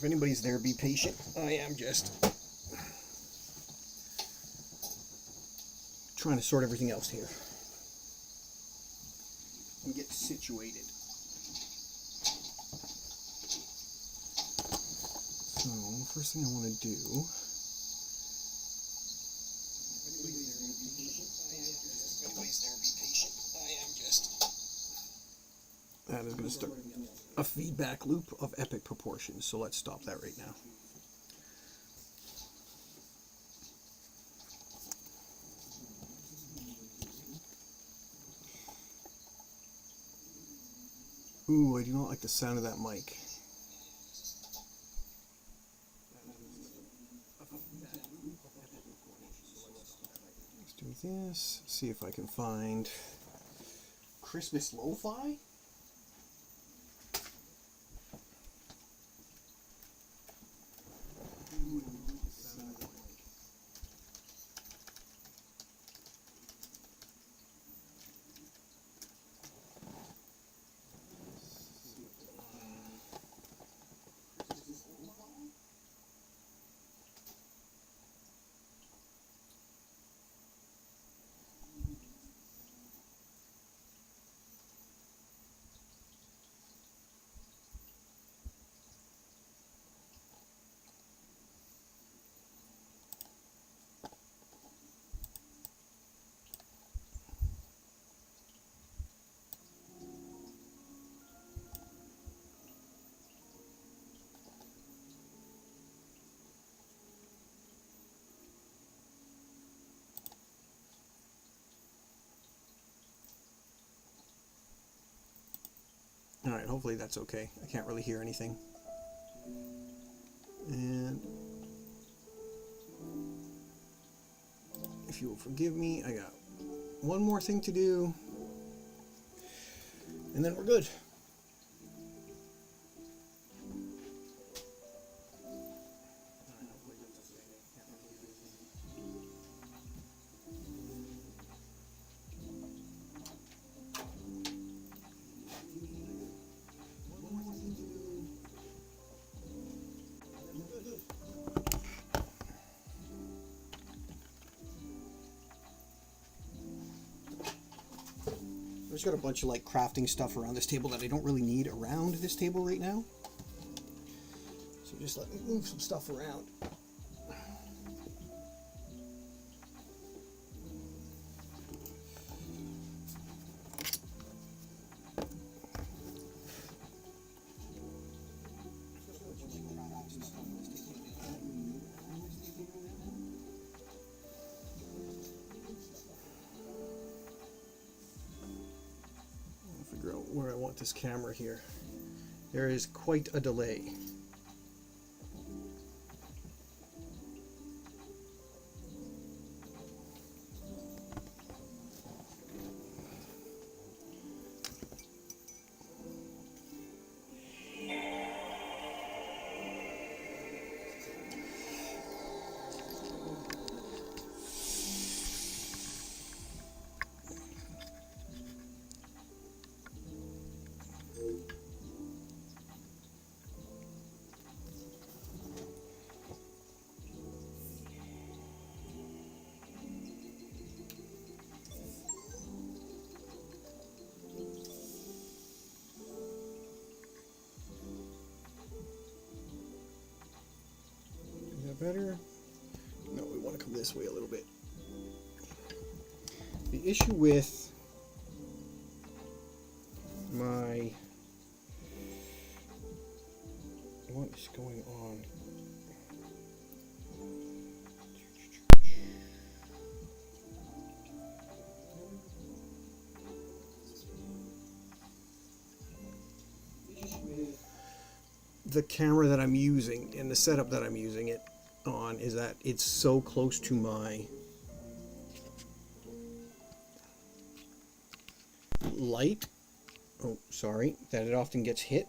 If anybody's there, be patient. I am just trying to sort everything else here and get situated. So, first thing I want to do. That is going to start a feedback loop of epic proportions, so let's stop that right now. Ooh, I do not like the sound of that mic. Let's do this, see if I can find Christmas lo-fi. Alright, hopefully that's okay. I can't really hear anything. And if you will forgive me, I got one more thing to do, and then we're good. I've just got a bunch of like crafting stuff around this table that I don't really need around this table right now. So just let me move some stuff around. Where I want this camera here. There is quite a delay. Better? No, we want to come this way a little bit. The issue with what is going on? The camera that I'm using and the setup that I'm using it on is that it's so close to my light, that it often gets hit.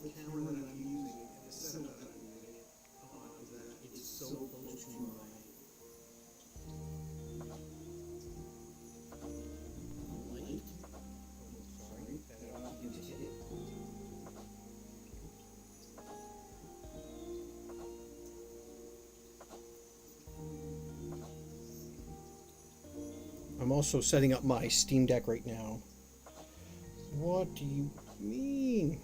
The camera that I'm using and the setup that I'm using it on is that it's so close to my light. I'm also setting up my Steam Deck right now. What do you mean?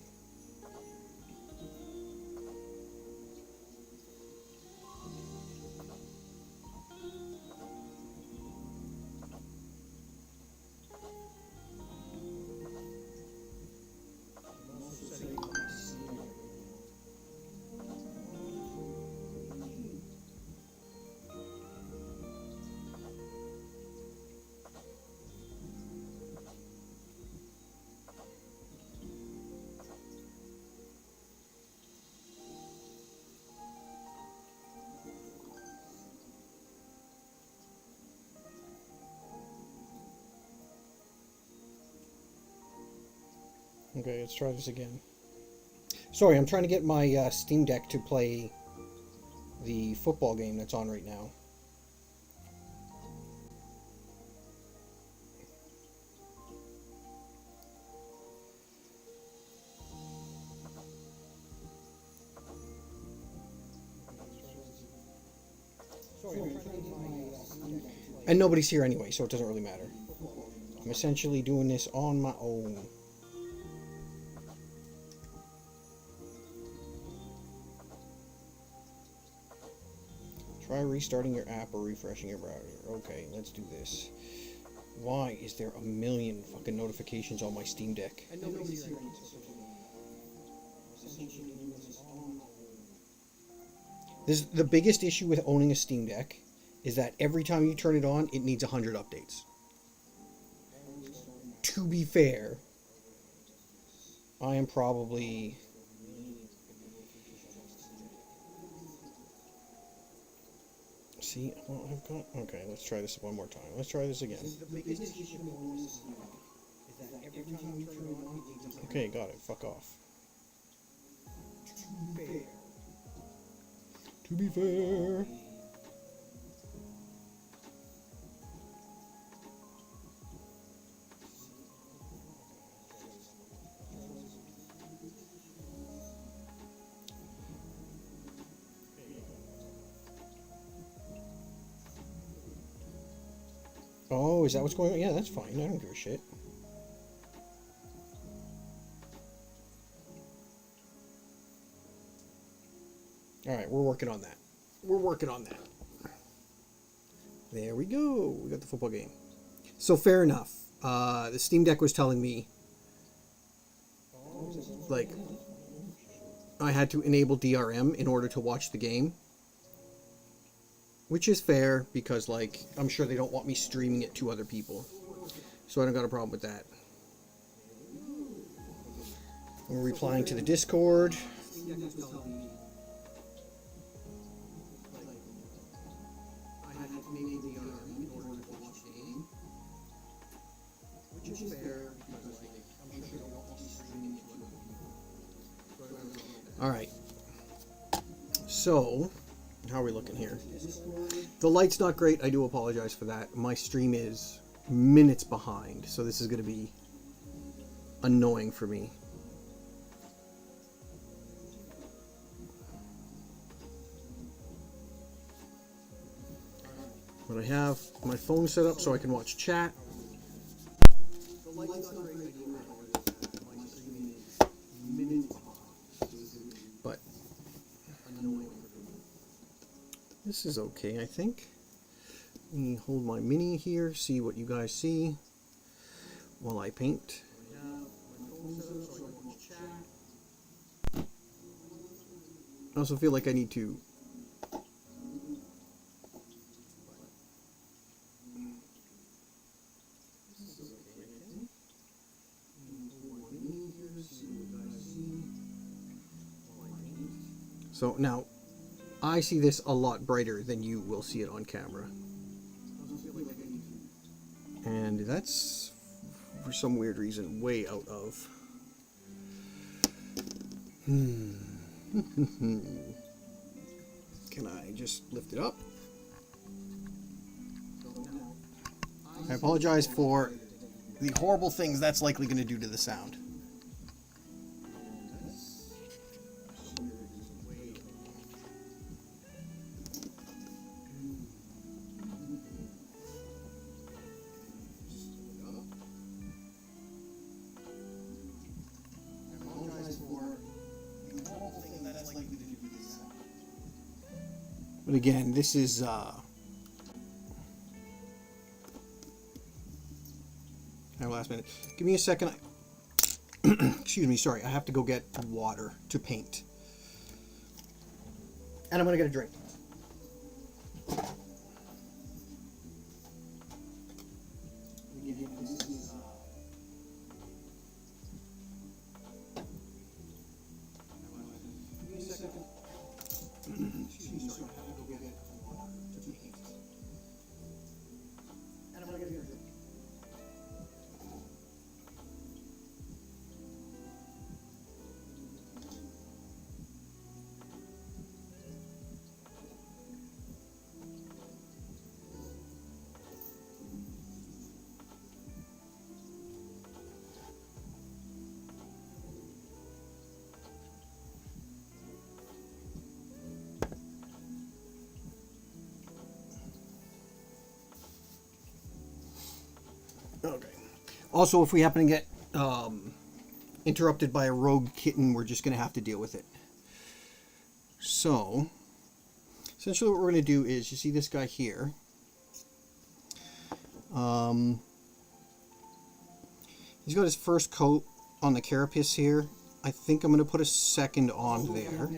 Okay, let's try this again. Sorry, I'm trying to get my Steam Deck to play the football game that's on right now. And nobody's here anyway, so it doesn't really matter. I'm essentially doing this on my own. Try restarting your app or refreshing your browser. Okay, let's do this. Why is there a million fucking notifications on my Steam Deck? This is the biggest issue with owning a Steam Deck is that every time you turn it on, it needs 100 updates. To be fair, I am probably... See, well, I've got... Okay, let's try this one more time. Let's try this again. Okay, got it. Fuck off. To be fair. Oh, is that what's going on? Yeah, that's fine. I don't give a shit. Alright, we're working on that. We're working on that. There we go. We got the football game. So, fair enough. The Steam Deck was telling me, like, I had to enable DRM in order to watch the game. Which is fair, because, like, I'm sure they don't want me streaming it to other people. So I don't got a problem with that. We're replying to the Discord. Alright. So... how are we looking here? The light's not great. I do apologize for that. My stream is minutes behind, so this is going to be annoying for me. But I have my phone set up so I can watch chat. But this is okay, I think. Let me hold my mini here, see what you guys see while I paint. I also feel like I need to so now I see this a lot brighter than you will see it on camera. And that's, for some weird reason, way out of... Can I just lift it up? I apologize for the horrible things that's likely going to do to the sound. But again, this is our last minute. Give me a second. Excuse me, sorry. I have to go get water to paint. And I'm going to get a drink. Okay. Also, if we happen to get interrupted by a rogue kitten, we're just going to have to deal with it. So, essentially what we're going to do is, you see this guy here. He's got his first coat on the carapace here. I think I'm going to put a second on there.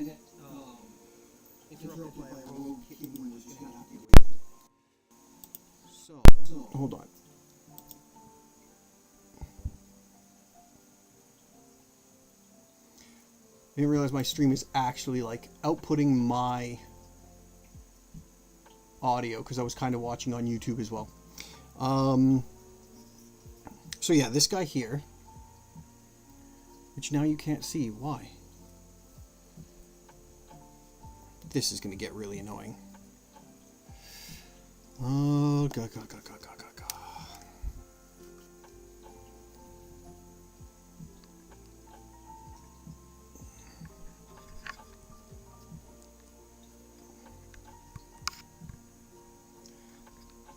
So, hold on. I didn't realize my stream is actually like outputting my audio because I was kind of watching on YouTube as well. So yeah, this guy here, which now you can't see. Why? This is going to get really annoying. Oh, God.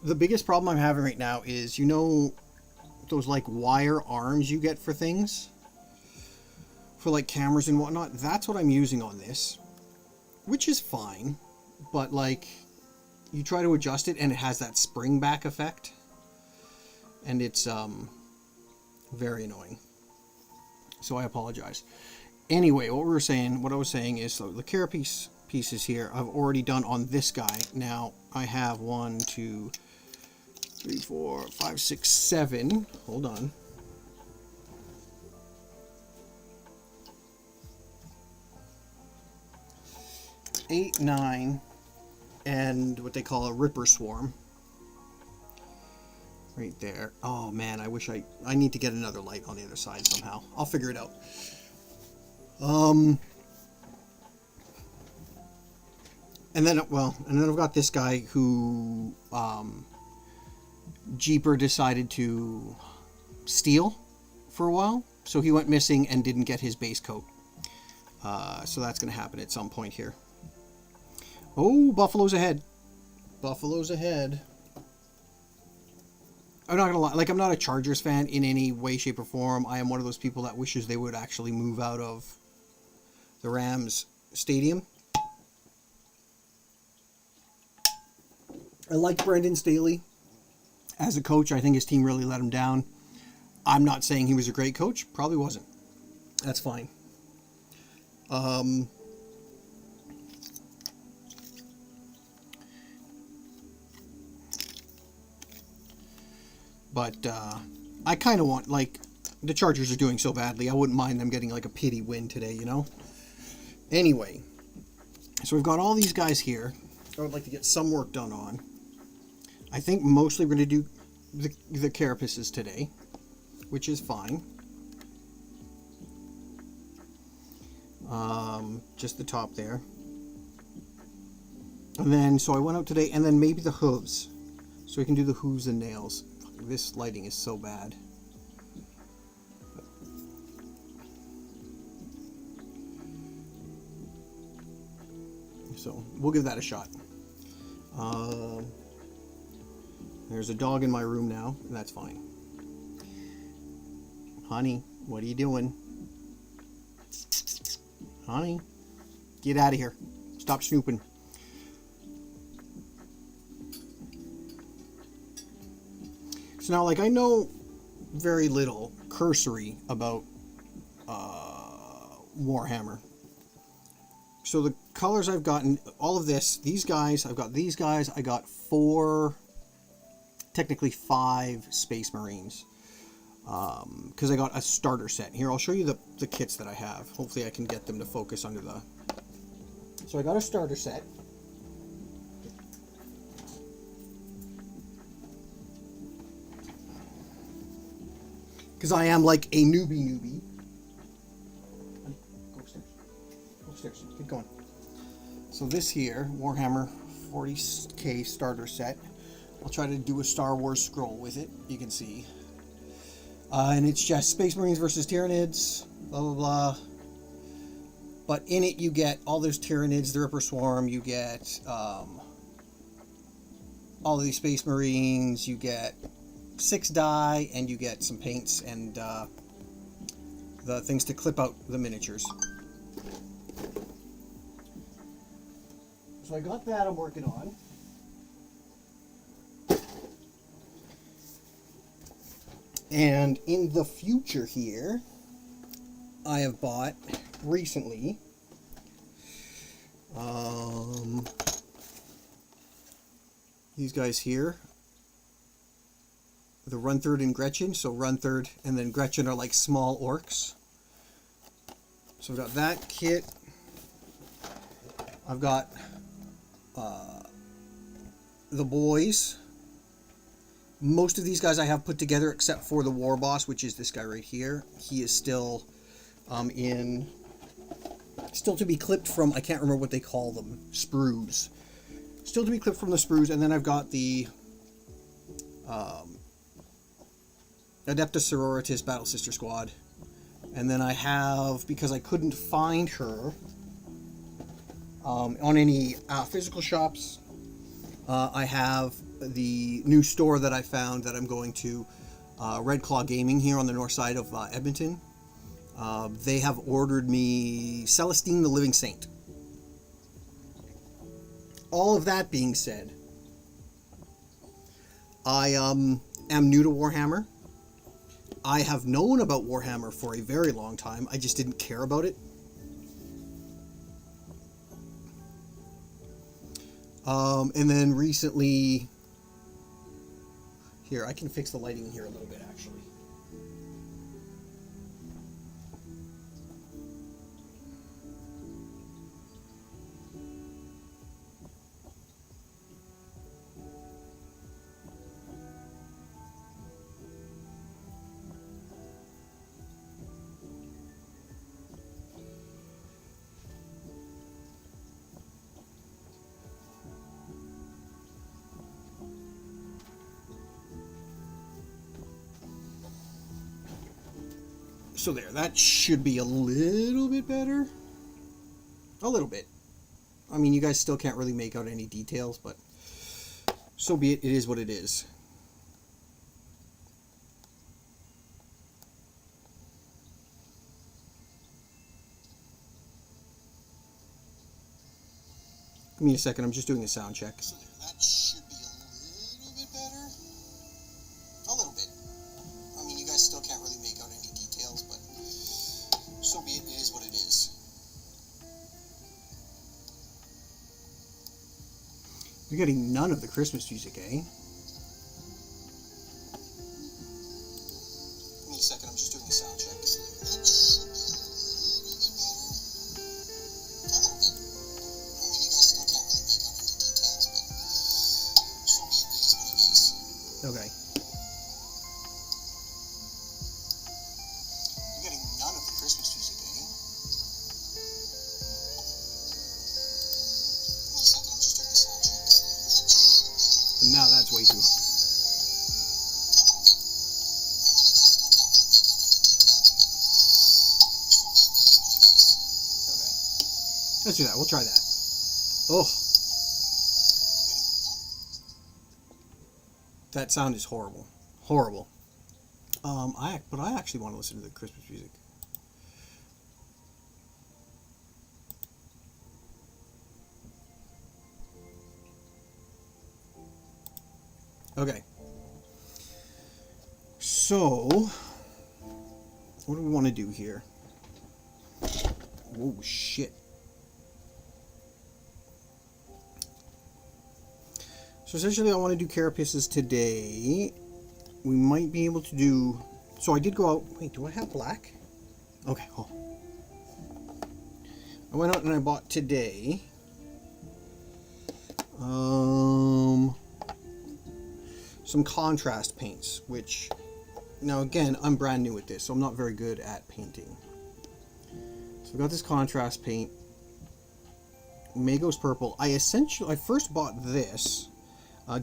The biggest problem I'm having right now is, you know, those like wire arms you get for things, for like cameras and whatnot. That's what I'm using on this, which is fine, but like you try to adjust it and it has that spring back effect, and it's very annoying. So I apologize. Anyway, what I was saying is, so the carapace pieces here I've already done on this guy. Now I have 1, 2, 3, 4, 5, 6, 7. Hold on. Eight, 9, and what they call a ripper swarm. Right there. Oh man, I wish I need to get another light on the other side somehow. I'll figure it out. And then I've got this guy who Jeeper decided to steal for a while, so he went missing and didn't get his base coat. So that's going to happen at some point here. Oh, Buffalo's ahead. Buffalo's ahead. I'm not going to lie, like, I'm not a Chargers fan in any way, shape, or form. I am one of those people that wishes they would actually move out of the Rams stadium. I like Brandon Staley as a coach. I think his team really let him down. I'm not saying he was a great coach. Probably wasn't. That's fine. But I kind of want, like, the Chargers are doing so badly, I wouldn't mind them getting like a pity win today, you know? Anyway, so we've got all these guys here I would like to get some work done on. I think mostly we're going to do the carapaces today, which is fine. Just the top there. And then, so I went out today, and then maybe the hooves. So we can do the hooves and nails. This lighting is so bad. So we'll give that a shot. There's a dog in my room now, and that's fine. Honey, what are you doing? Honey, get out of here. Stop snooping. So now, like, I know very little, cursory, about Warhammer. So the colors I've gotten, all of this, these guys, I've got these guys, I got 4, technically 5 Space Marines. Because I got a starter set. Here, I'll show you the kits that I have. Hopefully I can get them to focus under the... So I got a starter set. Because I am like a newbie. Go upstairs. Go upstairs. Keep going. So this here, Warhammer 40k starter set. I'll try to do a Star Wars scroll with it. You can see. And it's just Space Marines versus Tyranids, blah, blah, blah. But in it, you get all those Tyranids, the Ripper Swarm, you get all of these Space Marines, you get 6 die, and you get some paints and the things to clip out the miniatures. So I got that I'm working on. And in the future here, I have bought recently these guys here, the Runtherd and Gretchen. So Runtherd and then Gretchen are like small orcs. So I've got that kit. I've got the boys. Most of these guys I have put together except for the War Boss, which is this guy right here. He is still still to be clipped from, I can't remember what they call them, sprues. Still to be clipped from the sprues, and then I've got the Adeptus Sororitas Battle Sister Squad. And then I have, because I couldn't find her on any physical shops, I have the new store that I found that I'm going to, Red Claw Gaming here on the north side of Edmonton. They have ordered me Celestine the Living Saint. All of that being said, I am new to Warhammer. I have known about Warhammer for a very long time. I just didn't care about it. And then recently... Here, I can fix the lighting in here a little bit, actually. So there, that should be a little bit better. A little bit. I mean, you guys still can't really make out any details, but so be it. It is what it is. Give me a second, I'm just doing a sound check. So there, that should be a little bit better. A little bit. I mean, you guys still can't really make out any details, but so be it. It is what it is. You're getting none of the Christmas music, eh? Give me a second, I'm just doing a sound check. So there, that should be a little bit better. A little bit. I mean, you guys still can't really make out any details, but so be it. It is what it is. Okay. You're getting none of the Christmas music, eh? Give me a second, I'm just doing a sound check. So there, that should be... And now that's way too high. Okay. Let's do that. We'll try that. Oh. That sound is horrible. Horrible. But I actually want to listen to the Christmas music. Okay. So, what do we want to do here? Whoa, shit. So essentially I want to do carapaces today. We might be able to do... So I did go out... Wait, do I have black? Okay, oh. I went out and I bought today... some contrast paints, which... Now again, I'm brand new at this, so I'm not very good at painting. So I got this contrast paint. Magos Purple. I first bought this...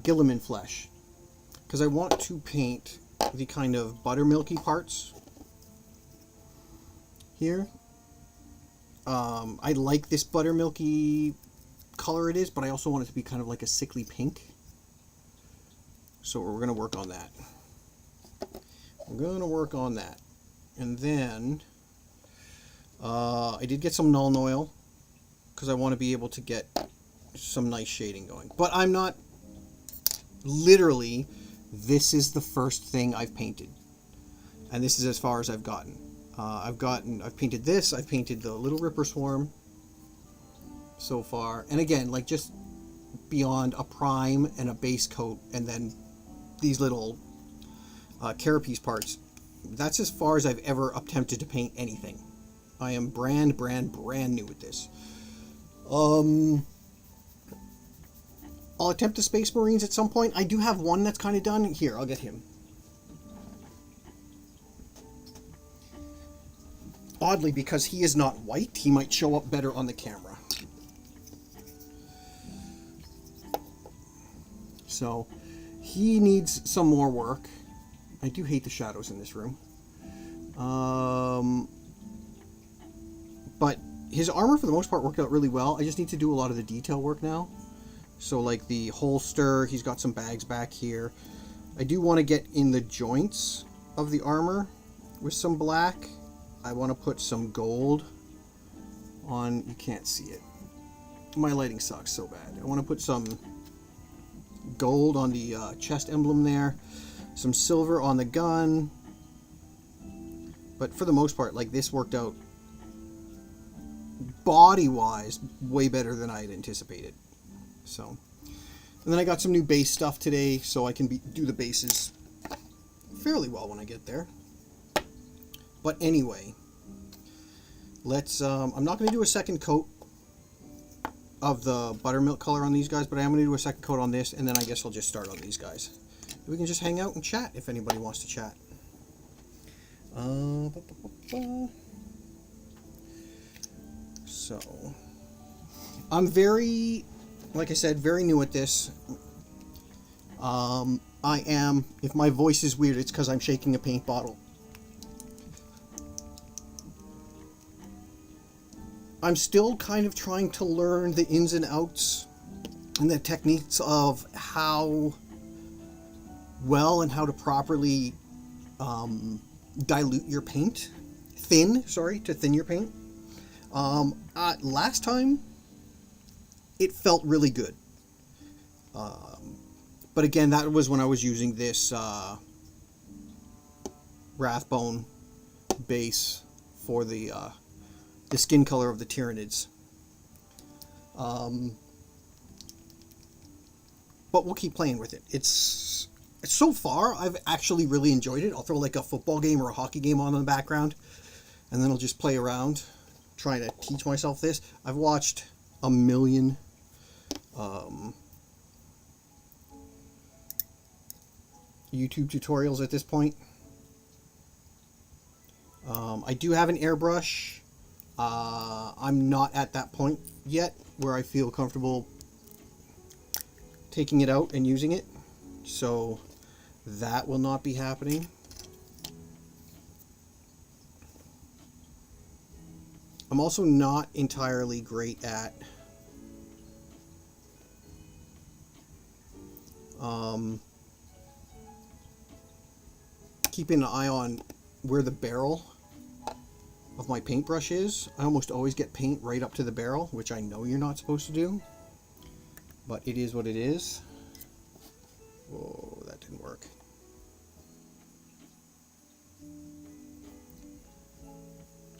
Gilliman Flesh, because I want to paint the kind of buttermilky parts here. I like this buttermilky color it is, but I also want it to be kind of like a sickly pink. So we're going to work on that. We're going to work on that. And then I did get some Nuln Oil because I want to be able to get some nice shading going. But I'm not... Literally, this is the first thing I've painted, and this is as far as I've gotten. I've painted this. I've painted the Little Ripper Swarm so far, and again, like just beyond a prime and a base coat, and then these little carapace parts. That's as far as I've ever attempted to paint anything. I am brand new at this. I'll attempt the Space Marines at some point. I do have one that's kind of done. Here, I'll get him. Oddly, because he is not white, he might show up better on the camera. So, he needs some more work. I do hate the shadows in this room. But his armor, for the most part, worked out really well. I just need to do a lot of the detail work now. So like the holster, he's got some bags back here. I do want to get in the joints of the armor with some black. I want to put some gold on, you can't see it. My lighting sucks so bad. I want to put some gold on the chest emblem there. Some silver on the gun. But for the most part, like this worked out body-wise way better than I had anticipated. So, and then I got some new base stuff today, so I can do the bases fairly well when I get there. But anyway, let's, I'm not going to do a second coat of the buttermilk color on these guys, but I am going to do a second coat on this, and then I guess I'll just start on these guys. We can just hang out and chat if anybody wants to chat. So, I'm very... Like I said, very new at this. I am, if my voice is weird, it's because I'm shaking a paint bottle. I'm still kind of trying to learn the ins and outs and the techniques of how well and how to properly dilute your paint. To thin your paint. Last time, it felt really good. But again, that was when I was using this Wrathbone base for the skin color of the Tyranids. But we'll keep playing with it. It's so far, I've actually really enjoyed it. I'll throw like a football game or a hockey game on in the background, and then I'll just play around, trying to teach myself this. I've watched a million YouTube tutorials at this point. I do have an airbrush. I'm not at that point yet where I feel comfortable taking it out and using it, so that will not be happening. I'm also not entirely great at keeping an eye on where the barrel of my paintbrush is. I almost always get paint right up to the barrel, which I know you're not supposed to do, but it is what it is. Whoa, that didn't work.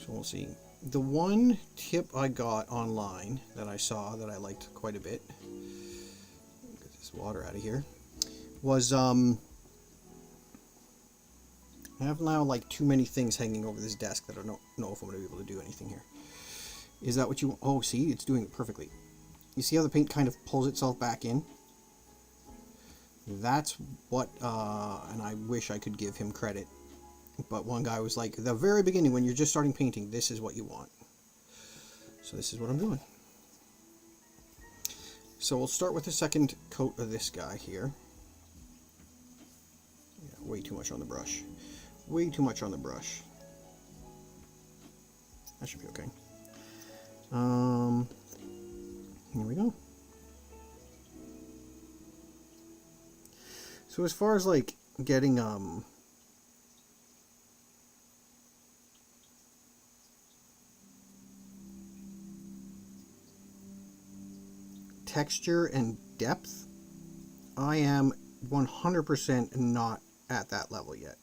So we'll see. The one tip I got online that I saw that I liked quite a bit, get this water out of here, was I have now like too many things hanging over this desk that I don't know if I'm going to be able to do anything here. Is that what you... Oh, see? It's doing it perfectly. You see how the paint kind of pulls itself back in? That's what... and I wish I could give him credit. But one guy was like, the very beginning, when you're just starting painting, this is what you want. So this is what I'm doing. So we'll start with the second coat of this guy here. Yeah, way too much on the brush. Way too much on the brush. That should be okay. Here we go. So as far as like getting texture and depth, I am 100% not at that level yet.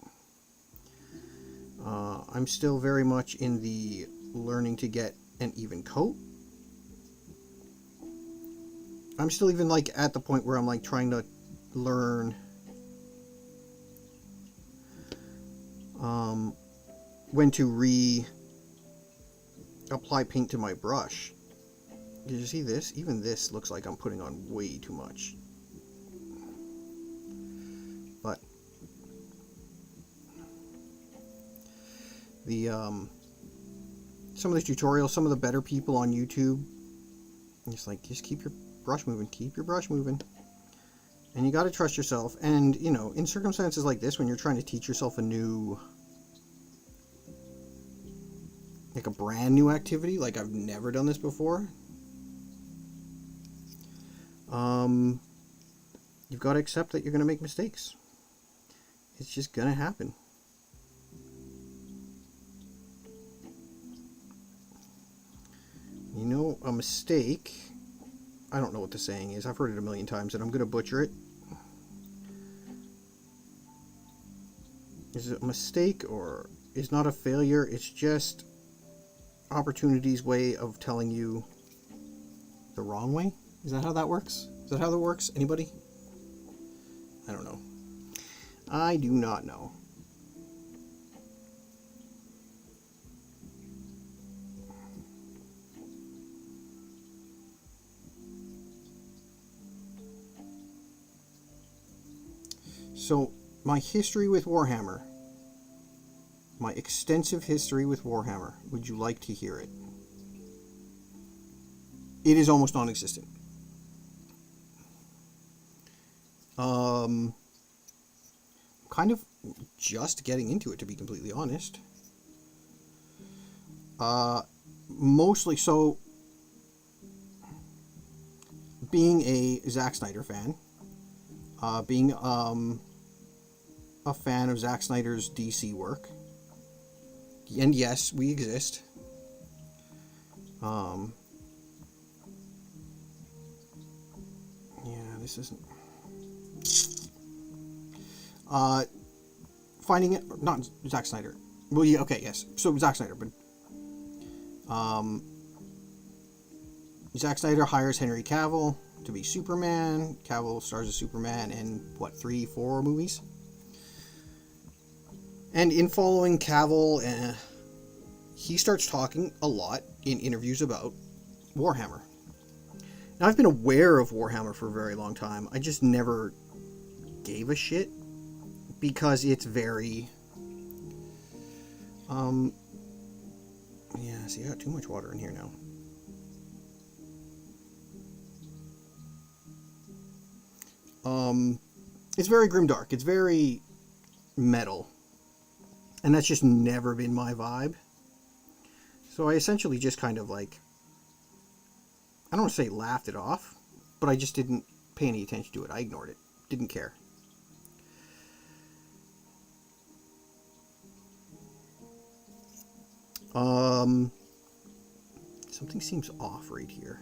I'm still very much in the learning to get an even coat. I'm still even like at the point where I'm like trying to learn when to apply paint to my brush. Did you see this? Even this looks like I'm putting on way too much. But the some of the tutorials, some of the better people on YouTube, just like, just keep your brush moving, keep your brush moving. And you got to trust yourself. And, you know, in circumstances like this, when you're trying to teach yourself a new, like a brand new activity, like I've never done this before, you've got to accept that you're going to make mistakes. It's just going to happen. You know, a mistake, I don't know what the saying is, I've heard it a million times and I'm going to butcher it. Is it a mistake or is not a failure? It's just opportunity's way of telling you the wrong way? Is that how that works? Is that how that works? Anybody? I don't know. I do not know. So, my history with Warhammer. My extensive history with Warhammer. Would you like to hear it? It is almost non-existent. Kind of just getting into it, to be completely honest. Mostly so, being a Zack Snyder fan, being a fan of Zack Snyder's DC work, and yes, we exist. Yeah, this isn't. Finding it, not Zack Snyder. Well, yeah, okay, yes. So Zack Snyder, but Zack Snyder hires Henry Cavill to be Superman. Cavill stars as Superman in what, 3-4 movies? And in following Cavill, he starts talking a lot in interviews about Warhammer. Now, I've been aware of Warhammer for a very long time. I just never gave a shit because it's very... yeah, see, I got too much water in here now. It's very grimdark. It's very metal. And that's just never been my vibe. So I essentially just kind of like... I don't want to say laughed it off, but I just didn't pay any attention to it. I ignored it. Didn't care. Something seems off right here.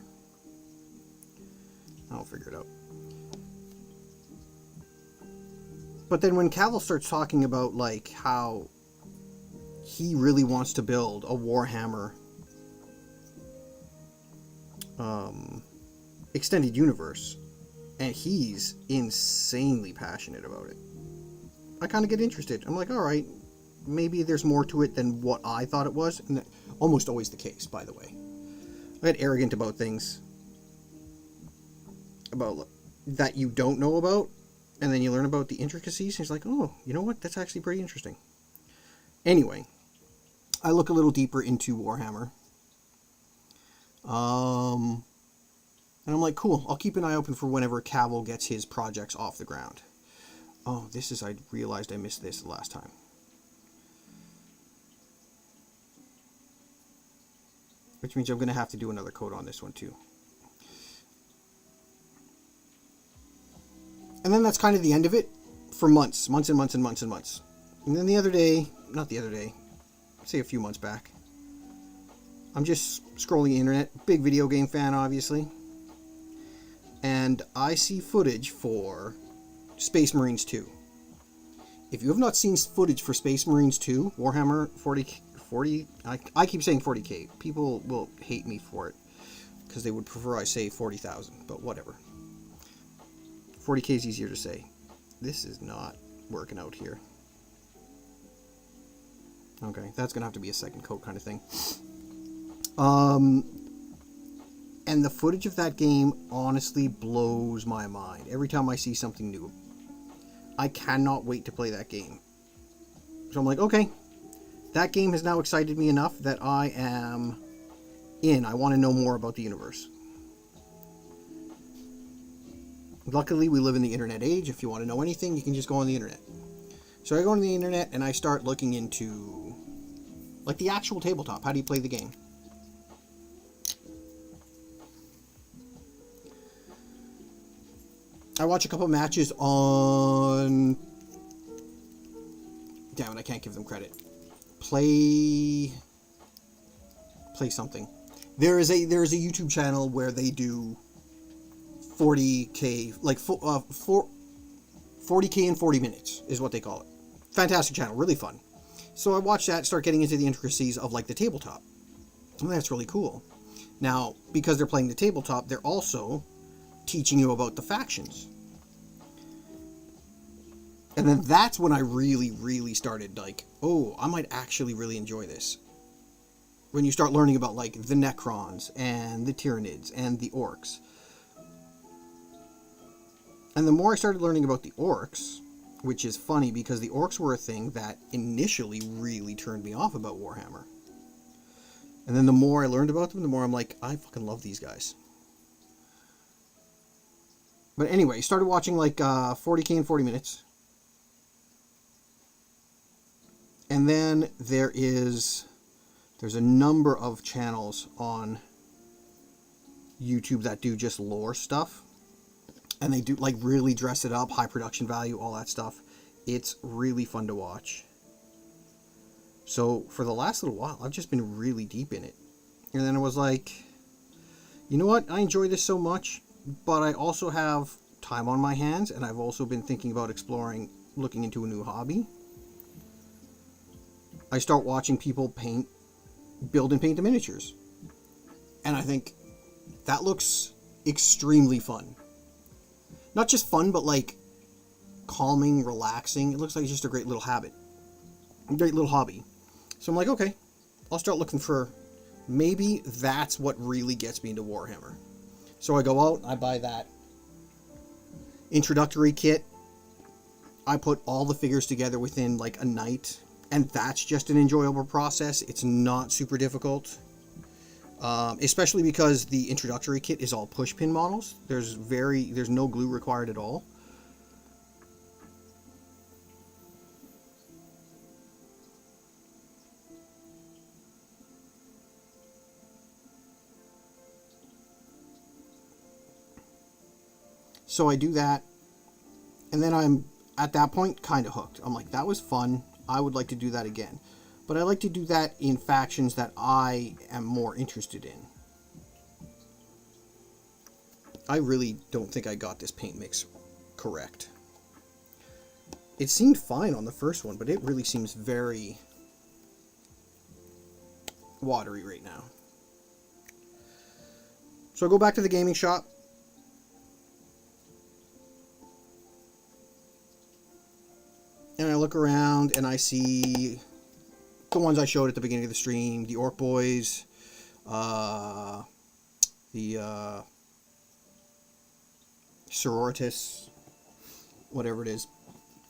I'll figure it out. But then when Cavill starts talking about like how he really wants to build a Warhammer extended universe, and he's insanely passionate about it. I kind of get interested. I'm like, all right, maybe there's more to it than what I thought it was, and almost always the case, by the way. I get arrogant about things about that you don't know about, and then you learn about the intricacies, and it's like, oh, you know what? That's actually pretty interesting. Anyway, I look a little deeper into Warhammer. And I'm like, cool, I'll keep an eye open for whenever Cavill gets his projects off the ground. Oh, I realized I missed this the last time. Which means I'm going to have to do another code on this one too. And then that's kind of the end of it for months and months and months and months. And then say a few months back, I'm just scrolling the internet, big video game fan obviously, and I see footage for Space Marines 2. If you have not seen footage for Space Marines 2, Warhammer 40, I keep saying 40k. People will hate me for it because they would prefer I say 40,000, but whatever. 40k is easier to say. This is not working out here. Okay, that's going to have to be a second coat kind of thing. And the footage of that game honestly blows my mind. Every time I see something new, I cannot wait to play that game. So I'm like, okay, that game has now excited me enough that I am in. I want to know more about the universe. Luckily, we live in the internet age. If you want to know anything, you can just go on the internet. So I go on the internet and I start looking into, like, the actual tabletop. How do you play the game? I watch a couple matches on... Damn it, I can't give them credit. Play something. There is a YouTube channel where they do 40k, like 40k in 40 minutes is what they call it. Fantastic channel, really fun. So I watched that, start getting into the intricacies of like the tabletop. And that's really cool. Now, because they're playing the tabletop, they're also teaching you about the factions. And then that's when I really started like, oh, I might actually really enjoy this. When you start learning about like the Necrons and the Tyranids and the Orcs. And the more I started learning about the Orcs, which is funny because the Orcs were a thing that initially really turned me off about Warhammer. And then the more I learned about them, the more I'm like, I fucking love these guys. But anyway, started watching like 40k in 40 minutes. And then there's a number of channels on YouTube that do just lore stuff. And they do like really dress it up, high production value, all that stuff. It's really fun to watch. So for the last little while, I've just been really deep in it. And then I was like, you know what? I enjoy this so much, but I also have time on my hands, and I've also been thinking about looking into a new hobby. I start watching people build and paint the miniatures. And I think that looks extremely fun. Not just fun, but like calming, relaxing. It looks like just a great little hobby. So I'm like, okay, I'll start looking for, maybe that's what really gets me into Warhammer. So I go out, I buy that introductory kit. I put all the figures together within like a night. And that's just an enjoyable process. It's not super difficult. Especially because the introductory kit is all push-pin models. There's no glue required at all. So I do that, and then I'm, at that point, kind of hooked. I'm like, that was fun. I would like to do that again. But I like to do that in factions that I am more interested in. I really don't think I got this paint mix correct. It seemed fine on the first one, but it really seems very watery right now. So I go back to the gaming shop. And I look around and I see the ones I showed at the beginning of the stream, the Orc Boys, the Sororitas, whatever it is.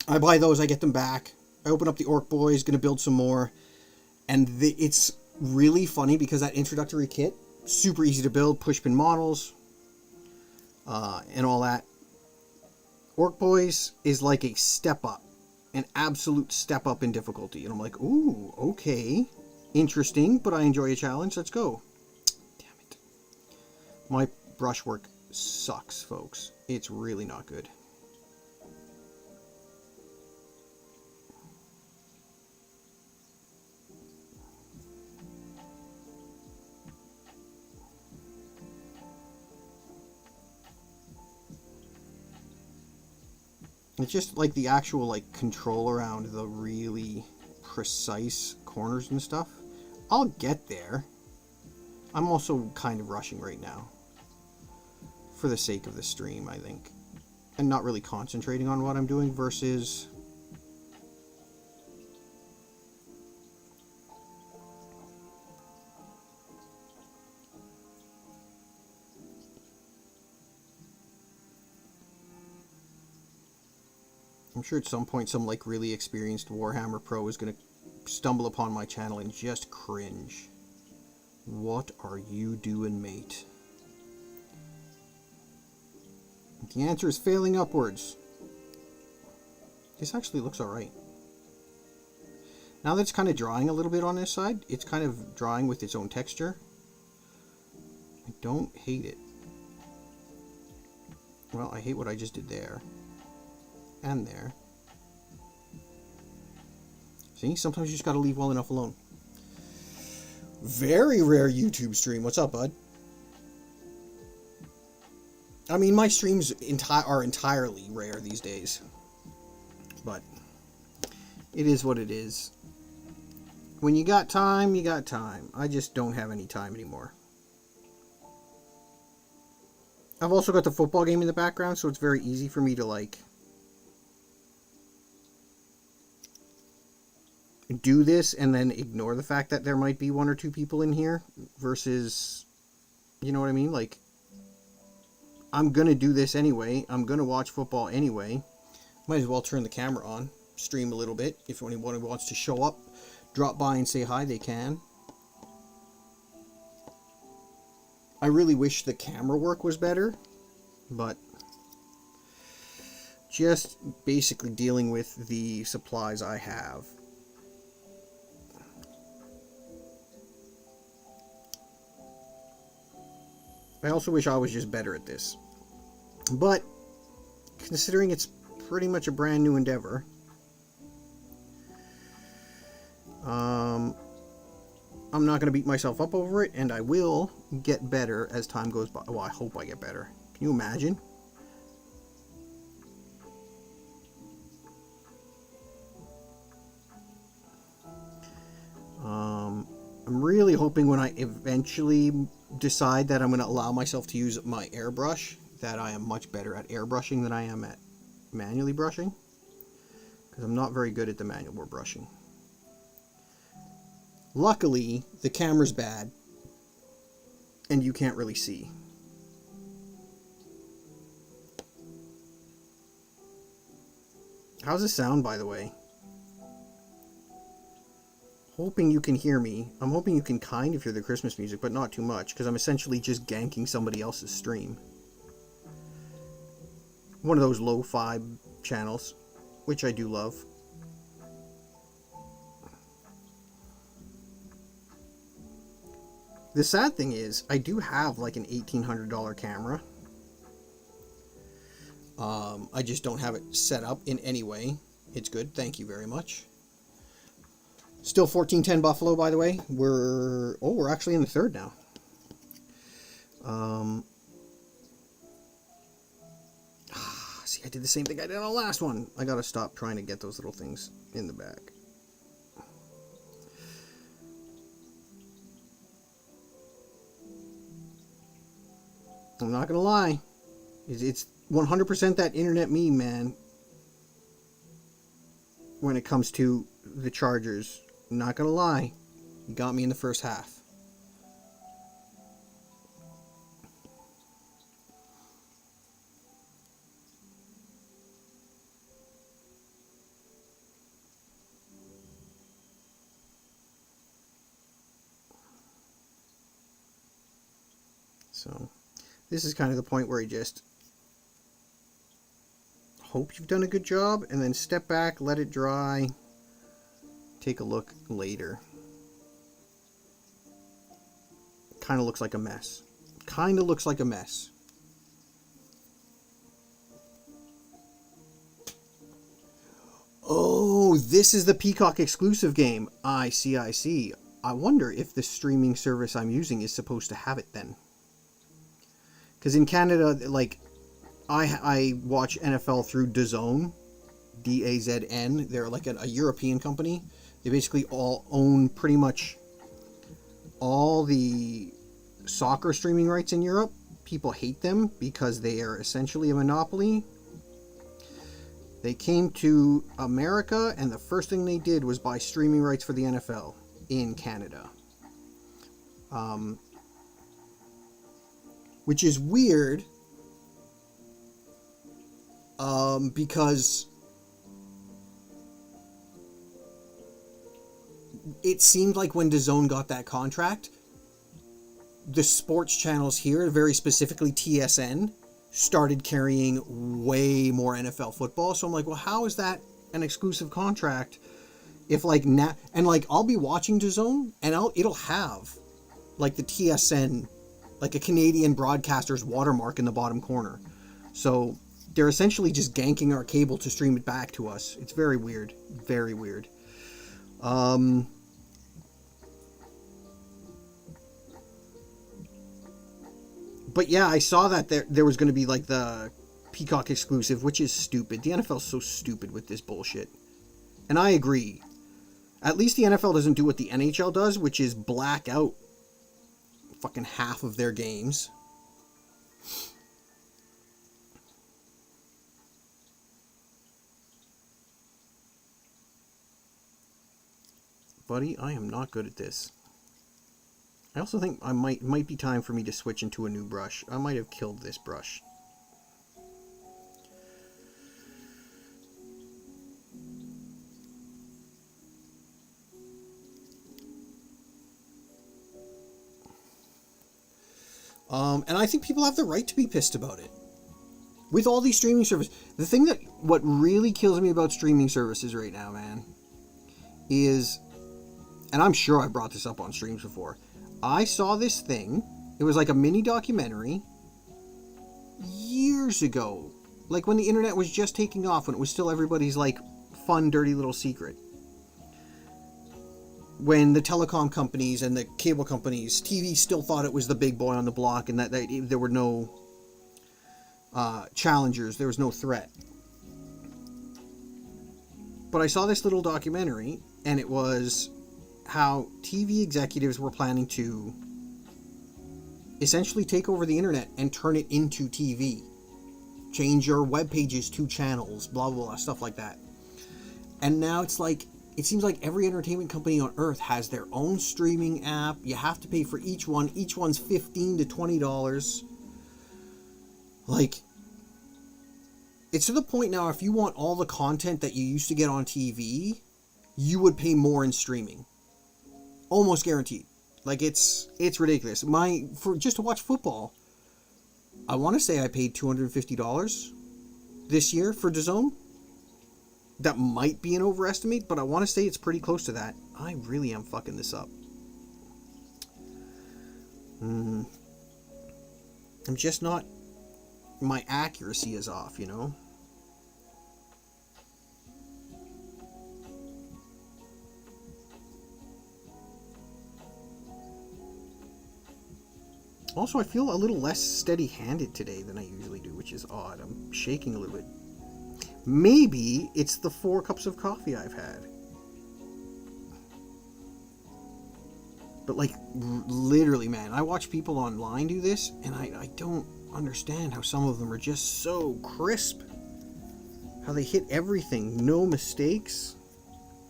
I buy those, I get them back. I open up the Orc Boys, gonna build some more. And it's really funny because that introductory kit, super easy to build, push-pin models, and all that. Orc Boys is like a step up, an absolute step up in difficulty. And I'm like, ooh, okay, interesting, but I enjoy a challenge, let's go. Damn it. My brushwork sucks, folks. It's really not good. It's just like the actual like control around the really precise corners and stuff. I'll get there. I'm also kind of rushing right now for the sake of the stream, I think, and not really concentrating on what I'm doing versus I'm sure at some point some like really experienced Warhammer pro is going to stumble upon my channel and just cringe. What are you doing, mate? The answer is failing upwards. This actually looks alright. Now that it's kind of drying a little bit on this side, it's kind of drying with its own texture. I don't hate it. Well, I hate what I just did there. And there. See, sometimes you just gotta leave well enough alone. Very rare YouTube stream. What's up, bud? I mean, my streams are entirely rare these days. But it is what it is. When you got time, you got time. I just don't have any time anymore. I've also got the football game in the background, so it's very easy for me to, like, do this and then ignore the fact that there might be one or two people in here versus, you know what I mean? Like, I'm gonna do this anyway. I'm gonna watch football anyway. Might as well turn the camera on, stream a little bit. If anyone wants to show up, drop by and say hi, they can. I really wish the camera work was better, but just basically dealing with the supplies I have. I also wish I was just better at this. But, considering it's pretty much a brand new endeavor, I'm not going to beat myself up over it, and I will get better as time goes by. Well, I hope I get better. Can you imagine? I'm really hoping when I eventually decide that I'm going to allow myself to use my airbrush, that I am much better at airbrushing than I am at manually brushing, because I'm not very good at the manual brushing. Luckily, the camera's bad, and you can't really see. How's this sound, by the way? Hoping you can hear me. I'm hoping you can kind of hear the Christmas music, but not too much, because I'm essentially just ganking somebody else's stream. One of those lo-fi channels, which I do love. The sad thing is, I do have like an $1,800 camera. I just don't have it set up in any way. It's good, thank you very much. Still 1410 Buffalo, by the way. We're actually in the third now. See, I did the same thing I did on the last one. I gotta stop trying to get those little things in the back. I'm not gonna lie. It's 100% that internet meme, man. When it comes to the Chargers, I'm not gonna lie. You got me in the first half. So, this is kind of the point where you just hope you've done a good job, and then step back, let it dry, take a look later. Kind of looks like a mess. Kind of looks like a mess. Oh, this is the Peacock exclusive game. I see, I see. I wonder if the streaming service I'm using is supposed to have it then. Because in Canada, like, I watch NFL through DAZN, DAZN. They're like a European company. They basically all own pretty much all the soccer streaming rights in Europe. People hate them because they are essentially a monopoly. They came to America, and the first thing they did was buy streaming rights for the NFL in Canada. Which is weird, because it seemed like when DAZN got that contract, the sports channels here, very specifically TSN, started carrying way more NFL football. So I'm like, well, how is that an exclusive contract? If like now, and like I'll be watching DAZN, and it'll have like the TSN, like a Canadian broadcaster's watermark in the bottom corner. So they're essentially just ganking our cable to stream it back to us. It's very weird. Very weird. But yeah, I saw that there was going to be like the Peacock exclusive, which is stupid. The NFL's so stupid with this bullshit. And I agree. At least the NFL doesn't do what the NHL does, which is black out fucking half of their games. Buddy, I am not good at this. I also think I might be time for me to switch into a new brush. I might have killed this brush. And I think people have the right to be pissed about it. With all these streaming services. The thing what really kills me about streaming services right now, man, is, and I'm sure I brought this up on streams before, I saw this thing, it was like a mini documentary, years ago. Like when the internet was just taking off, when it was still everybody's like fun, dirty little secret. When the telecom companies and the cable companies, TV still thought it was the big boy on the block, and that there were no challengers, there was no threat. But I saw this little documentary, and it was how TV executives were planning to essentially take over the internet and turn it into TV. Change your web pages to channels, blah, blah, blah, stuff like that. And now it's like, it seems like every entertainment company on earth has their own streaming app. You have to pay for each one. Each one's $15 to $20. Like, it's to the point now, if you want all the content that you used to get on TV, you would pay more in streaming. Almost guaranteed. Like, it's ridiculous. For just to watch football, I want to say I paid $250 this year for DAZN. That might be an overestimate, but I want to say it's pretty close to that. I really am fucking this up. I'm just not... My accuracy is off, you know? Also, I feel a little less steady-handed today than I usually do, which is odd. I'm shaking a little bit. Maybe it's the 4 cups of coffee I've had. But like, literally, man, I watch people online do this, and I don't... understand how some of them are just so crisp. How they hit everything, no mistakes.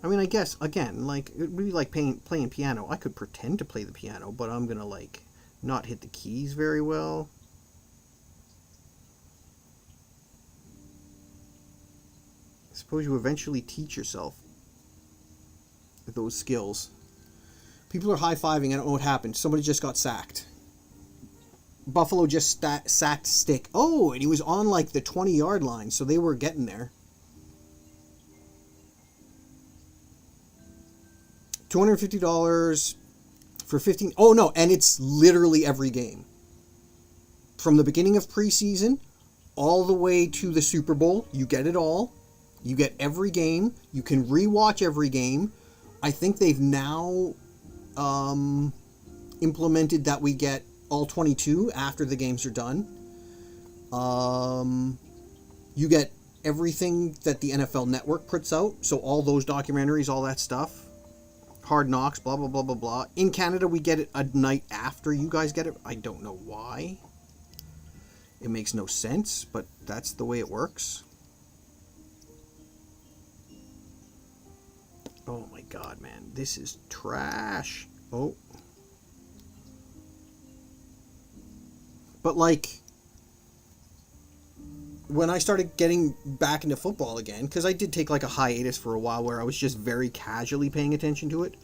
I mean, I guess, again, like, it would be like playing piano. I could pretend to play the piano, but I'm gonna, like, not hit the keys very well. I suppose you eventually teach yourself those skills. People are high-fiving. I don't know what happened. Somebody just got sacked. Buffalo just sacked Stick. Oh, and he was on, like, the 20-yard line, so they were getting there. $250 for 15... Oh, no, and it's literally every game. From the beginning of preseason all the way to the Super Bowl, you get it all. You get every game. You can rewatch every game. I think they've now implemented that we get all 22 after the games are done. You get everything that the NFL Network puts out. So all those documentaries, all that stuff. Hard Knocks, blah, blah, blah, blah, blah. In Canada, we get it a night after you guys get it. I don't know why. It makes no sense, but that's the way it works. Oh my god, man. This is trash. Oh. But, like, when I started getting back into football again, because I did take, like, a hiatus for a while where I was just very casually paying attention to it,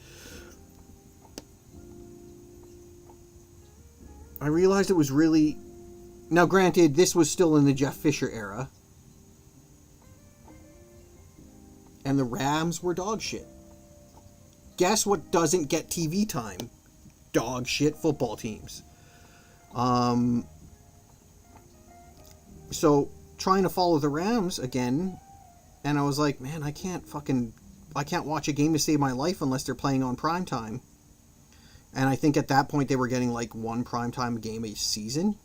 I realized it was really... Now, granted, this was still in the Jeff Fisher era, and the Rams were dog shit. Guess what doesn't get TV time? Dog shit football teams. So, trying to follow the Rams again, and I was like, man, I can't watch a game to save my life unless they're playing on primetime. And I think at that point they were getting like one primetime game a season.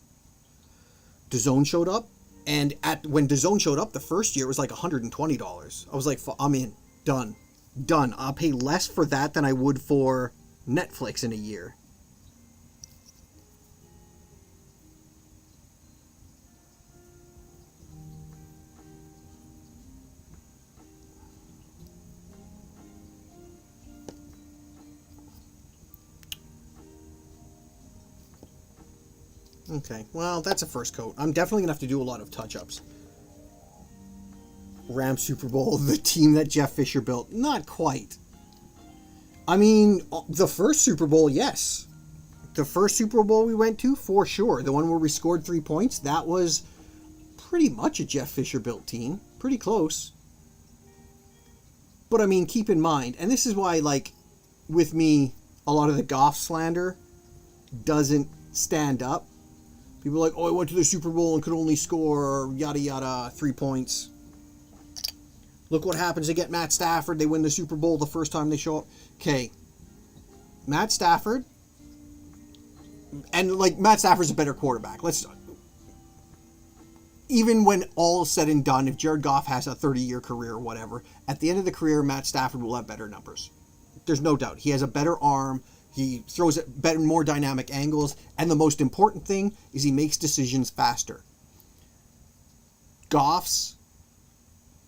DAZN showed up, and when DAZN showed up the first year, it was like $120. I was like, I'm in. Done. I'll pay less for that than I would for Netflix in a year. Okay, well, that's a first coat. I'm definitely going to have to do a lot of touch-ups. Rams Super Bowl, the team that Jeff Fisher built. Not quite. I mean, the first Super Bowl, yes. The first Super Bowl we went to, for sure. The one where we scored 3 points, that was pretty much a Jeff Fisher built team. Pretty close. But, I mean, keep in mind, and this is why, like, with me, a lot of the Goff slander doesn't stand up. People are like, oh, I went to the Super Bowl and could only score, yada, yada, 3 points. Look what happens. They get Matt Stafford. They win the Super Bowl the first time they show up. Okay. Matt Stafford. And, like, Matt Stafford's a better quarterback. Even when all is said and done, if Jared Goff has a 30-year career or whatever, at the end of the career, Matt Stafford will have better numbers. There's no doubt. He has a better arm. He throws at better, more dynamic angles. And the most important thing is he makes decisions faster. Goff's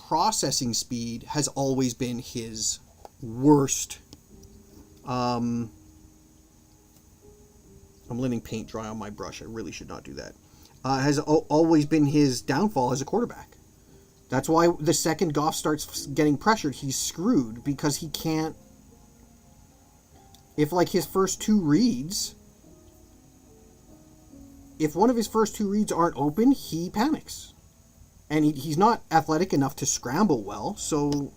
processing speed has always been his worst. I'm letting paint dry on my brush. I really should not do that. Has always been his downfall as a quarterback. That's why the second Goff starts getting pressured, he's screwed, because he can't. If, like, his first 2 reads, if one of his first 2 reads aren't open, he panics. And he's not athletic enough to scramble well, so...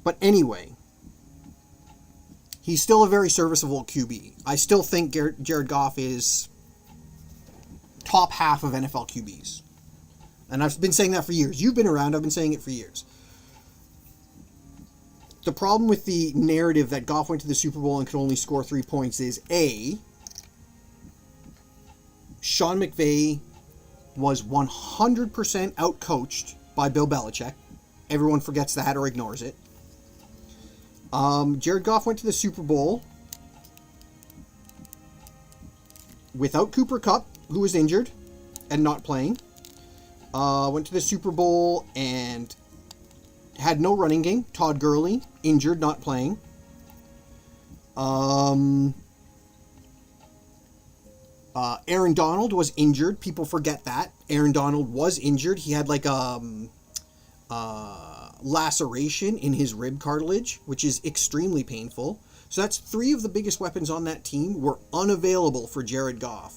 But anyway, he's still a very serviceable QB. I still think Jared Goff is top half of NFL QBs. And I've been saying that for years. You've been around, I've been saying it for years. The problem with the narrative that Goff went to the Super Bowl and could only score 3 points is, A, Sean McVay was 100% outcoached by Bill Belichick. Everyone forgets that or ignores it. Jared Goff went to the Super Bowl without Cooper Kupp who was injured and not playing. Went to the Super Bowl and had no running game. Todd Gurley, injured, not playing. Aaron Donald was injured. People forget that. Aaron Donald was injured. He had like laceration in his rib cartilage, which is extremely painful. So that's 3 of the biggest weapons on that team were unavailable for Jared Goff.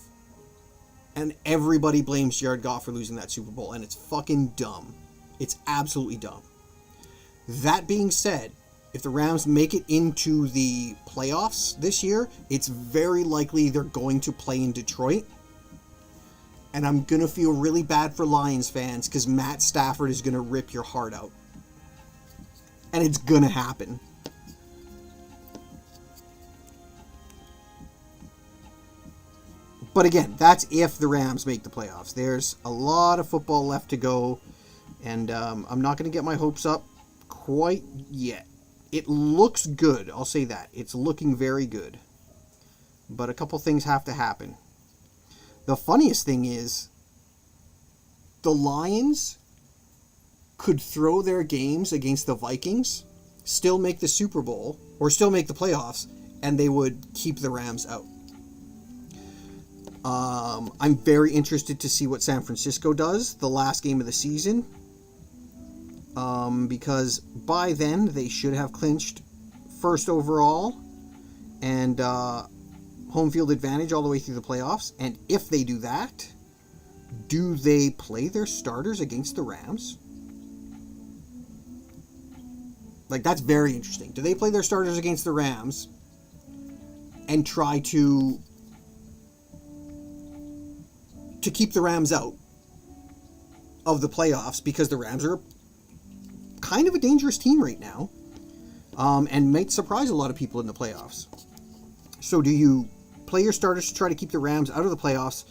And everybody blames Jared Goff for losing that Super Bowl, and it's fucking dumb. It's absolutely dumb. That being said, if the Rams make it into the playoffs this year, it's very likely they're going to play in Detroit. And I'm going to feel really bad for Lions fans because Matt Stafford is going to rip your heart out. And it's going to happen. But again, that's if the Rams make the playoffs. There's a lot of football left to go. And I'm not going to get my hopes up quite yet. It looks good, I'll say that. It's looking very good. But a couple things have to happen. The funniest thing is, the Lions could throw their games against the Vikings, still make the Super Bowl, or still make the playoffs, and they would keep the Rams out. I'm very interested to see what San Francisco does the last game of the season. Because by then they should have clinched first overall and home field advantage all the way through the playoffs. And if they do that, do they play their starters against the Rams? Like, that's very interesting. Do they play their starters against the Rams and try to keep the Rams out of the playoffs, because the Rams are kind of a dangerous team right now, and might surprise a lot of people in the playoffs. So do you play your starters to try to keep the Rams out of the playoffs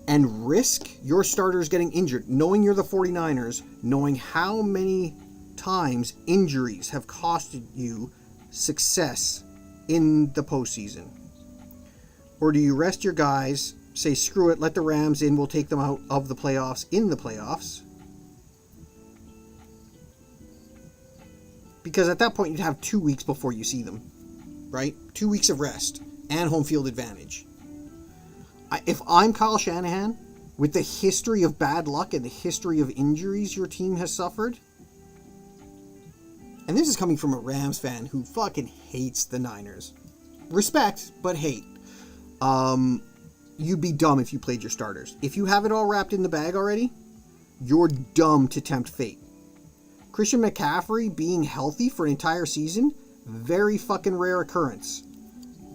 and risk your starters getting injured, knowing you're the 49ers, knowing how many times injuries have costed you success in the postseason? Or do you rest your guys, say screw it, let the Rams in, we'll take them out of the playoffs in the playoffs? Because at that point, you'd have 2 weeks before you see them, right? 2 weeks of rest and home field advantage. If I'm Kyle Shanahan, with the history of bad luck and the history of injuries your team has suffered, and this is coming from a Rams fan who fucking hates the Niners. Respect, but hate. You'd be dumb if you played your starters. If you have it all wrapped in the bag already, you're dumb to tempt fate. Christian McCaffrey being healthy for an entire season, very fucking rare occurrence.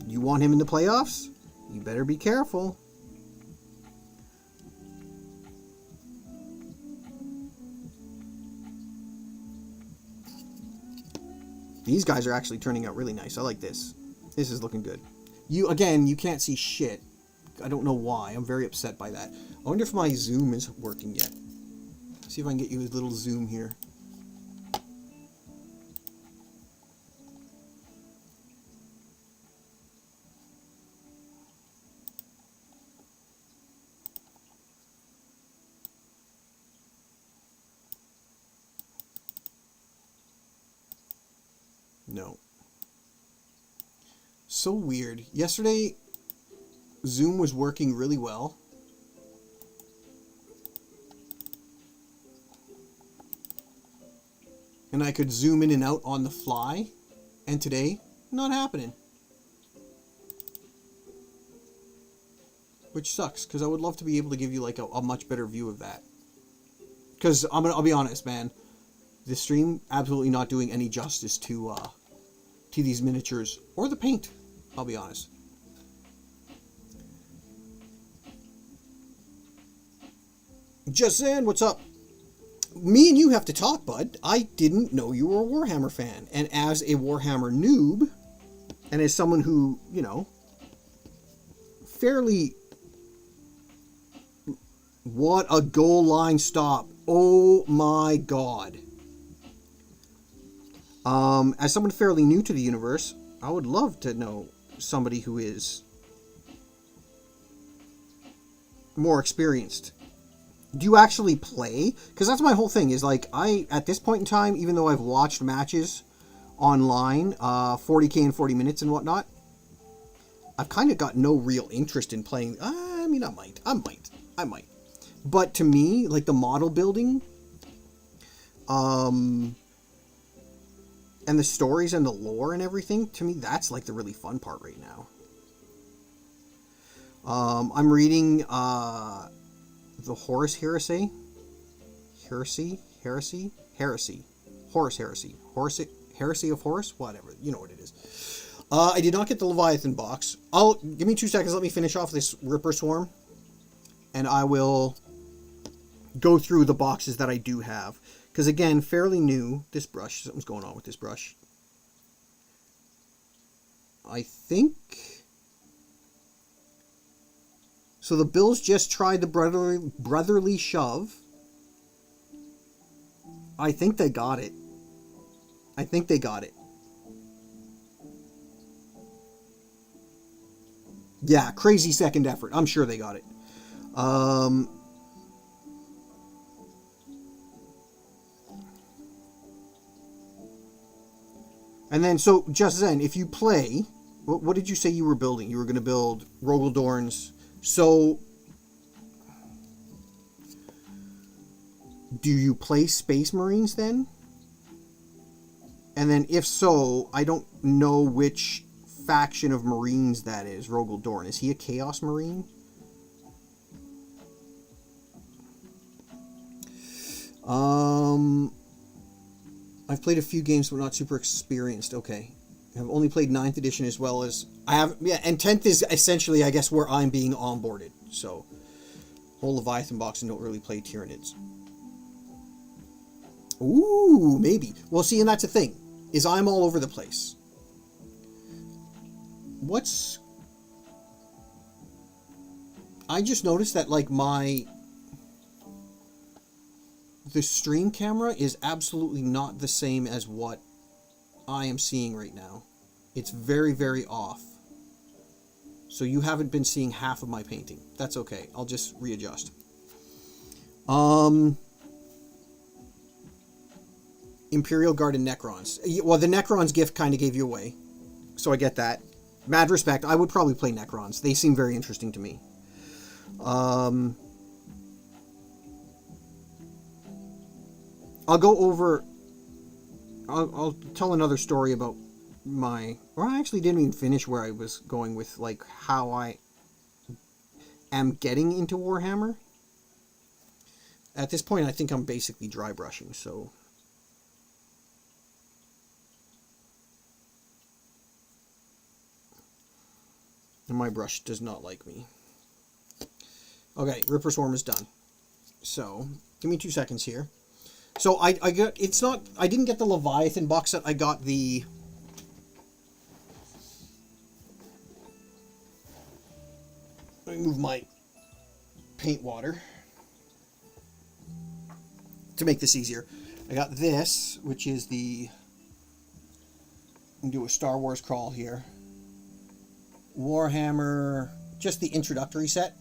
You want him in the playoffs? You better be careful. These guys are actually turning out really nice. I like this. This is looking good. You can't see shit. I don't know why. I'm very upset by that. I wonder if my zoom is working yet. See if I can get you a little zoom here. No. So weird. Yesterday, Zoom was working really well. And I could zoom in and out on the fly. And today, not happening. Which sucks, because I would love to be able to give you like a much better view of that. Because I'll be honest, man. The stream absolutely not doing any justice to these miniatures or the paint. I'll be honest. Just saying, what's up? Me and you have to talk, bud. I didn't know you were a Warhammer fan, and as a Warhammer noob, and as someone who, you know, fairly. What a goal line stop! Oh my god. As someone fairly new to the universe, I would love to know somebody who is more experienced. Do you actually play? Because that's my whole thing, is like, at this point in time, even though I've watched matches online, 40k and 40 minutes and whatnot, I've kind of got no real interest in playing. I mean, I might. But to me, like the model building, and the stories and the lore and everything, to me, that's like the really fun part right now. I'm reading the Horus Heresy. Heresy of Horus, whatever, you know what it is. I did not get the Leviathan box. Give me 2 seconds, let me finish off this Ripper Swarm, and I will go through the boxes that I do have. Because again, fairly new. This brush, something's going on with this brush. I think... So the Bills just tried the brotherly shove. I think they got it. Yeah, crazy second effort. I'm sure they got it. And then, so, just then, if you play... What did you say you were building? You were going to build Rogaldorn's... So... Do you play Space Marines then? And then if so, I don't know which faction of Marines that is, Rogaldorn. Is he a Chaos Marine? I've played a few games but not super experienced. Okay. I've only played 9th edition as well as... I have, yeah, and 10th is essentially, I guess, where I'm being onboarded. So, whole Leviathan box and don't really play Tyranids. Ooh, maybe. Well, see, and that's the thing, is I'm all over the place. I just noticed that, like, the stream camera is absolutely not the same as what I am seeing right now. It's very, very off. So you haven't been seeing half of my painting. That's okay. I'll just readjust. Imperial Guard and Necrons. Well, the Necrons gift kind of gave you away. So I get that. Mad respect. I would probably play Necrons. They seem very interesting to me. I'll go over... I'll tell another story about my... Or I actually didn't even finish where I was going with, like, how I am getting into Warhammer. At this point, I think I'm basically dry brushing, so... And my brush does not like me. Okay, Ripper Swarm is done. So, give me 2 seconds here. So I got, it's not, I didn't get the Leviathan box set, I got the... Let me move my paint water to make this easier. I got this, which is the... I'm going to do a Star Wars crawl here. Warhammer, just the introductory set.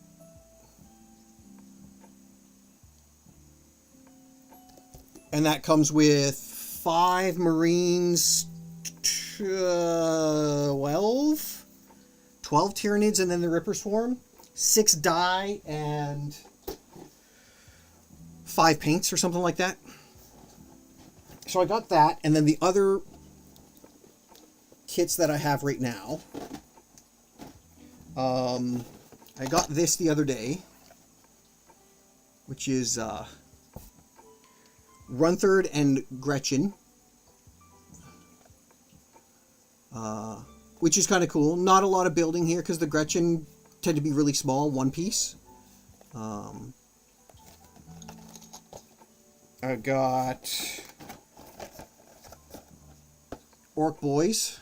And that comes with 5 Marines, 12 Tyranids, and then the Ripper Swarm, 6 die, and 5 paints or something like that. So I got that, and then the other kits that I have right now, I got this the other day, which is Runtherd and Gretchen, which is kind of cool. Not a lot of building here because the Gretchen tend to be really small, one piece. I got Orc Boys.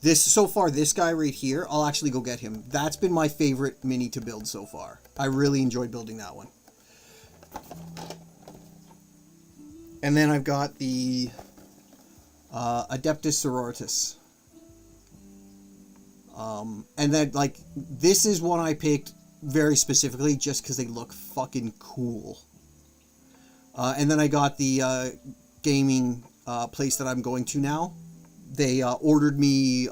So far, this guy right here, I'll actually go get him. That's been my favorite mini to build so far. I really enjoyed building that one. And then I've got the Adeptus Sororitas. And then, like, this is one I picked very specifically just because they look fucking cool. And then I got the gaming place that I'm going to now. They ordered me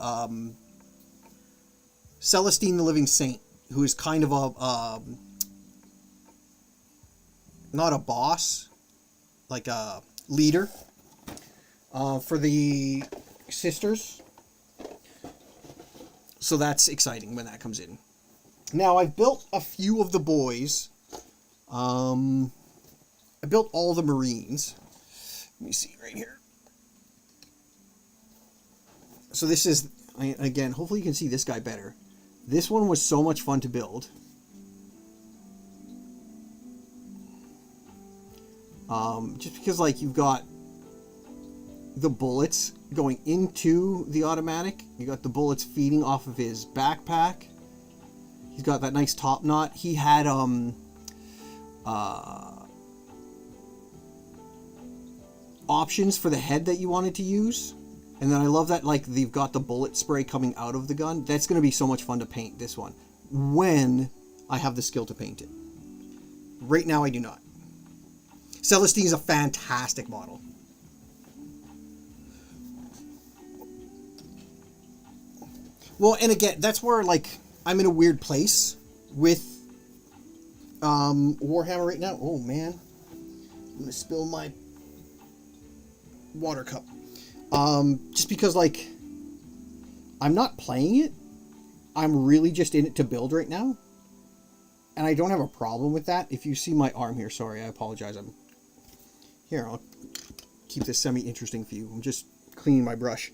Celestine the Living Saint, who is kind of a... not a boss, like a leader for the sisters. So that's exciting when that comes in. Now, I've built a few of the boys. I built all the Marines. Let me see right here. So this is, again, hopefully you can see this guy better. This one was so much fun to build. Just because, like, you've got the bullets going into the automatic. You got the bullets feeding off of his backpack. He's got that nice top knot. He had options for the head that you wanted to use. And then I love that, like, they've got the bullet spray coming out of the gun. That's going to be so much fun to paint this one when I have the skill to paint it. Right now I do not. Celestine is a fantastic model. Well, and again, that's where, like, I'm in a weird place with Warhammer right now. Oh, man. I'm going to spill my water cup. Just because, like, I'm not playing it. I'm really just in it to build right now. And I don't have a problem with that. If you see my arm here, sorry, I apologize. Here, I'll keep this semi-interesting for you. I'm just cleaning my brush.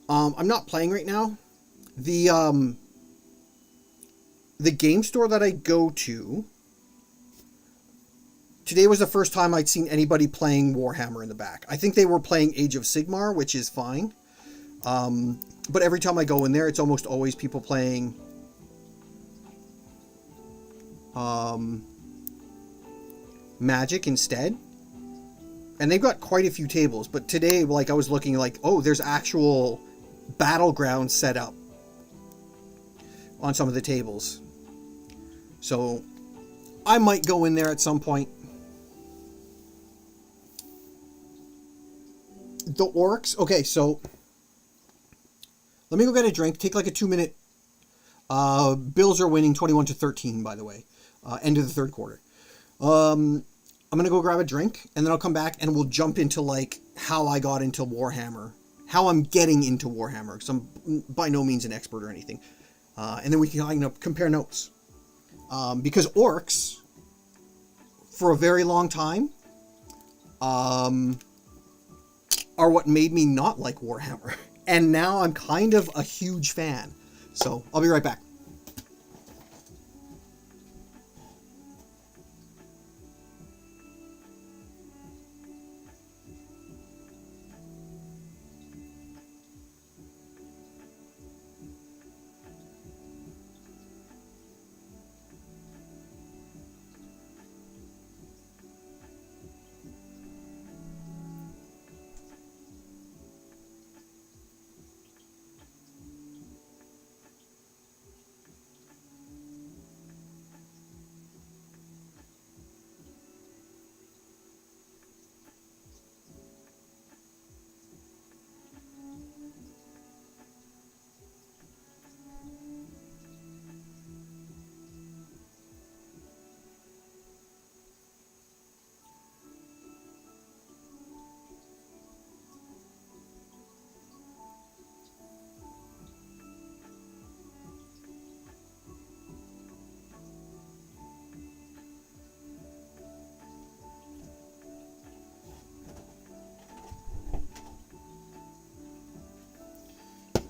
I'm not playing right now. The game store that I go to, today was the first time I'd seen anybody playing Warhammer in the back. I think they were playing Age of Sigmar, which is fine. But every time I go in there, it's almost always people playing Magic instead. And they've got quite a few tables. But today, like, I was looking like, oh, there's actual battlegrounds set up on some of the tables. So I might go in there at some point. The orcs. Okay, so let me go get a drink. Take like a 2-minute. Bills are winning 21-13, by the way. End of the third quarter. I'm going to go grab a drink, and then I'll come back, and we'll jump into, like, how I got into Warhammer. How I'm getting into Warhammer, because I'm by no means an expert or anything. And then we can, you know, compare notes. Because orcs, for a very long time, are what made me not like Warhammer. And now I'm kind of a huge fan. So, I'll be right back.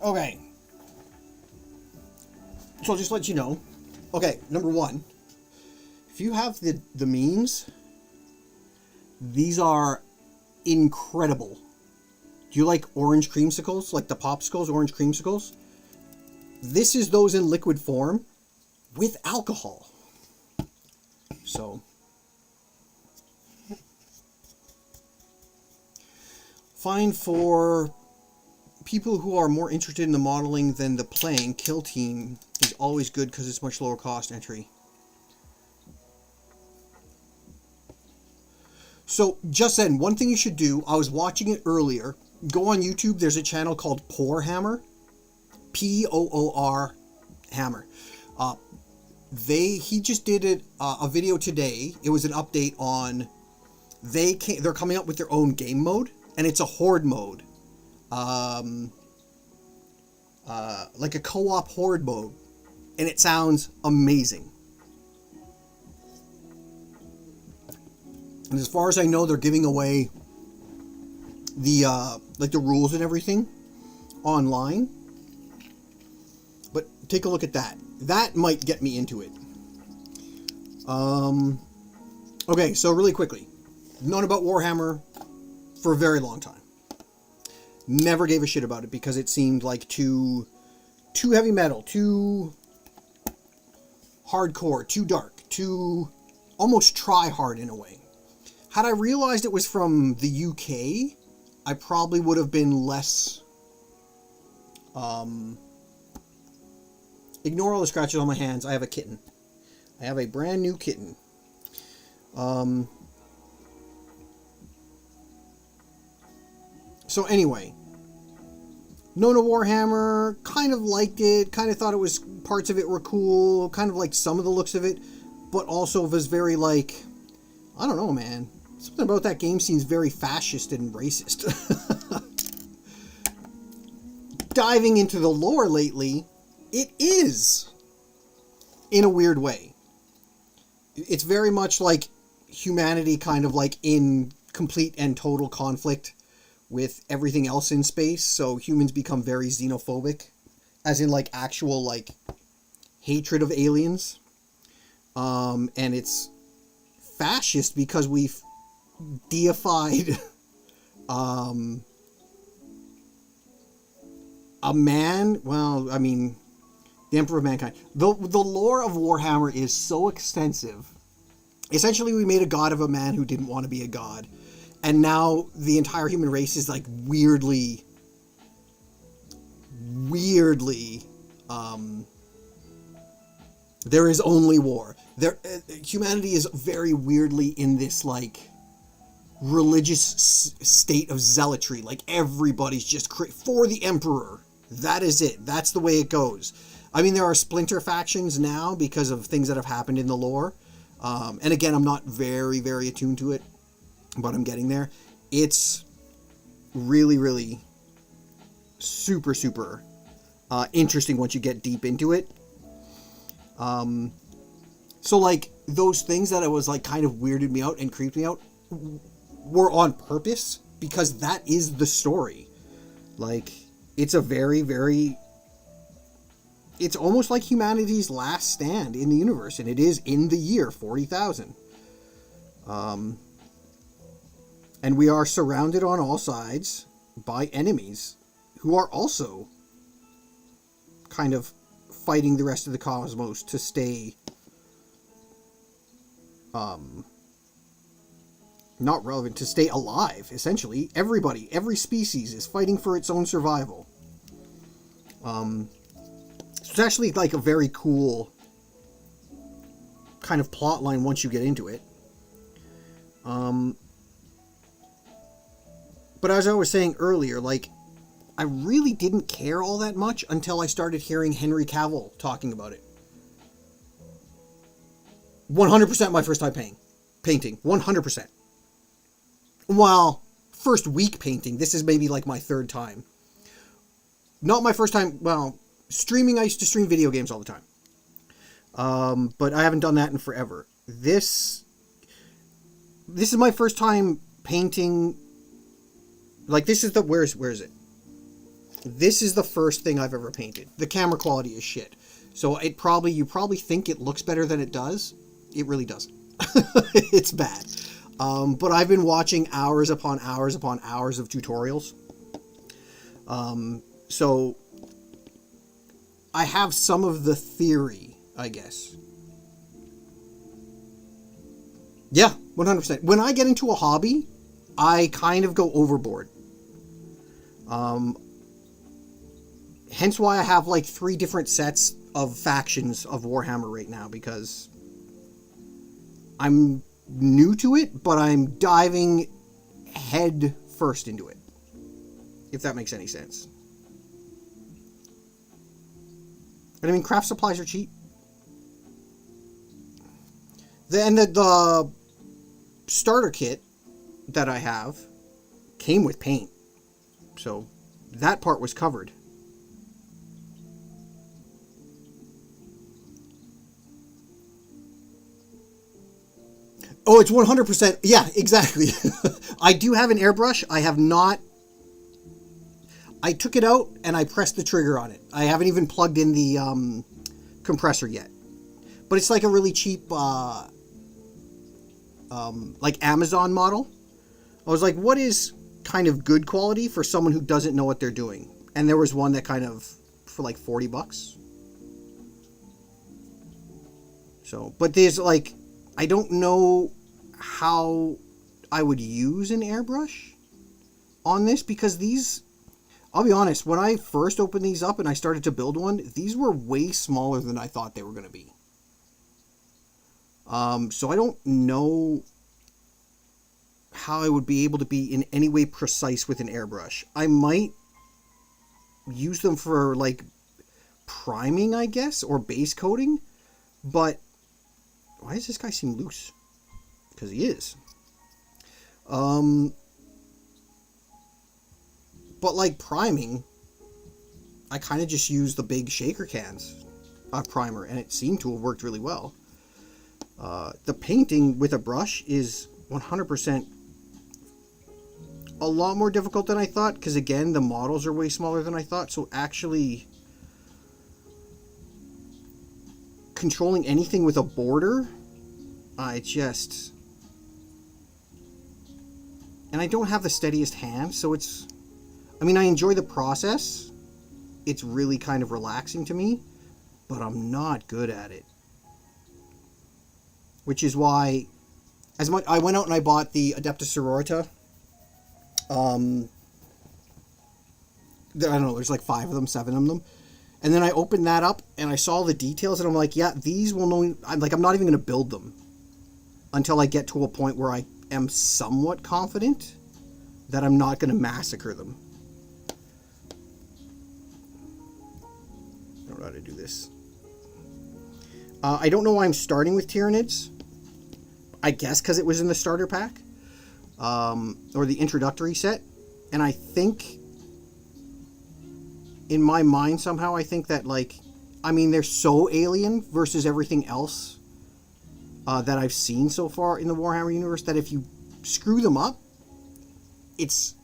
Okay. So I'll just let you know. Okay, number one. If you have the memes, these are incredible. Do you like orange creamsicles? Like the popsicles, orange creamsicles? This is those in liquid form with alcohol. So, fine for people who are more interested in the modeling than the playing, Kill Team is always good because it's much lower cost entry. So, just then, one thing you should do, I was watching it earlier, go on YouTube, there's a channel called Warhammer, Poor Hammer. He just did a video today, it was an update on, they're coming up with their own game mode, and it's a horde mode. Like a co-op horde mode, and it sounds amazing. And as far as I know, they're giving away the like the rules and everything online. But take a look at that. That might get me into it. Okay, so really quickly, known about Warhammer for a very long time. Never gave a shit about it because it seemed like too heavy metal, too hardcore, too dark, too almost try hard in a way. Had I realized it was from the UK, I probably would have been less... Ignore all the scratches on my hands. I have a kitten. I have a brand new kitten. So anyway, Nona Warhammer, kind of liked it, kind of thought it was, parts of it were cool, kind of liked some of the looks of it, but also was very like, I don't know, man. Something about that game seems very fascist and racist. Diving into the lore lately, it is, in a weird way. It's very much like humanity kind of like in complete and total conflict with everything else in space, so humans become very xenophobic, as in like actual like hatred of aliens. And it's fascist because we've deified a man, well, I mean, the Emperor of Mankind. The lore of Warhammer is so extensive. Essentially, we made a god of a man who didn't want to be a god. And now the entire human race is like weirdly, there is only war. Humanity is very weirdly in this like religious state of zealotry. Like everybody's just for the Emperor. That is it. That's the way it goes. I mean, there are splinter factions now because of things that have happened in the lore. And again, I'm not very, very attuned to it, but I'm getting there. It's really, really super, super interesting once you get deep into it. So like those things that I was like kind of weirded me out and creeped me out were on purpose because that is the story. Like it's a very, very, it's almost like humanity's last stand in the universe, and it is in the year 40,000. And we are surrounded on all sides by enemies who are also kind of fighting the rest of the cosmos to stay not relevant, to stay alive, essentially. Everybody, every species is fighting for its own survival. It's actually like a very cool kind of plot line once you get into it. But as I was saying earlier, like, I really didn't care all that much until I started hearing Henry Cavill talking about it. 100% my first time painting. 100%. Well, first week painting. This is maybe like my third time. Not my first time, well, streaming, I used to stream video games all the time. But I haven't done that in forever. This is my first time painting. Like, this is the, where is it? This is the first thing I've ever painted. The camera quality is shit. So you probably think it looks better than it does. It really doesn't. It's bad. But I've been watching hours upon hours upon hours of tutorials. So I have some of the theory, I guess. Yeah, 100%. When I get into a hobby, I kind of go overboard. Hence why I have like 3 different sets of factions of Warhammer right now, because I'm new to it, but I'm diving head first into it, if that makes any sense. And I mean, craft supplies are cheap. The starter kit that I have came with paint, so that part was covered. Oh, it's 100%. Yeah, exactly. I do have an airbrush. I have not. I took it out and I pressed the trigger on it. I haven't even plugged in the compressor yet. But it's like a really cheap, like Amazon model. I was like, what is kind of good quality for someone who doesn't know what they're doing? And there was one that kind of, for like $40. So, but there's like, I don't know how I would use an airbrush on this, because these, I'll be honest, when I first opened these up and I started to build one, these were way smaller than I thought they were going to be. So I don't know how I would be able to be in any way precise with an airbrush. I might use them for like priming, I guess, or base coating, but why does this guy seem loose? Because he is. But like priming, I kind of just use the big shaker cans of primer, and it seemed to have worked really well. The painting with a brush is 100% a lot more difficult than I thought, because again, the models are way smaller than I thought, so actually controlling anything with a border, and I don't have the steadiest hand, so it's, I mean, I enjoy the process. It's really kind of relaxing to me, but I'm not good at it. Which is why, as much, I went out and I bought the Adeptus Sororita. I don't know, there's like 5 of them, 7 of them. And then I opened that up and I saw the details and I'm like, yeah, these will know, I'm not even going to build them until I get to a point where I am somewhat confident that I'm not going to massacre them. I don't know how to do this. I don't know why I'm starting with Tyranids. I guess because it was in the starter pack. Or the introductory set. And I think, in my mind somehow, I think that, like, I mean, they're so alien versus everything else that I've seen so far in the Warhammer universe, that if you screw them up, it's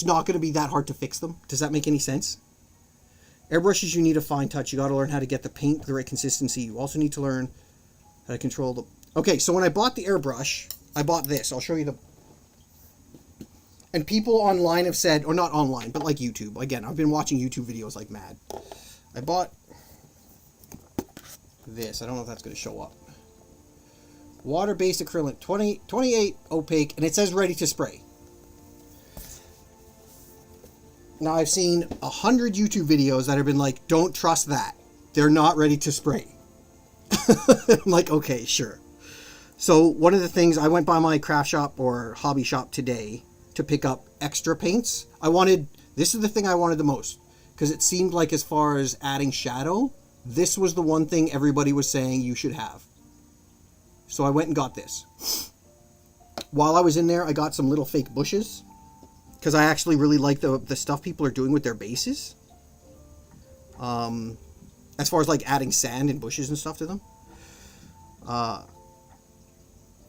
not going to be that hard to fix them. Does that make any sense? Airbrushes, you need a fine touch. You got to learn how to get the paint the right consistency. You also need to learn how to control the... Okay, so when I bought the airbrush, I bought this. I'll show you the... And people online have said, or not online, but like YouTube. Again, I've been watching YouTube videos like mad. I bought this. I don't know if that's going to show up. Water-based acrylic, 28 opaque, and it says ready to spray. Now, I've seen 100 YouTube videos that have been like, don't trust that. They're not ready to spray. I'm like, okay, sure. So one of the things, I went by my craft shop or hobby shop today to pick up extra paints. This is the thing I wanted the most, because it seemed like, as far as adding shadow, this was the one thing everybody was saying you should have. So I went and got this. While I was in there, I got some little fake bushes, because I actually really like the stuff people are doing with their bases. As far as like adding sand and bushes and stuff to them.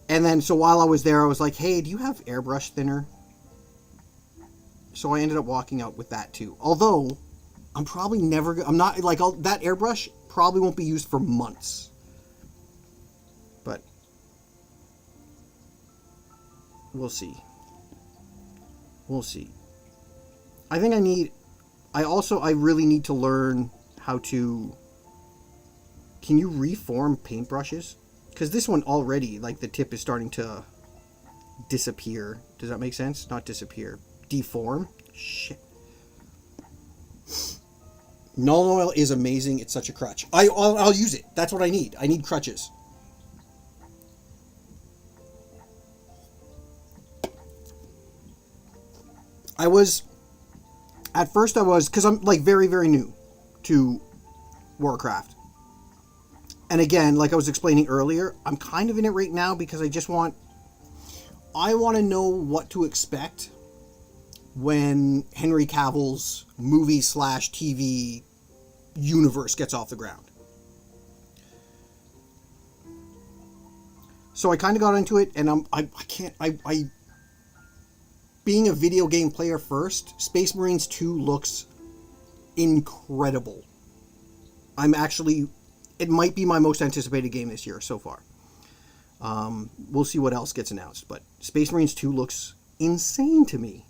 And then, so while I was there, I was like, hey, do you have airbrush thinner? So I ended up walking out with that too. Although, I'm probably never, that airbrush probably won't be used for months. But, we'll see. We'll see. I think I really need to learn how to, can you reform paintbrushes? Because this one already, like, the tip is starting to disappear. Does that make sense? Not disappear. Deform? Shit. Null oil is amazing. It's such a crutch. I'll use it. That's what I need. I need crutches. At first because I'm like very, very new to Warcraft. And again, like I was explaining earlier, I'm kind of in it right now because I want to know what to expect when Henry Cavill's movie/TV universe gets off the ground. So I kind of got into it, and I being a video game player first, Space Marines 2 looks incredible. It might be my most anticipated game this year so far. We'll see what else gets announced, but Space Marines 2 looks insane to me.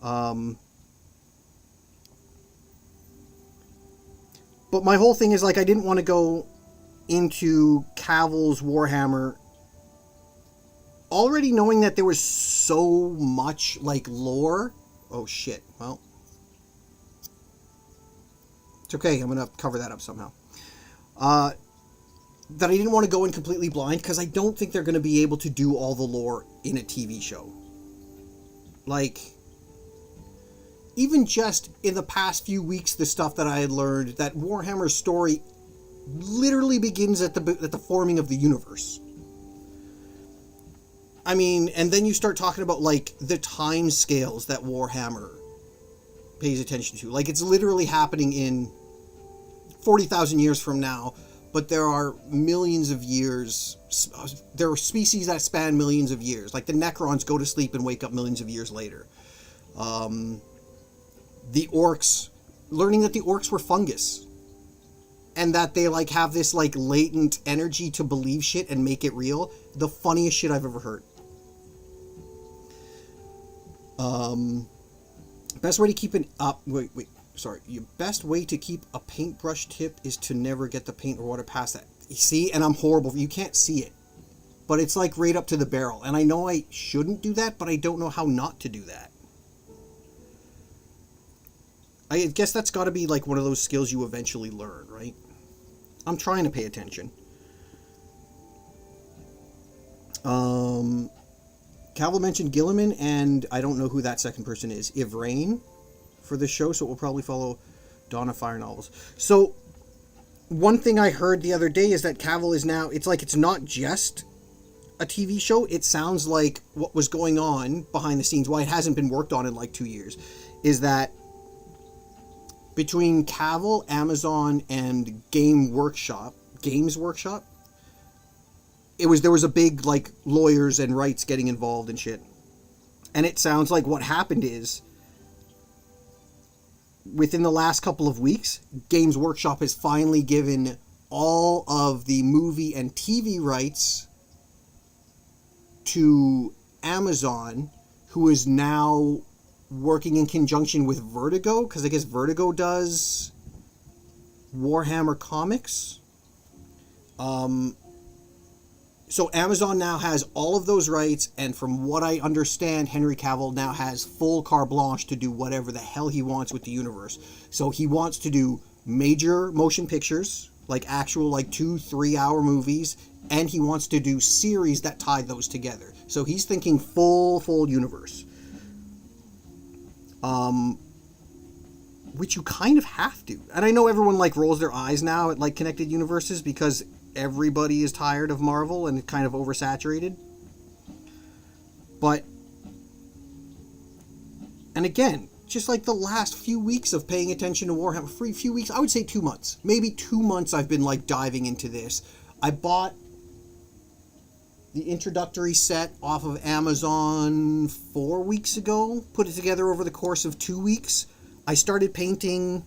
But my whole thing is, like, I didn't want to go into Cavill's Warhammer already knowing that there was so much, like, lore. Oh, shit. Well, it's okay. I'm going to cover that up somehow. That I didn't want to go in completely blind, because I don't think they're going to be able to do all the lore in a TV show. Like, even just in the past few weeks, the stuff that I had learned, that Warhammer's story literally begins at the forming of the universe. I mean, and then you start talking about, like, the time scales that Warhammer pays attention to. Like, it's literally happening in 40,000 years from now, but there are millions of years. There are species that span millions of years. Like, the Necrons go to sleep and wake up millions of years later. The orcs, learning that the orcs were fungus, and that they, like, have this, like, latent energy to believe shit and make it real. The funniest shit I've ever heard. Best way to keep your best way to keep a paintbrush tip is to never get the paint or water past that. You see, and I'm horrible. You can't see it, but it's, like, right up to the barrel. And I know I shouldn't do that, but I don't know how not to do that. I guess that's got to be, like, one of those skills you eventually learn, right? I'm trying to pay attention. Cavill mentioned Gilliman, and I don't know who that second person is. Ivrain for the show, so it will probably follow Dawn of Fire novels. So, one thing I heard the other day is that Cavill is now, it's like it's not just a TV show. It sounds like what was going on behind the scenes, why it hasn't been worked on in like 2 years, is that between Cavill, Amazon, and Games Workshop, there was a big, like, lawyers and rights getting involved and shit. And it sounds like what happened is, within the last couple of weeks, Games Workshop has finally given all of the movie and TV rights to Amazon, who is now working in conjunction with Vertigo, because I guess Vertigo does Warhammer comics. So Amazon now has all of those rights, and from what I understand, Henry Cavill now has full carte blanche to do whatever the hell he wants with the universe. So he wants to do major motion pictures, like actual, like, 2-3 hour movies, and he wants to do series that tie those together. So he's thinking full universe. Which you kind of have to. And I know everyone, like, rolls their eyes now at, like, connected universes because everybody is tired of Marvel and kind of oversaturated. But, and again, just like the last few weeks of paying attention to Warhammer, for a few weeks, I would say 2 months. Maybe 2 months I've been, like, diving into this. I bought the introductory set off of Amazon 4 weeks ago, put it together over the course of 2 weeks. I started painting,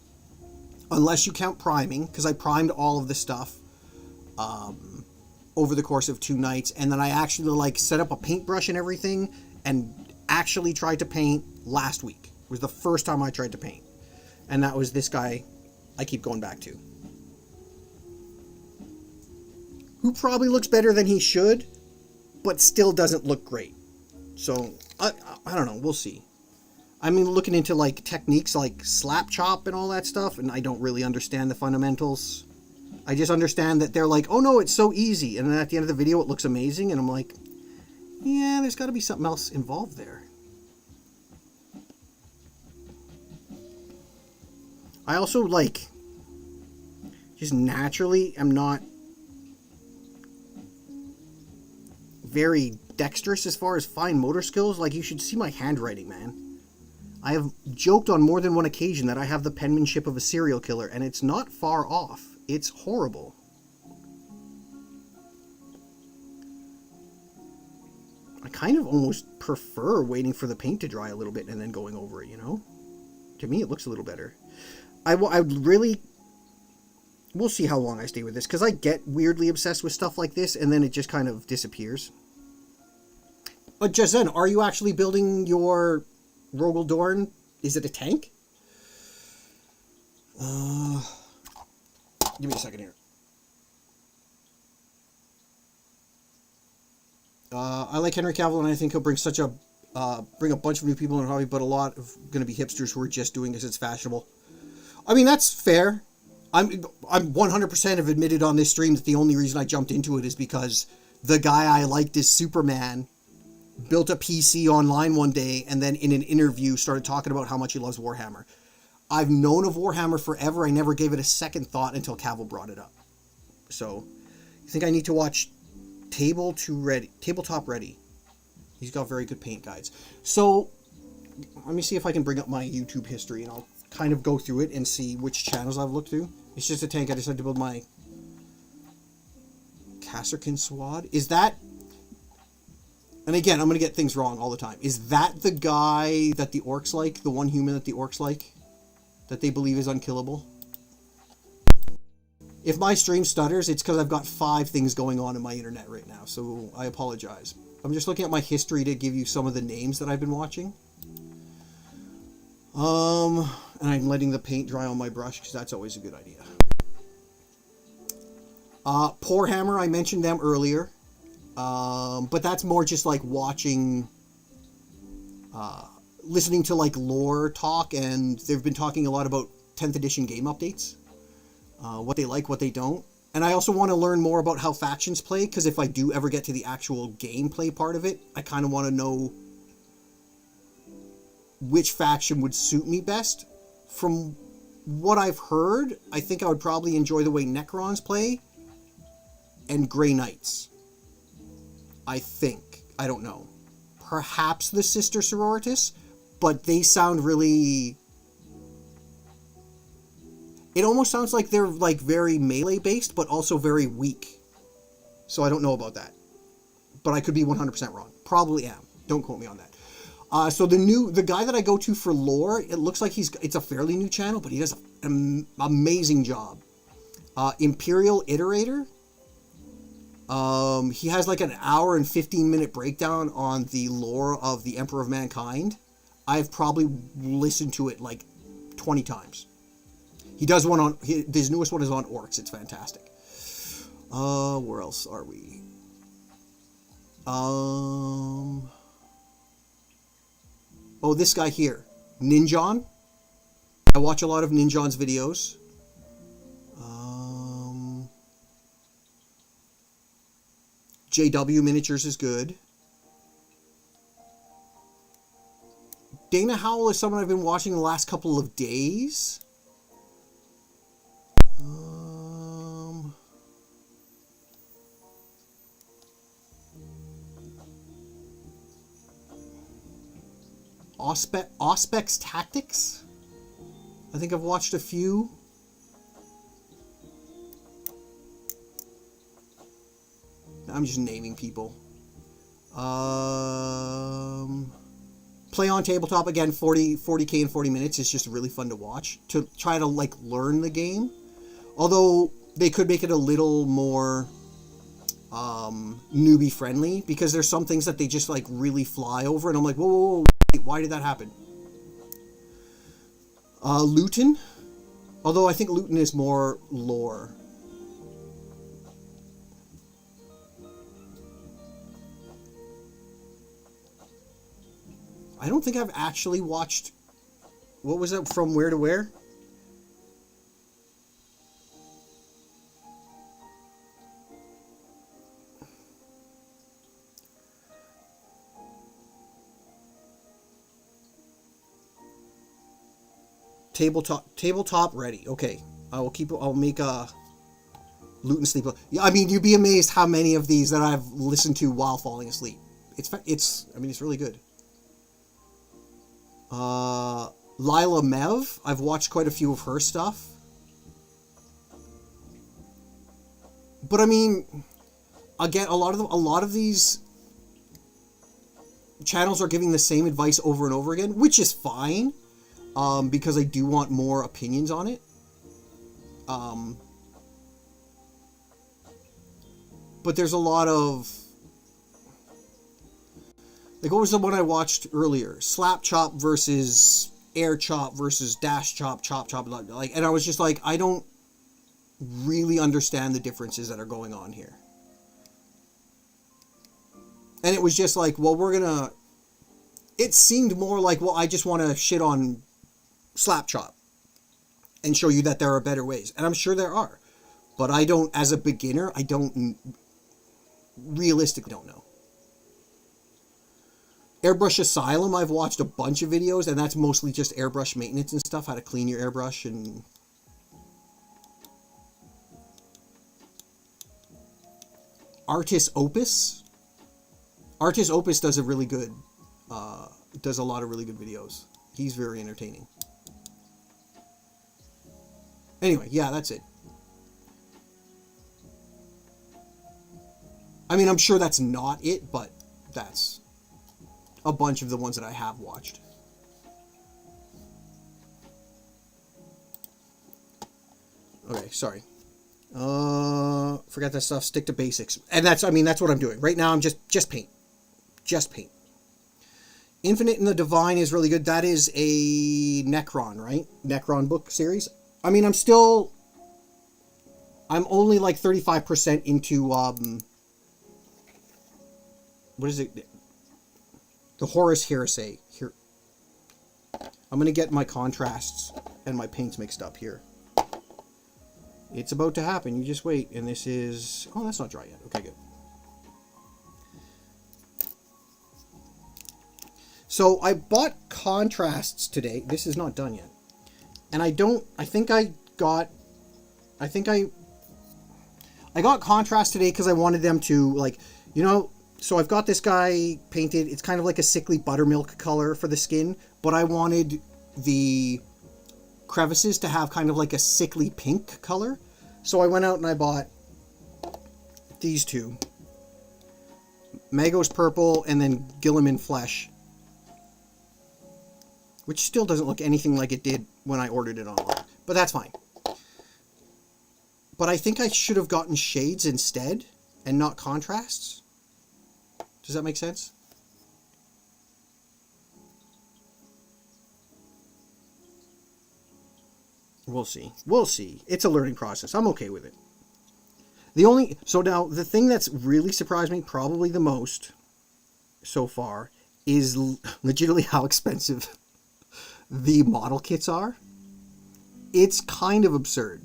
unless you count priming, because I primed all of the stuff over the course of 2 nights, and then I actually, like, set up a paintbrush and everything, and actually tried to paint last week. It was the first time I tried to paint, and that was this guy I keep going back to, who probably looks better than he should, but still doesn't look great. So, I don't know. We'll see. I mean, looking into like techniques like slap chop and all that stuff, and I don't really understand the fundamentals. I just understand that they're like, oh no, it's so easy, and then at the end of the video it looks amazing, and I'm like, yeah, there's got to be something else involved there. I also like, just naturally am not very dexterous as far as fine motor skills. Like, you should see my handwriting, man. I have joked on more than one occasion that I have the penmanship of a serial killer, and it's not far off. It's horrible. I kind of almost prefer waiting for the paint to dry a little bit and then going over it, you know? To me, it looks a little better. I really... We'll see how long I stay with this, because I get weirdly obsessed with stuff like this, and then it just kind of disappears. But just then, are you actually building your Rogel Dorn? Is it a tank? Give me a second here. I like Henry Cavill, and I think he'll bring bring a bunch of new people in the hobby, but a lot of going to be hipsters who are just doing this. It's fashionable. I mean, that's fair. I'm 100% have admitted on this stream that the only reason I jumped into it is because the guy I liked is Superman built a PC online one day and then in an interview started talking about how much he loves Warhammer. I've known of Warhammer forever. I never gave it a second thought until Cavill brought it up. So, you think I need to watch Tabletop Ready? He's got very good paint guides. So, let me see if I can bring up my YouTube history and I'll kind of go through it and see which channels I've looked through. It's just a tank. I decided to build my Kasserkin Swad. Is that... And again, I'm going to get things wrong all the time. Is that the guy that the orcs like? The one human that the orcs like? That they believe is unkillable? If my stream stutters, it's because I've got 5 things going on in my internet right now. So I apologize. I'm just looking at my history to give you some of the names that I've been watching. And I'm letting the paint dry on my brush because that's always a good idea. Poor Hammer, I mentioned them earlier. But that's more just like watching, listening to like lore talk, and they've been talking a lot about 10th edition game updates. What they like, what they don't. And I also want to learn more about how factions play, because if I do ever get to the actual gameplay part of it, I kind of want to know which faction would suit me best. From what I've heard, I think I would probably enjoy the way Necrons play and Grey Knights. I think. I don't know. Perhaps the Sister Sororitas, but they sound really... It almost sounds like they're like very melee based, but also very weak. So I don't know about that. But I could be 100% wrong. Probably am. Don't quote me on that. So the guy that I go to for lore, it looks like it's a fairly new channel, but he does an amazing job. Imperial Iterator. He has like an hour and 15-minute breakdown on the lore of the Emperor of Mankind. I've probably listened to it like 20 times. He does one on... His newest one is on orcs. It's fantastic. Where else are we? Oh, this guy here. Ninjon. I watch a lot of Ninjon's videos. JW Miniatures is good. Dana Howell is someone I've been watching the last couple of days. Auspex Tactics. I think I've watched a few. I'm just naming people. Play on Tabletop, again, 40k in 40 minutes is just really fun to watch. To try to, like, learn the game. Although, they could make it a little more newbie friendly, because there's some things that they just, like, really fly over, and I'm like, whoa, whoa, whoa, wait, why did that happen? Luton. Although I think Luton is more lore. I don't think I've actually watched... What was that? From Where to Where? Tabletop ready. Okay. I'll make a Loot and Sleep. Yeah, I mean, you'd be amazed how many of these that I've listened to while falling asleep. I mean, it's really good. Lila Mev, I've watched quite a few of her stuff. But I mean, again, a lot of these channels are giving the same advice over and over again, which is fine, because I do want more opinions on it. But there's a lot of... Like, what was the one I watched earlier? Slap chop versus air chop versus dash chop, chop. Like, and I was just like, I don't really understand the differences that are going on here. And it was just like, well, we're gonna... It seemed more like, well, I just want to shit on slap chop and show you that there are better ways. And I'm sure there are. But I don't, as a beginner, I don't... Realistically don't know. Airbrush Asylum, I've watched a bunch of videos, and that's mostly just airbrush maintenance and stuff, how to clean your airbrush. And Artis Opus does a really good, does a lot of really good videos. He's very entertaining. Anyway, yeah, that's it. I mean, I'm sure that's not it, but that's a bunch of the ones that I have watched. Okay, sorry. Forgot that stuff. Stick to basics. And that's what I'm doing. Right now I'm just paint. Just paint. Infinite and the Divine is really good. That is a Necron, right? Necron book series. I mean, I'm only like 35% into, what is it? The Horus Heresy. Here, I'm going to get my contrasts and my paints mixed up here. It's about to happen. You just wait. And this is... Oh, that's not dry yet. Okay, good. So I bought contrasts today. This is not done yet. And I got contrast today because I wanted them to, like, you know... So I've got this guy painted. It's kind of like a sickly buttermilk color for the skin, but I wanted the crevices to have kind of like a sickly pink color. So I went out and I bought these two. Magos Purple and then Gilliman Flesh, which still doesn't look anything like it did when I ordered it online, but that's fine. But I think I should have gotten shades instead and not contrasts. Does that make sense? We'll see. We'll see. It's a learning process. I'm okay with it. So now, the thing that's really surprised me probably the most so far is legitimately how expensive the model kits are. It's kind of absurd.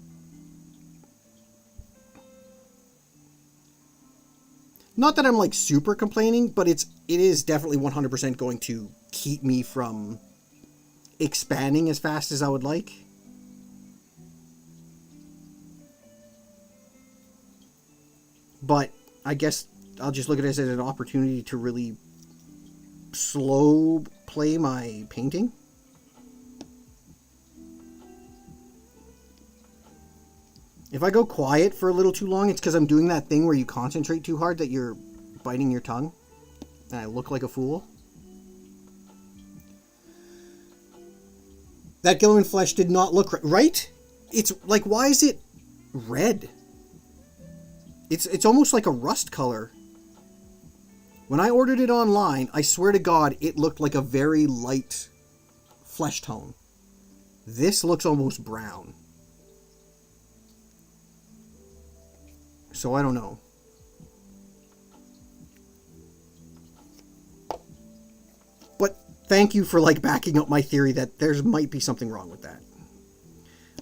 Not that I'm like super complaining, but it is definitely 100% going to keep me from expanding as fast as I would like. But I guess I'll just look at it as an opportunity to really slow play my painting. If I go quiet for a little too long, it's because I'm doing that thing where you concentrate too hard that you're biting your tongue. And I look like a fool. That Gilliman Flesh did not look right. It's like, why is it red? It's almost like a rust color. When I ordered it online, I swear to God, it looked like a very light flesh tone. This looks almost brown. So I don't know. But thank you for like backing up my theory that there might be something wrong with that.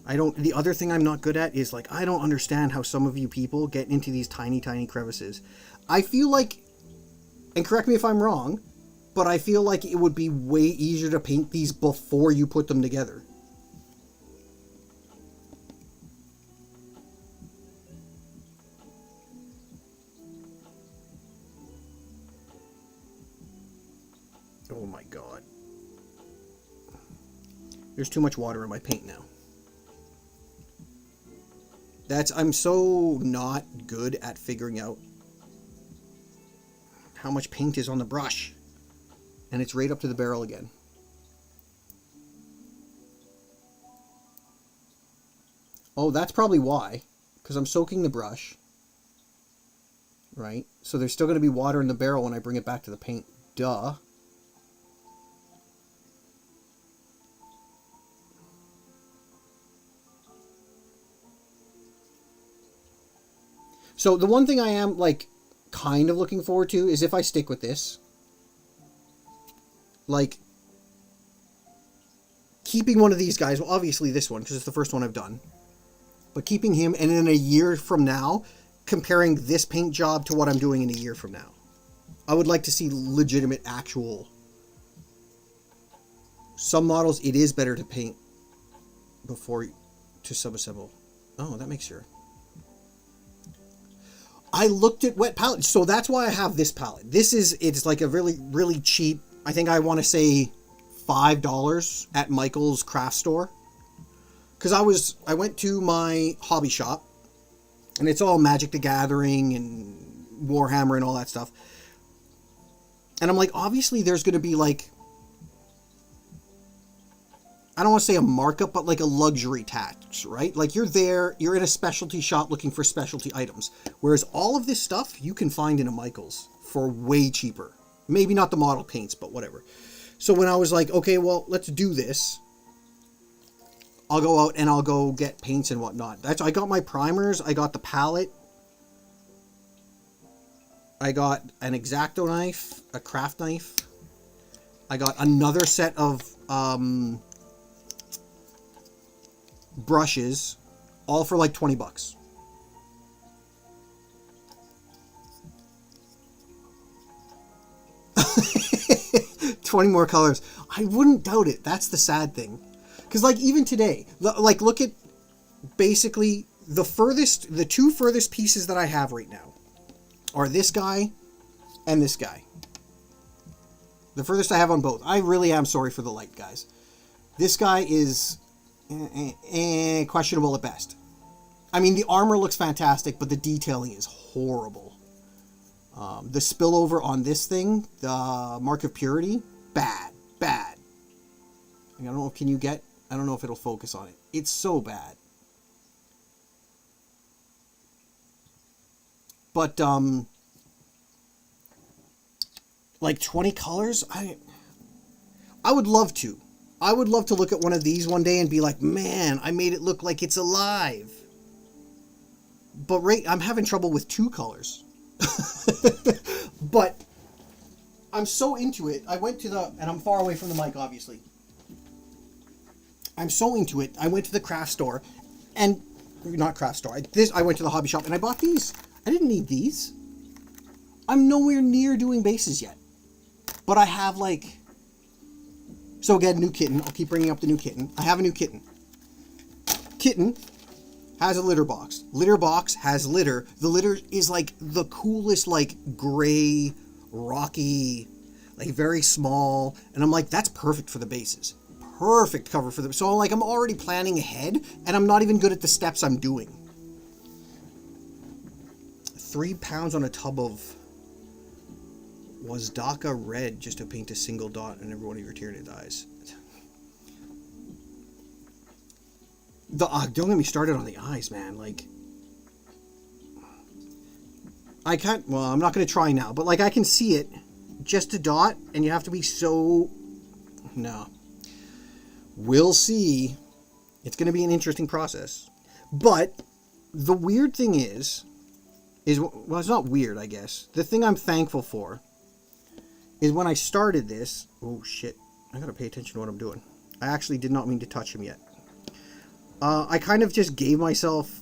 The other thing I'm not good at is like, I don't understand how some of you people get into these tiny, tiny crevices. I feel like, and correct me if I'm wrong, but I feel like it would be way easier to paint these before you put them together. Oh my god. There's too much water in my paint now. I'm so not good at figuring out how much paint is on the brush. And it's right up to the barrel again. Oh, that's probably why. Because I'm soaking the brush. Right? So there's still going to be water in the barrel when I bring it back to the paint. Duh. So the one thing I am, like, kind of looking forward to is if I stick with this. Like, keeping one of these guys, well, obviously this one, because it's the first one I've done. But keeping him, and in a year from now, comparing this paint job to what I'm doing in a year from now. I would like to see legitimate, actual... Some models, it is better to paint before to sub-assemble. Oh, that makes sure. I looked at wet palette, so that's why I have this palette. It's like a really, really cheap, I think I want to say $5 at Michael's craft store. Because I went to my hobby shop, and it's all Magic the Gathering and Warhammer and all that stuff. And I'm like, obviously there's going to be like, I don't want to say a markup, but like a luxury tax, right? Like you're there, you're in a specialty shop looking for specialty items. Whereas all of this stuff you can find in a Michael's for way cheaper. Maybe not the model paints, but whatever. So when I was like, okay, well, let's do this. I'll go out and I'll go get paints and whatnot. I got my primers, I got the palette. I got an X-Acto knife, a craft knife. I got another set of brushes, all for like $20. $20 more colors. I wouldn't doubt it. That's the sad thing. Because like even today, like look at basically the two furthest pieces that I have right now are this guy and this guy. The furthest I have on both. I really am sorry for the light, guys. This guy is questionable at best. I mean, the armor looks fantastic, but the detailing is horrible. The spillover on this thing, the Mark of Purity, bad. I don't know, I don't know if it'll focus on it. It's so bad. But, like 20 colors, I would love to. I would love to look at one of these one day and be like, man, I made it look like it's alive. But I'm having trouble with 2 colors. But I'm so into it. I went to and I'm far away from the mic, obviously. I'm so into it. I went to the craft store, and not craft store. I went to the hobby shop and I bought these. I didn't need these. I'm nowhere near doing bases yet. But I have like... So again, new kitten. I'll keep bringing up the new kitten. I have a new kitten. Kitten has a litter box. Litter box has litter. The litter is like the coolest, like gray, rocky, like very small. And I'm like, that's perfect for the bases. Perfect cover for them. So like I'm already planning ahead, and I'm not even good at the steps I'm doing. 3 pounds on a tub of Wasdaka red just to paint a single dot on every one of your Tyranid eyes. Don't get me started on the eyes, man. Like, I can't. Well, I'm not going to try now, but like I can see it, just a dot, and you have to be so. No. We'll see. It's going to be an interesting process. But the weird thing is, well, it's not weird, I guess. The thing I'm thankful for is when I started this. Oh, shit. I gotta pay attention to what I'm doing. I actually did not mean to touch him yet. I kind of just gave myself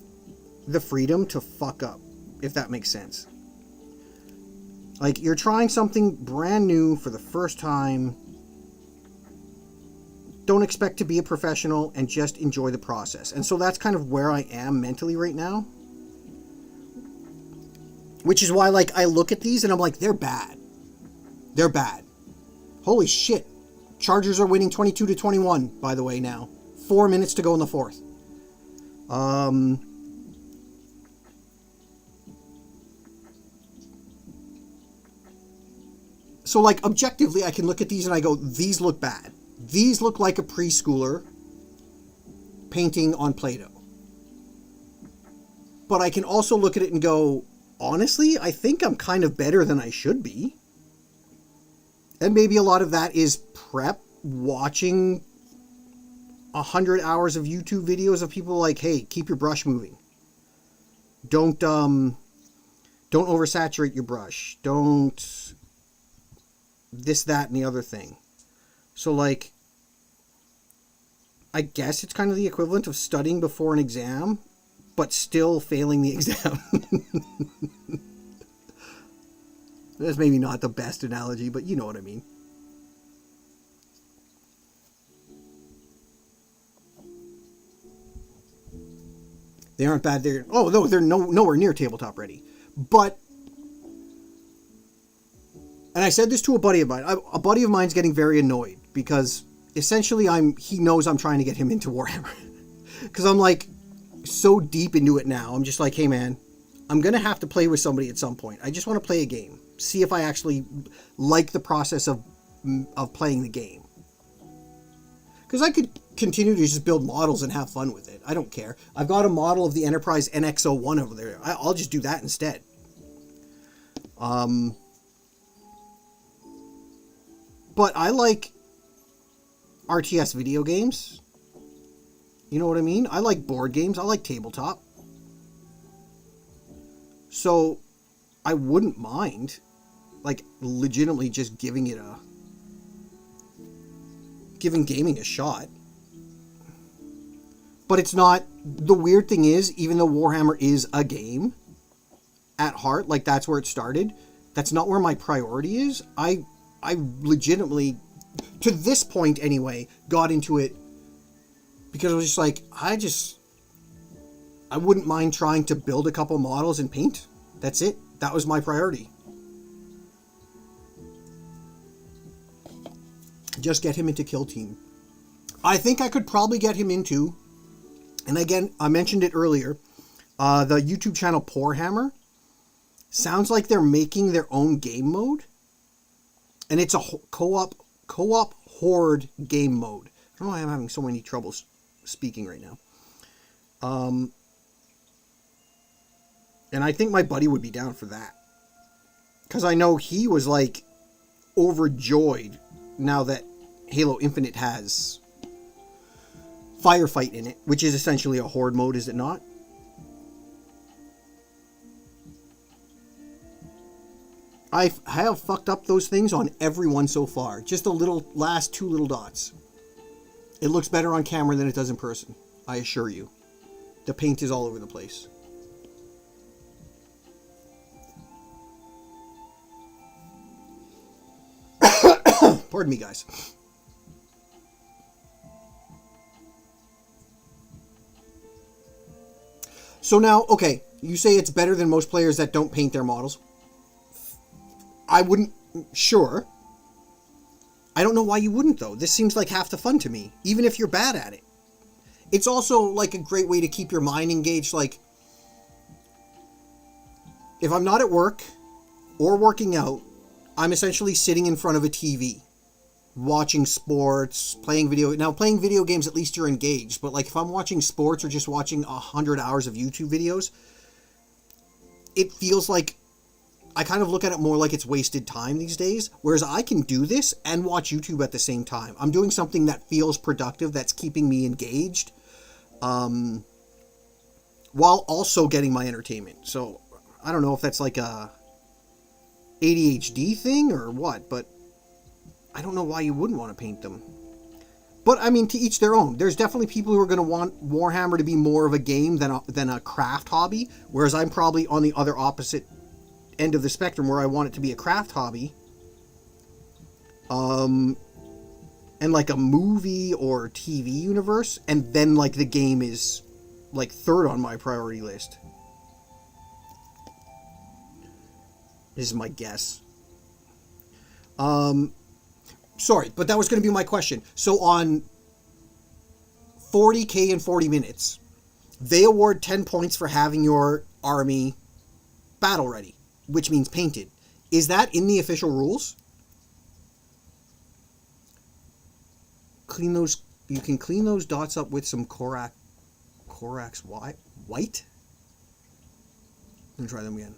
the freedom to fuck up, if that makes sense. Like, you're trying something brand new for the first time. Don't expect to be a professional and just enjoy the process. And so that's kind of where I am mentally right now. Which is why, like, I look at these and I'm like, they're bad. They're bad. Holy shit. Chargers are winning 22-21, by the way, now. 4 minutes to go in the fourth. So, like, objectively, I can look at these and I go, these look bad. These look like a preschooler painting on Play-Doh. But I can also look at it and go, honestly, I think I'm kind of better than I should be. And maybe a lot of that is prep, watching 100 hours of YouTube videos of people like, hey, keep your brush moving. Don't oversaturate your brush. Don't this, that, and the other thing. So, like, I guess it's kind of the equivalent of studying before an exam, but still failing the exam. That's maybe not the best analogy, but you know what I mean. They aren't bad. They're nowhere near tabletop ready. But, and I said this to a buddy of mine. A buddy of mine's getting very annoyed because essentially he knows I'm trying to get him into Warhammer. Because I'm like so deep into it now. I'm just like, hey man, I'm going to have to play with somebody at some point. I just want to play a game. See if I actually like the process of playing the game. Because I could continue to just build models and have fun with it. I don't care. I've got a model of the Enterprise NX-01 over there. I'll just do that instead. But I like RTS video games. You know what I mean? I like board games. I like tabletop. So I wouldn't mind, like, legitimately just giving gaming a shot. But it's not, the weird thing is, even though Warhammer is a game at heart, like that's where it started, that's not where my priority is. I legitimately, to this point anyway, got into it because I was just like, I wouldn't mind trying to build a couple models and paint. That's it. That was my priority. Just get him into Kill Team. I think I could probably get him into, and again, I mentioned it earlier, the YouTube channel Warhammer. Sounds like they're making their own game mode. And it's a co-op horde game mode. I don't know why I'm having so many troubles speaking right now. And I think my buddy would be down for that. Because I know he was like overjoyed now that Halo Infinite has Firefight in it, which is essentially a horde mode, is it not? I have fucked up those things on everyone so far. Just the last two little dots. It looks better on camera than it does in person. I assure you. The paint is all over the place. Pardon me, guys. So now, okay, you say it's better than most players that don't paint their models. I wouldn't, sure. I don't know why you wouldn't, though. This seems like half the fun to me, even if you're bad at it. It's also like a great way to keep your mind engaged. Like, if I'm not at work or working out, I'm essentially sitting in front of a TV, watching sports, playing video. Now, playing video games, at least you're engaged. But like, if I'm watching sports or just watching 100 hours of YouTube videos, it feels like I kind of look at it more like it's wasted time these days, whereas I can do this and watch YouTube at the same time. I'm doing something that feels productive, that's keeping me engaged, while also getting my entertainment. So I don't know if that's like a ADHD thing or what, but I don't know why you wouldn't want to paint them. But, I mean, to each their own. There's definitely people who are going to want Warhammer to be more of a game than a craft hobby, whereas I'm probably on the other opposite end of the spectrum where I want it to be a craft hobby. And like a movie or TV universe, and then like the game is like third on my priority list. This is my guess. Sorry, but that was going to be my question. So on 40K in 40 minutes, they award 10 points for having your army battle ready, which means painted. Is that in the official rules? Clean those. You can clean those dots up with some Corax white. Let me try them again.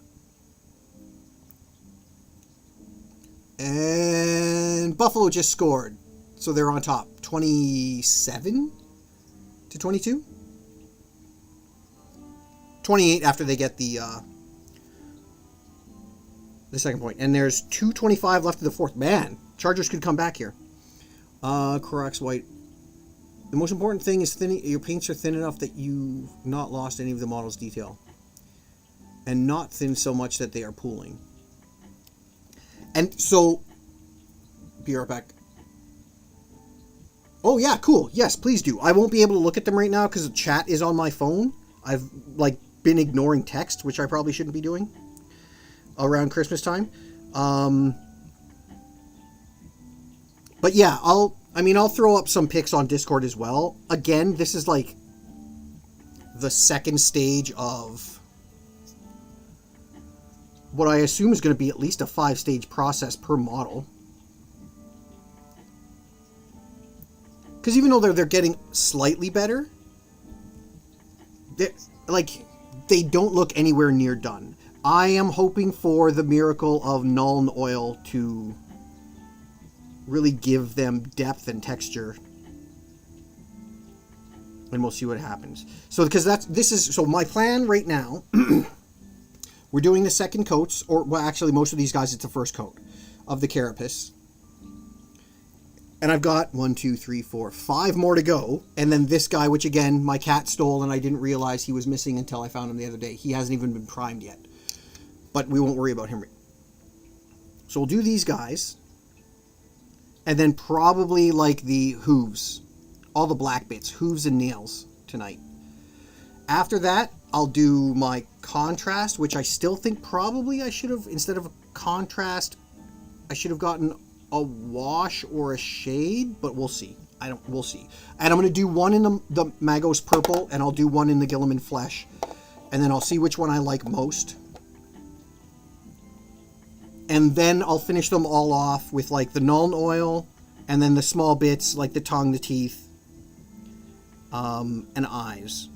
And Buffalo just scored, so they're on top, 27 to 22. 28 after they get the second point, and there's 2:25 left of the fourth. Man, Chargers could come back here. Corax white. The most important thing is your paints are thin enough that you've not lost any of the model's detail, and not thin so much that they are pooling. And so, be right back. Oh yeah, cool. Yes, please do. I won't be able to look at them right now because the chat is on my phone. I've like been ignoring text, which I probably shouldn't be doing around Christmas time. But yeah, I'll throw up some pics on Discord as well. Again, this is like the second stage of what I assume is going to be at least a 5-stage process per model. Because even though they're getting slightly better, they don't look anywhere near done. I am hoping for the miracle of Nuln Oil to really give them depth and texture, and we'll see what happens. So so my plan right now. We're doing the second coats, or well, actually, most of these guys, it's the first coat of the carapace. And I've got 1, 2, 3, 4, 5 more to go. And then this guy, which again, my cat stole, and I didn't realize he was missing until I found him the other day. He hasn't even been primed yet. But we won't worry about him. So we'll do these guys. And then probably like the hooves. All the black bits, hooves and nails tonight. After that, I'll do my contrast, which I still think probably I should have, instead of a contrast, I should have gotten a wash or a shade, but we'll see. We'll see. And I'm going to do one in the Magos purple, and I'll do one in the Guilliman flesh. And then I'll see which one I like most. And then I'll finish them all off with like the Nuln Oil, and then the small bits like the tongue, the teeth, and eyes.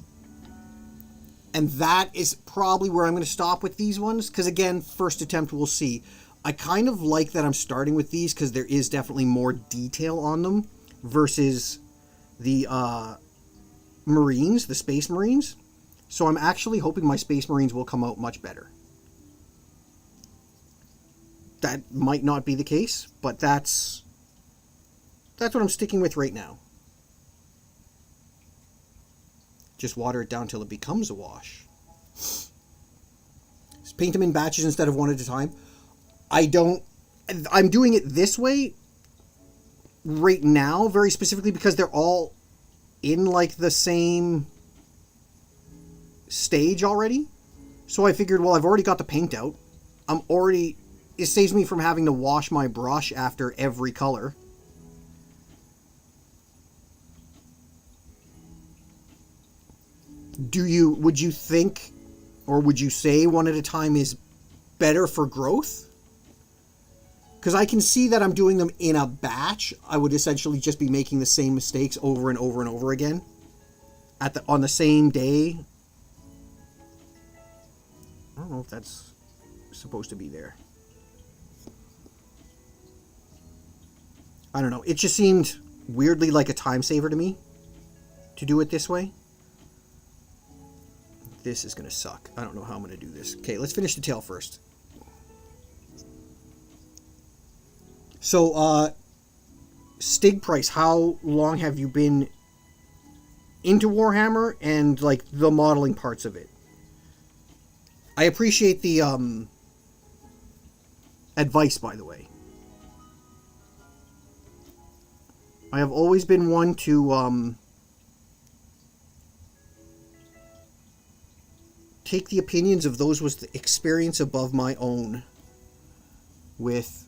And that is probably where I'm going to stop with these ones. Because again, first attempt, we'll see. I kind of like that I'm starting with these because there is definitely more detail on them versus the Marines, the Space Marines. So I'm actually hoping my Space Marines will come out much better. That might not be the case, but that's what I'm sticking with right now. Just water it down till it becomes a wash. Just paint them in batches instead of one at a time. I'm doing it this way right now, very specifically because they're all in like the same stage already. So I figured, well, I've already got the paint out. It saves me from having to wash my brush after every color. Would you think, or would you say one at a time is better for growth? Because I can see that I'm doing them in a batch. I would essentially just be making the same mistakes over and over and over again on the same day. I don't know if that's supposed to be there. I don't know. It just seemed weirdly like a time saver to me to do it this way. This is going to suck. I don't know how I'm going to do this. Okay, let's finish the tail first. So, Stig price, how long have you been into Warhammer and like the modeling parts of it? I appreciate the advice, by the way. I have always been one to take the opinions of those with the experience above my own with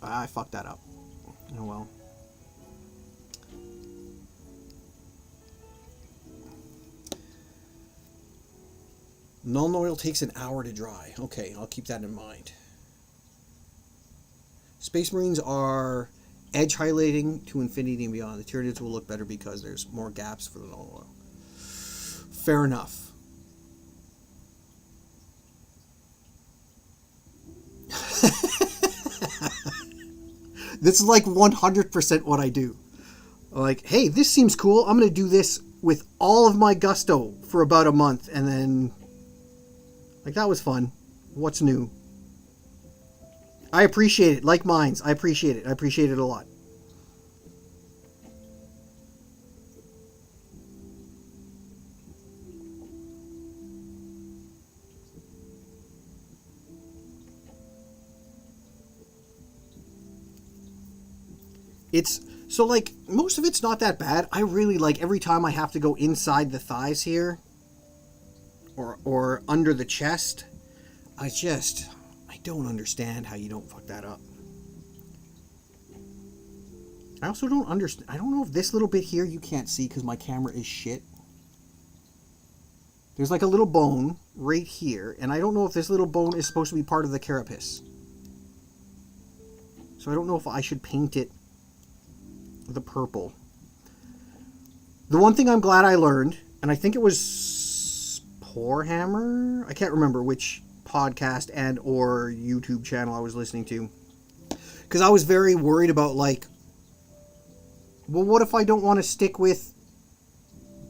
I fucked that up. Oh well. Null oil takes an hour to dry. Okay, I'll keep that in mind. Space Marines are edge highlighting to infinity and beyond. The Tyranids will look better because there's more gaps for the null oil. Fair enough. This is like 100% what I do. Like, hey, this seems cool. I'm going to do this with all of my gusto for about a month. And then, like, that was fun. What's new? I appreciate it. Like mines. I appreciate it. I appreciate it a lot. It's so like most of it's not that bad. I really like every time I have to go inside the thighs here or under the chest. I don't understand how you don't fuck that up. I also don't understand. I don't know if this little bit here you can't see because my camera is shit. There's like a little bone right here, and I don't know if this little bone is supposed to be part of the carapace. So I don't know if I should paint it the purple. The one thing I'm glad I learned, and I think it was Warhammer, I can't remember which podcast and or YouTube channel I was listening to, because I was very worried about like, well, what if I don't want to stick with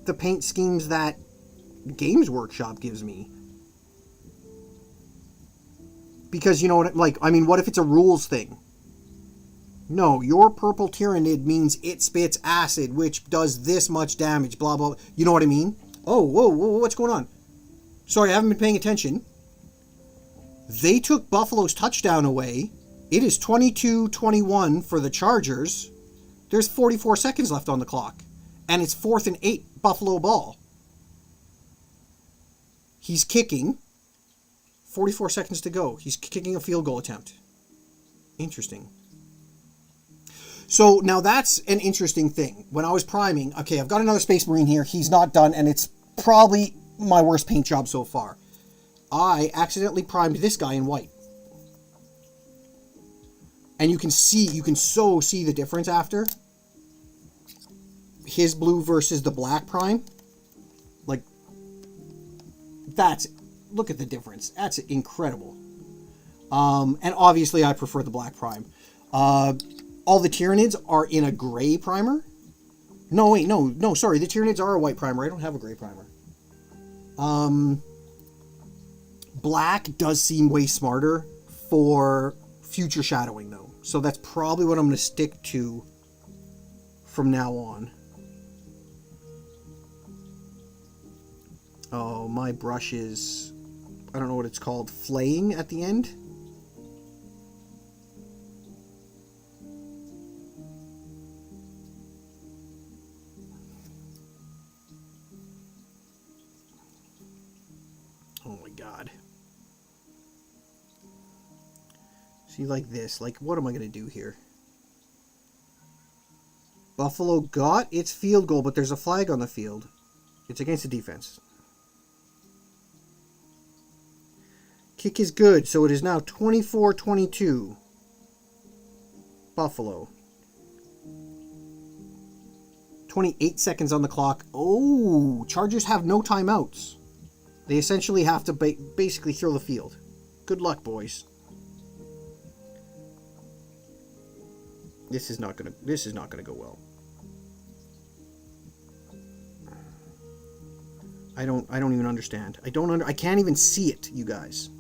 the paint schemes that Games Workshop gives me? Because, you know what, like, I mean, what if it's a rules thing? No, your purple Tyranid means it spits acid, which does this much damage, blah, blah, blah. You know what I mean? Oh, whoa, what's going on? Sorry, I haven't been paying attention. They took Buffalo's touchdown away. It is 22-21 for the Chargers. There's 44 seconds left on the clock. And it's 4th and 8, Buffalo ball. He's kicking. 44 seconds to go. He's kicking a field goal attempt. Interesting. So now that's an interesting thing. When I was priming, okay, I've got another Space Marine here. He's not done, and it's probably my worst paint job so far. I accidentally primed this guy in white. And you can see the difference after. His blue versus the black prime. Like, look at the difference. That's incredible. And obviously I prefer the black prime. All the Tyranids are in a gray primer. No, wait, no, sorry. The Tyranids are a white primer. I don't have a gray primer. Black does seem way smarter for future shadowing, though. So that's probably what I'm going to stick to from now on. Oh, my brush is, I don't know what it's called, flaying at the end. Oh my god. See, like this. Like, what am I going to do here? Buffalo got its field goal, but there's a flag on the field. It's against the defense. Kick is good, so it is now 24-22. Buffalo. 28 seconds on the clock. Oh, Chargers have no timeouts. They essentially have to basically throw the field. Good luck, boys. This is not gonna go well. I don't even understand. I can't even see it, you guys.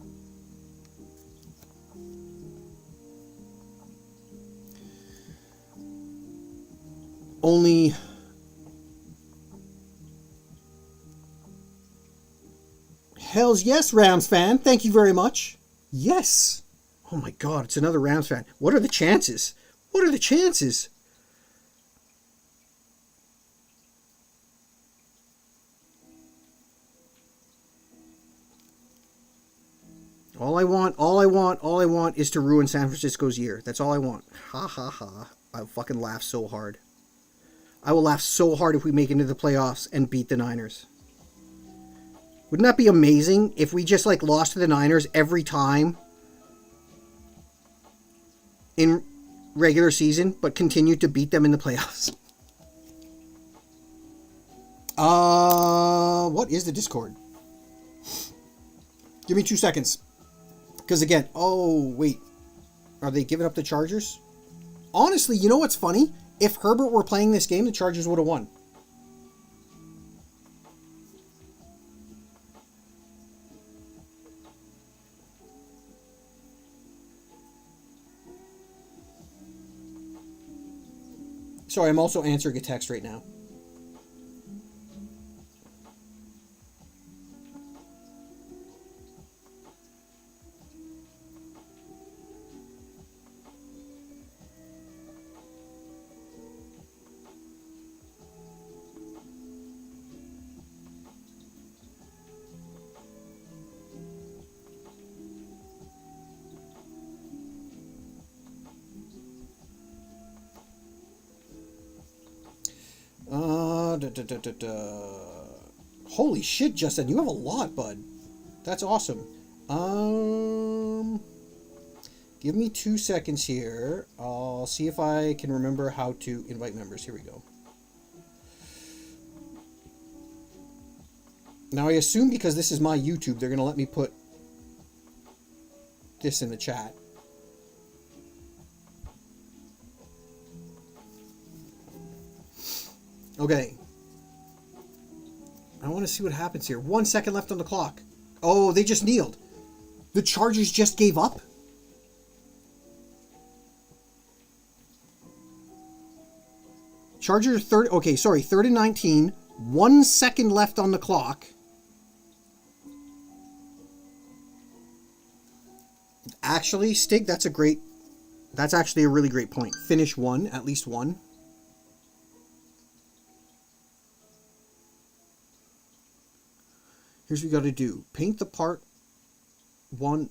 only... Hells yes, Rams fan. Thank you very much. Yes. Oh my god, it's another Rams fan. What are the chances? What are the chances? All I want is to ruin San Francisco's year. That's all I want. Ha ha ha. I'll fucking laugh so hard. I will laugh so hard if we make it into the playoffs and beat the Niners. Wouldn't that be amazing if we just like lost to the Niners every time in regular season, but continued to beat them in the playoffs? What is the Discord? Give me 2 seconds. Because again, oh wait, are they giving up the Chargers? Honestly, you know what's funny? If Herbert were playing this game, the Chargers would have won. Sorry, I'm also answering a text right now. Holy shit, Justin, you have a lot, bud. That's awesome. Give me 2 seconds here. I'll see if I can remember how to invite members. Here we go. Now I assume because this is my YouTube, they're going to let me put this in the chat. Okay. I want to see what happens here. 1 second left on the clock. Oh, they just kneeled. The Chargers just gave up? Chargers third. Okay, sorry. 3rd and 19. 1 second left on the clock. Actually, Stig, that's actually a really great point. Finish one, at least one. Here's what you got to do. Paint the part on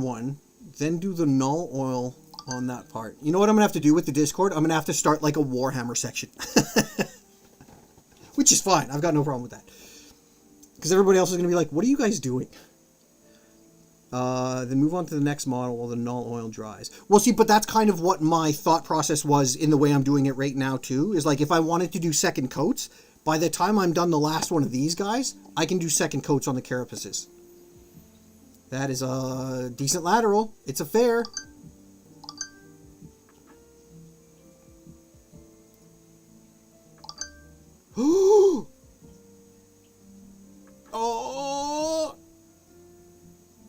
one, then do the null oil on that part. You know what I'm going to have to do with the Discord? I'm going to have to start like a Warhammer section. Which is fine. I've got no problem with that. Because everybody else is going to be like, what are you guys doing? Then move on to the next model while the null oil dries. Well, see, but that's kind of what my thought process was in the way I'm doing it right now, too. Is like, if I wanted to do second coats, by the time I'm done the last one of these guys, I can do second coats on the carapaces. That is a decent lateral. It's a fair. Oh!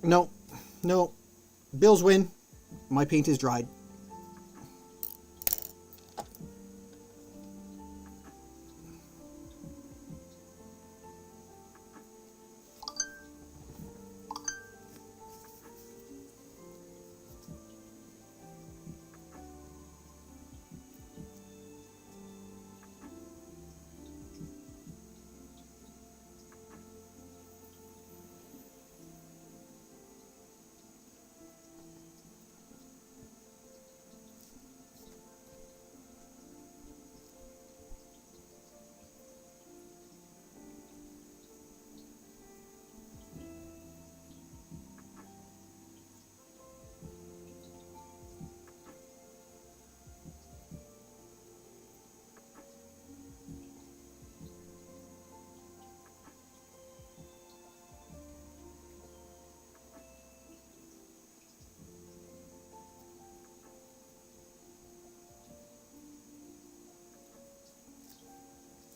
No. No. Bills win. My paint is dried.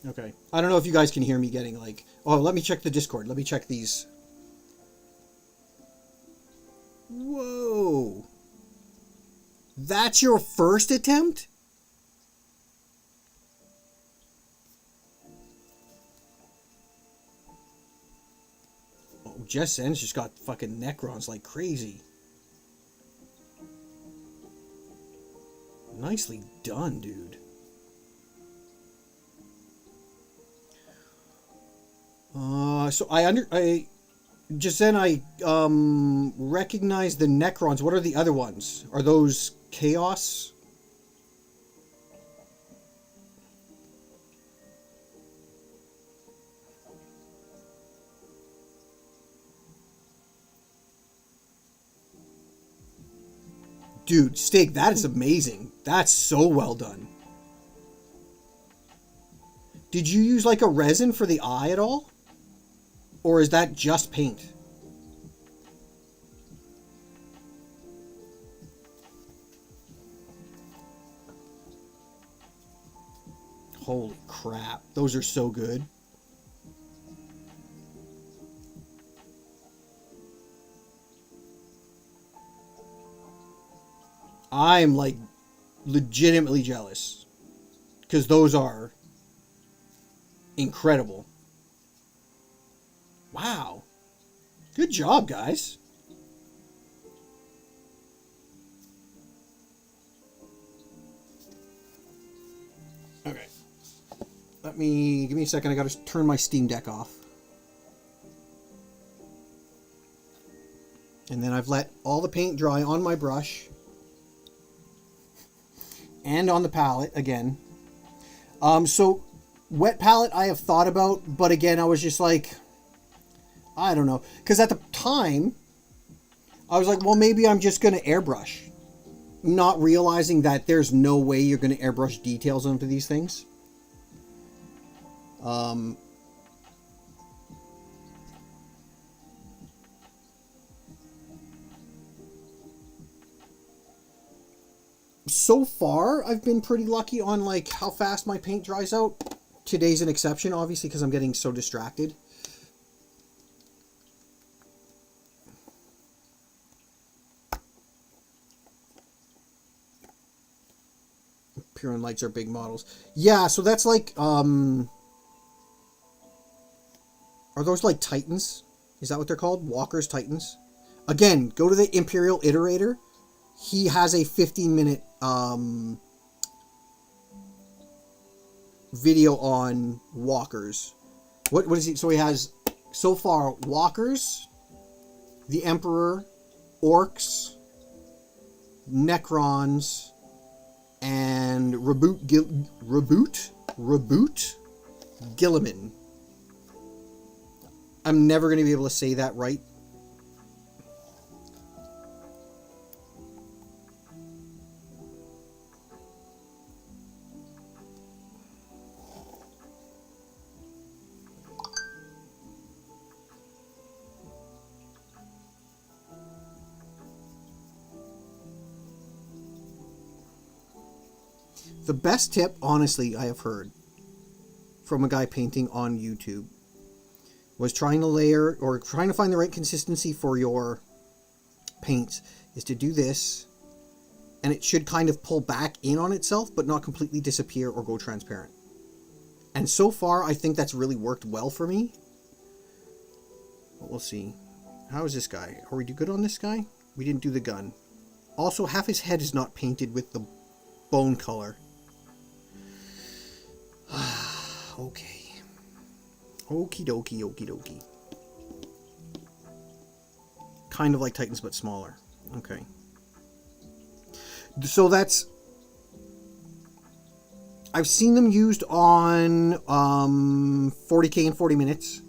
Okay. I don't know if you guys can hear me getting like... Oh, let me check the Discord. Let me check these. Whoa. That's your first attempt? Jess Zen's just got fucking Necrons like crazy. Nicely done, dude. So I just then I recognize the Necrons. What are the other ones? Are those Chaos? Dude, Stig, that is amazing. That's so well done. Did you use like a resin for the eye at all? Or is that just paint? Holy crap. Those are so good. I'm like legitimately jealous. Because those are incredible. Wow. Good job, guys. Okay. Give me a second. I gotta turn my Steam Deck off. And then I've let all the paint dry on my brush. And on the palette again. So wet palette I have thought about, but again, I was just like, I don't know. Because at the time, I was like, well, maybe I'm just going to airbrush. Not realizing that there's no way you're going to airbrush details onto these things. So far, I've been pretty lucky on like how fast my paint dries out. Today's an exception, obviously, because I'm getting so distracted. Pure Lights are big models. Yeah, so that's like, are those like Titans? Is that what they're called? Walker's Titans? Again, go to the Imperial Iterator. He has a 15-minute video on walkers. What is he? So he has, so far, walkers, the Emperor, orcs, Necrons, and Reboot Gilliman. I'm never going to be able to say that right. The best tip, honestly, I have heard from a guy painting on YouTube was trying to layer or trying to find the right consistency for your paints is to do this, and it should kind of pull back in on itself but not completely disappear or go transparent. And so far, I think that's really worked well for me. But we'll see. How is this guy? Are we good on this guy? We didn't do the gun. Also, half his head is not painted with the bone color. Okay. Okie dokie, okie dokie. Kind of like Titans, but smaller. Okay. So that's... I've seen them used on 40K in 40 minutes.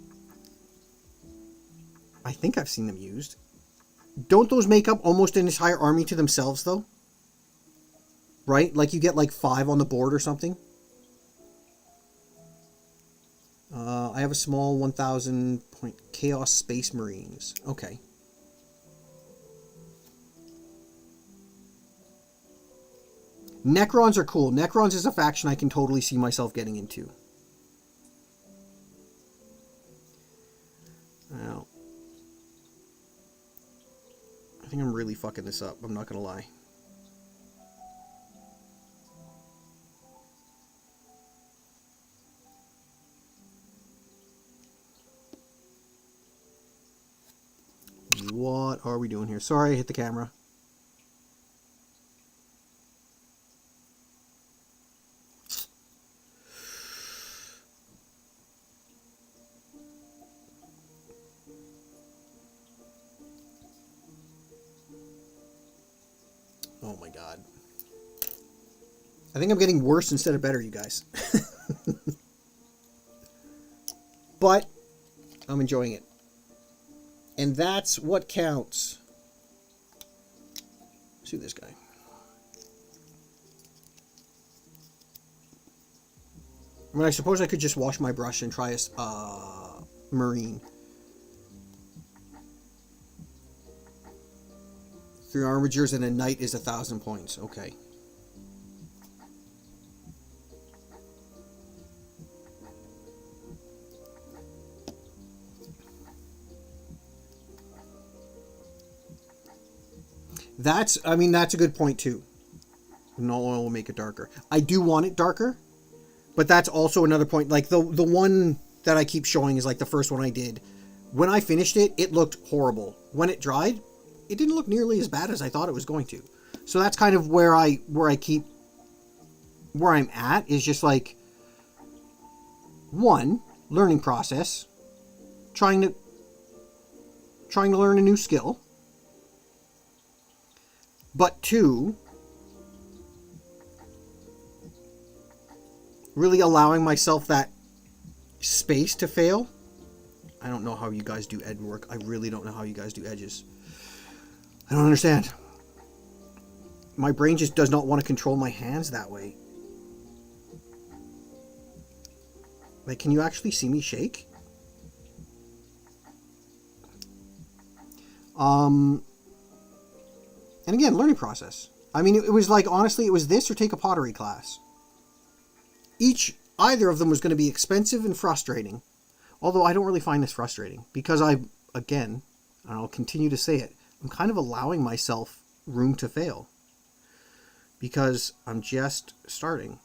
I think I've seen them used. Don't those make up almost an entire army to themselves, though? Right? Like you get like 5 on the board or something? I have a small 1,000 point Chaos Space Marines. Okay. Necrons are cool. Necrons is a faction I can totally see myself getting into. Now, I think I'm really fucking this up. I'm not going to lie. What are we doing here? Sorry, I hit the camera. Oh my god. I think I'm getting worse instead of better, you guys. But I'm enjoying it. And that's what counts. Let's do this guy. I mean, I suppose I could just wash my brush and try a marine. 3 armatures and a knight is 1,000 points. Okay. That's a good point too. No oil will make it darker. I do want it darker, but that's also another point. Like the one that I keep showing is like the first one I did. When I finished it, it looked horrible. When it dried, it didn't look nearly as bad as I thought it was going to. So that's kind of where I'm at, is just like, one, learning process, trying to learn a new skill. But 2, really allowing myself that space to fail. I don't know how you guys do edge work. I really don't know how you guys do edges. I don't understand. My brain just does not want to control my hands that way. Like, can you actually see me shake? And again, learning process. I mean, it was like, honestly, it was this or take a pottery class. Either of them was going to be expensive and frustrating. Although I don't really find this frustrating. Because again, and I'll continue to say it, I'm kind of allowing myself room to fail. Because I'm just starting.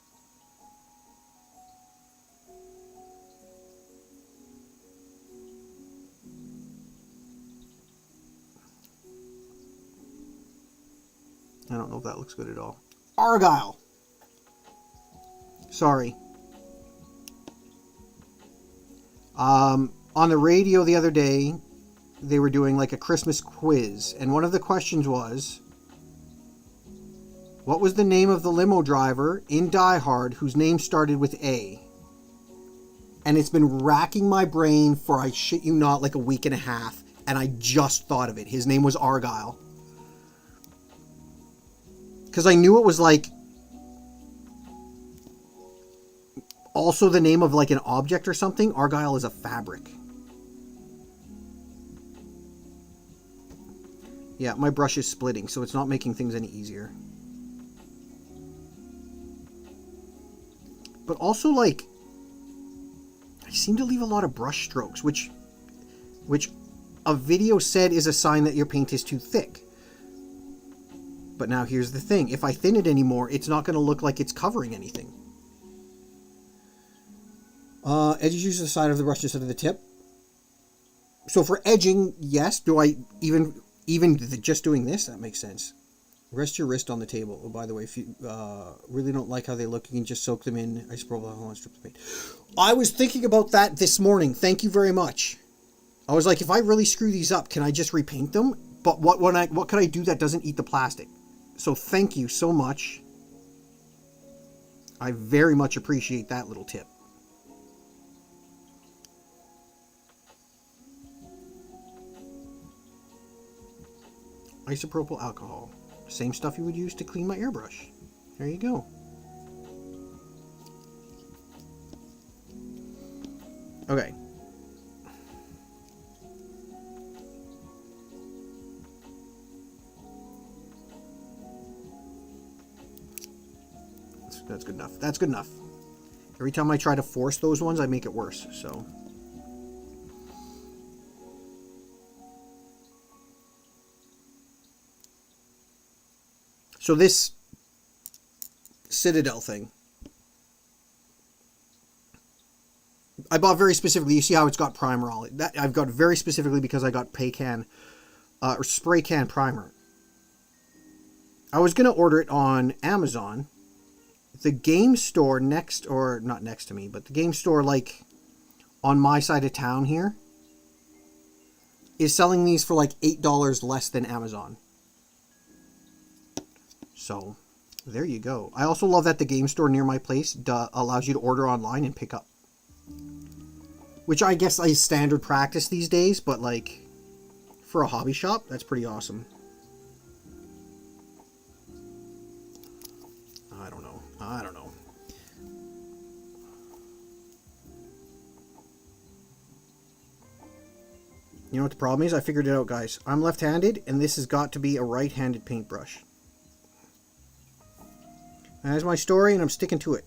I don't know if that looks good at all. Argyle! Sorry. On the radio the other day, they were doing like a Christmas quiz, and one of the questions was, what was the name of the limo driver in Die Hard whose name started with A? And it's been racking my brain for, I shit you not, like a week and a half, and I just thought of it. His name was Argyle. Because I knew it was like also the name of like an object or something. Argyle is a fabric. Yeah, my brush is splitting, so it's not making things any easier. But also, like, I seem to leave a lot of brush strokes, which a video said is a sign that your paint is too thick. But now here's the thing. If I thin it anymore, it's not going to look like it's covering anything. Edges use the side of the brush instead of the tip. So for edging, yes. Do I even just doing this? That makes sense. Rest your wrist on the table. Oh, by the way, if you really don't like how they look, you can just soak them in isopropyl alcohol and strip the paint. I was thinking about that this morning. Thank you very much. I was like, if I really screw these up, can I just repaint them? But what could I do that doesn't eat the plastic? So thank you so much. I very much appreciate that little tip. Isopropyl alcohol. Same stuff you would use to clean my airbrush. There you go. Okay. That's good enough. That's good enough. Every time I try to force those ones, I make it worse, so. So this Citadel thing, I bought very specifically. You see how it's got primer on it. That I've got very specifically because I got Paycan or spray can primer. I was going to order it on Amazon. The game store next, or not next to me, but the game store like on my side of town here is selling these for like $8 less than Amazon. So there you go. I also love that the game store near my place allows you to order online and pick up. Which I guess is standard practice these days, but like for a hobby shop, that's pretty awesome. I don't know. You know what the problem is? I figured it out, guys. I'm left-handed, and this has got to be a right-handed paintbrush. And that's my story, and I'm sticking to it.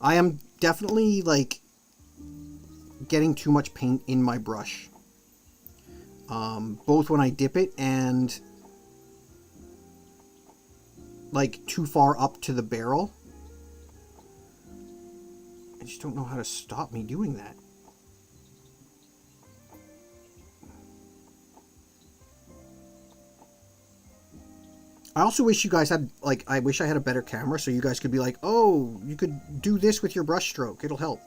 I am definitely, like, getting too much paint in my brush. Both when I dip it and, like, too far up to the barrel. I just don't know how to stop me doing that. I also wish you guys had, like, I wish I had a better camera so you guys could be like, oh, you could do this with your brush stroke. It'll help.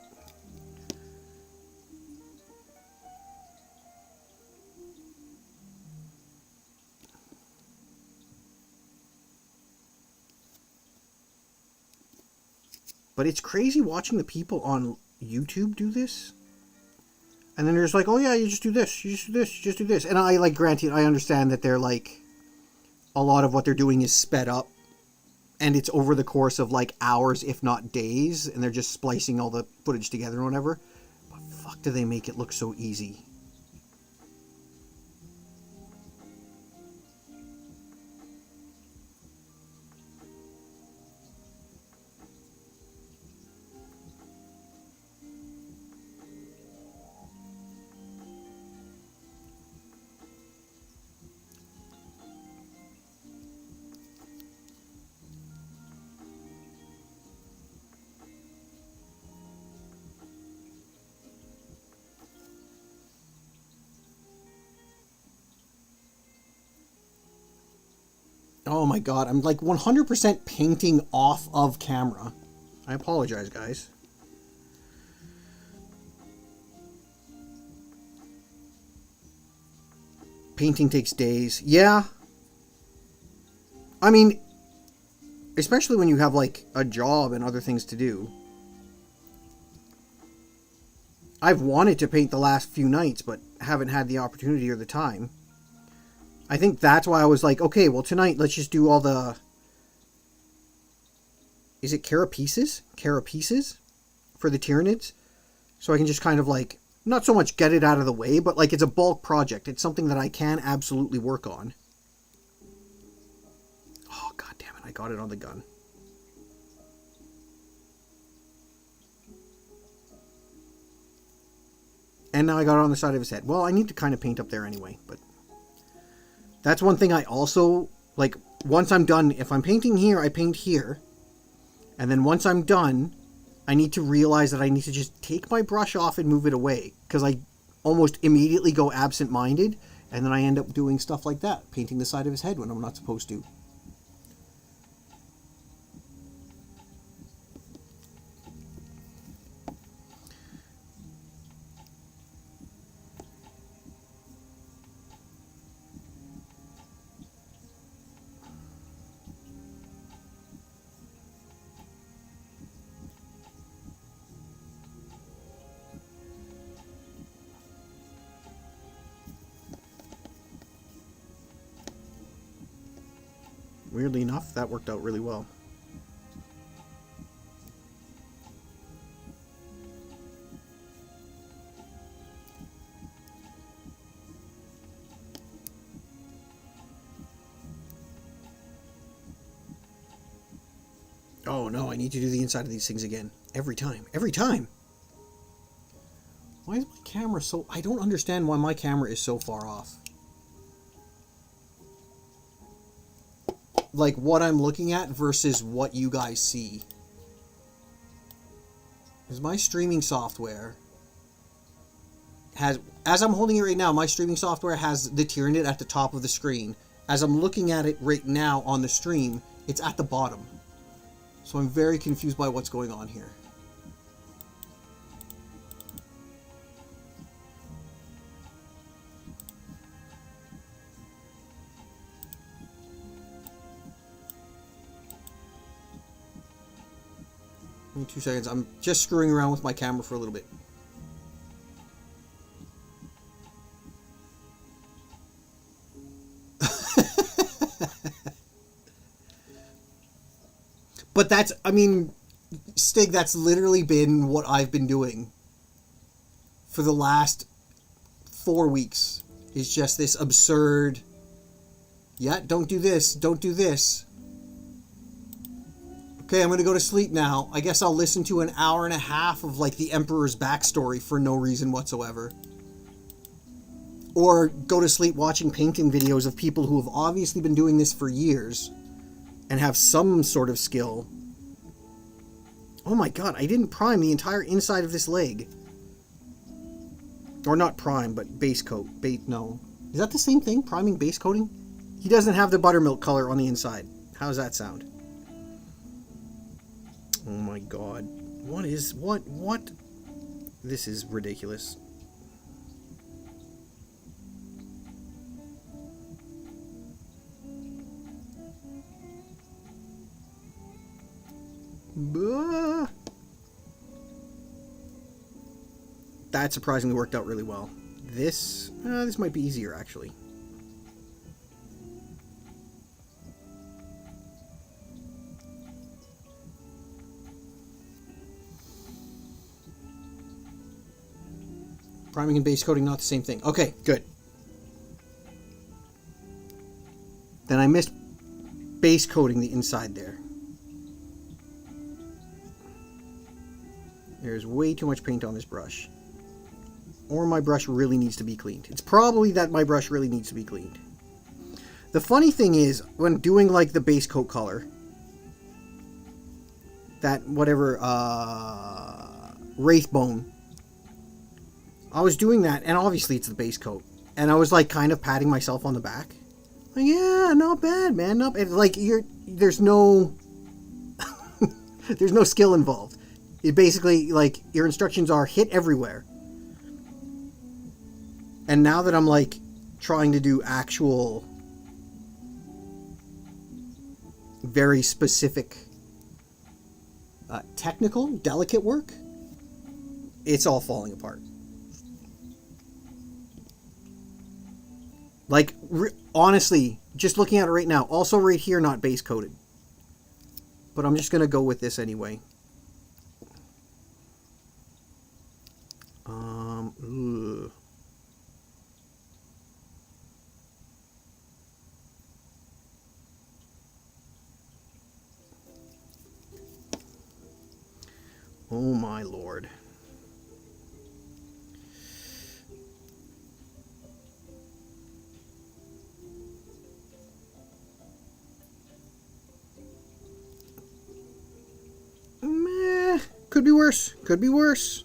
But it's crazy watching the people on YouTube do this. And then they're just like, oh yeah, you just do this, you just do this, you just do this. And I, like, granted, I understand that they're, like, a lot of what they're doing is sped up. And it's over the course of, like, hours, if not days. And they're just splicing all the footage together or whatever. But fuck, do they make it look so easy. Oh my god, I'm like 100% painting off of camera. I apologize, guys. Painting takes days. Yeah. I mean, especially when you have like a job and other things to do. I've wanted to paint the last few nights, but haven't had the opportunity or the time. I think that's why I was like, okay, well tonight let's just do all the... Is it carapaces? Carapaces? For the Tyranids? So I can just kind of like, not so much get it out of the way, but like it's a bulk project. It's something that I can absolutely work on. Oh, god damn it, I got it on the gun. And now I got it on the side of his head. Well, I need to kind of paint up there anyway, but... That's one thing I also, like, once I'm done, if I'm painting here, I paint here. And then once I'm done, I need to realize that I need to just take my brush off and move it away. Because I almost immediately go absent-minded, and then I end up doing stuff like that, painting the side of his head when I'm not supposed to. Weirdly enough, that worked out really well. Oh no, I need to do the inside of these things again. Every time. Every time! Why is my camera so... I don't understand why my camera is so far off. like what I'm looking at versus what you guys see. Because my streaming software has, as I'm holding it right now, my streaming software has the Tyranid at the top of the screen. As I'm looking at it right now on the stream, it's at the bottom. So I'm very confused by what's going on here. Give me 2 seconds. I'm just screwing around with my camera for a little bit. But that's, I mean, Stig, that's literally been what I've been doing for the last 4 weeks. It's just this absurd, yeah, don't do this, don't do this. Okay, I'm going to go to sleep now. I guess I'll listen to an hour and a half of, like, the Emperor's backstory for no reason whatsoever. Or go to sleep watching painting videos of people who have obviously been doing this for years and have some sort of skill. Oh my god, I didn't prime the entire inside of this leg. Or not prime, but base coat. No. Is that the same thing? Priming, base coating? He doesn't have the buttermilk color on the inside. How does that sound? Oh my god. What? This is ridiculous. That surprisingly worked out really well. This might be easier, actually. Priming and base coating, not the same thing. Okay, good. Then I missed base coating the inside there. There's way too much paint on this brush. Or my brush really needs to be cleaned. It's probably that my brush really needs to be cleaned. The funny thing is, when doing like the base coat color, that whatever, Wraithbone, I was doing that, and obviously it's the base coat. And I was like kind of patting myself on the back. Like, yeah, not bad, man. Not bad. Like, there's no, there's no skill involved. It basically, like, your instructions are hit everywhere. And now that I'm, like, trying to do actual, very specific, technical, delicate work, it's all falling apart. Like, honestly, just looking at it right now, also right here, not base coated. But I'm just going to go with this anyway. Ugh. Oh my lord. Meh. Could be worse. Could be worse.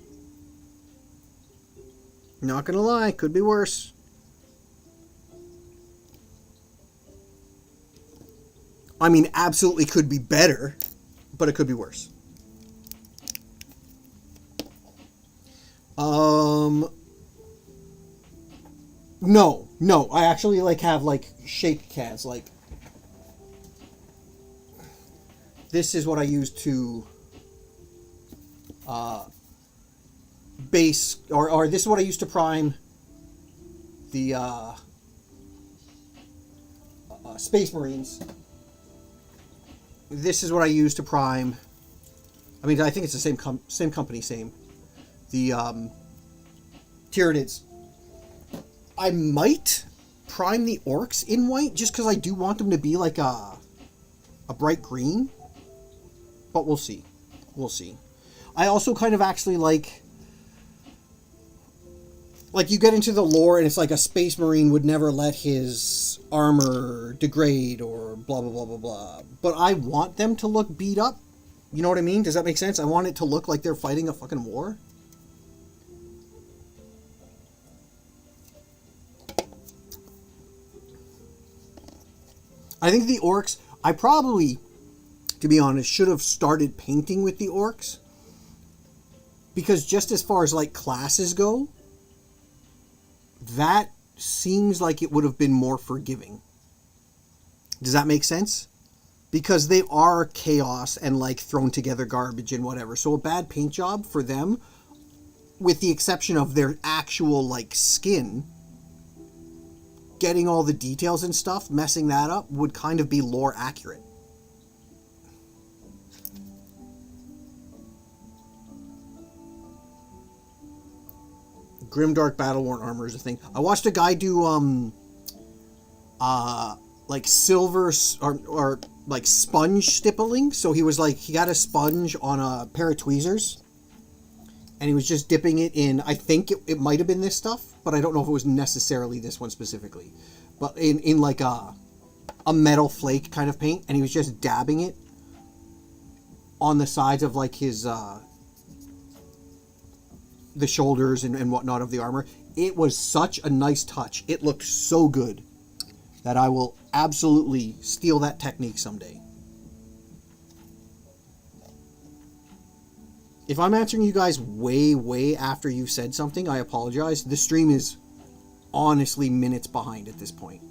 Not gonna lie, could be worse. I mean, absolutely could be better, but it could be worse. No, I actually like have like shake cans. Like, this is what I use to base, or this is what I use to prime the Space Marines. This is what I use to prime, I mean, I think it's the same company, the Tyranids. I might prime the Orcs in white, just because I do want them to be like a bright green, but we'll see. We'll see. I also kind of actually like like, you get into the lore and it's like a space marine would never let his armor degrade or blah blah blah blah blah. But I want them to look beat up. You know what I mean? Does that make sense? I want it to look like they're fighting a fucking war. I think the orcs, I probably, to be honest, should have started painting with the orcs. Because just as far as like classes go, that seems like it would have been more forgiving. Does that make sense? Because they are chaos and like thrown together garbage and whatever. So a bad paint job for them, with the exception of their actual like skin, getting all the details and stuff, messing that up would kind of be lore accurate. Grimdark Battleworn armor is a thing. I watched a guy do like silver or like sponge stippling. So he was like, he got a sponge on a pair of tweezers and he was just dipping it in, I think it might have been this stuff, but I don't know if it was necessarily this one specifically, but in like a metal flake kind of paint, and he was just dabbing it on the sides of like his the shoulders and whatnot of the armor. It was such a nice touch. It looked so good that I will absolutely steal that technique someday. If I'm answering you guys way after you've said something, I apologize. The stream is honestly minutes behind at this point.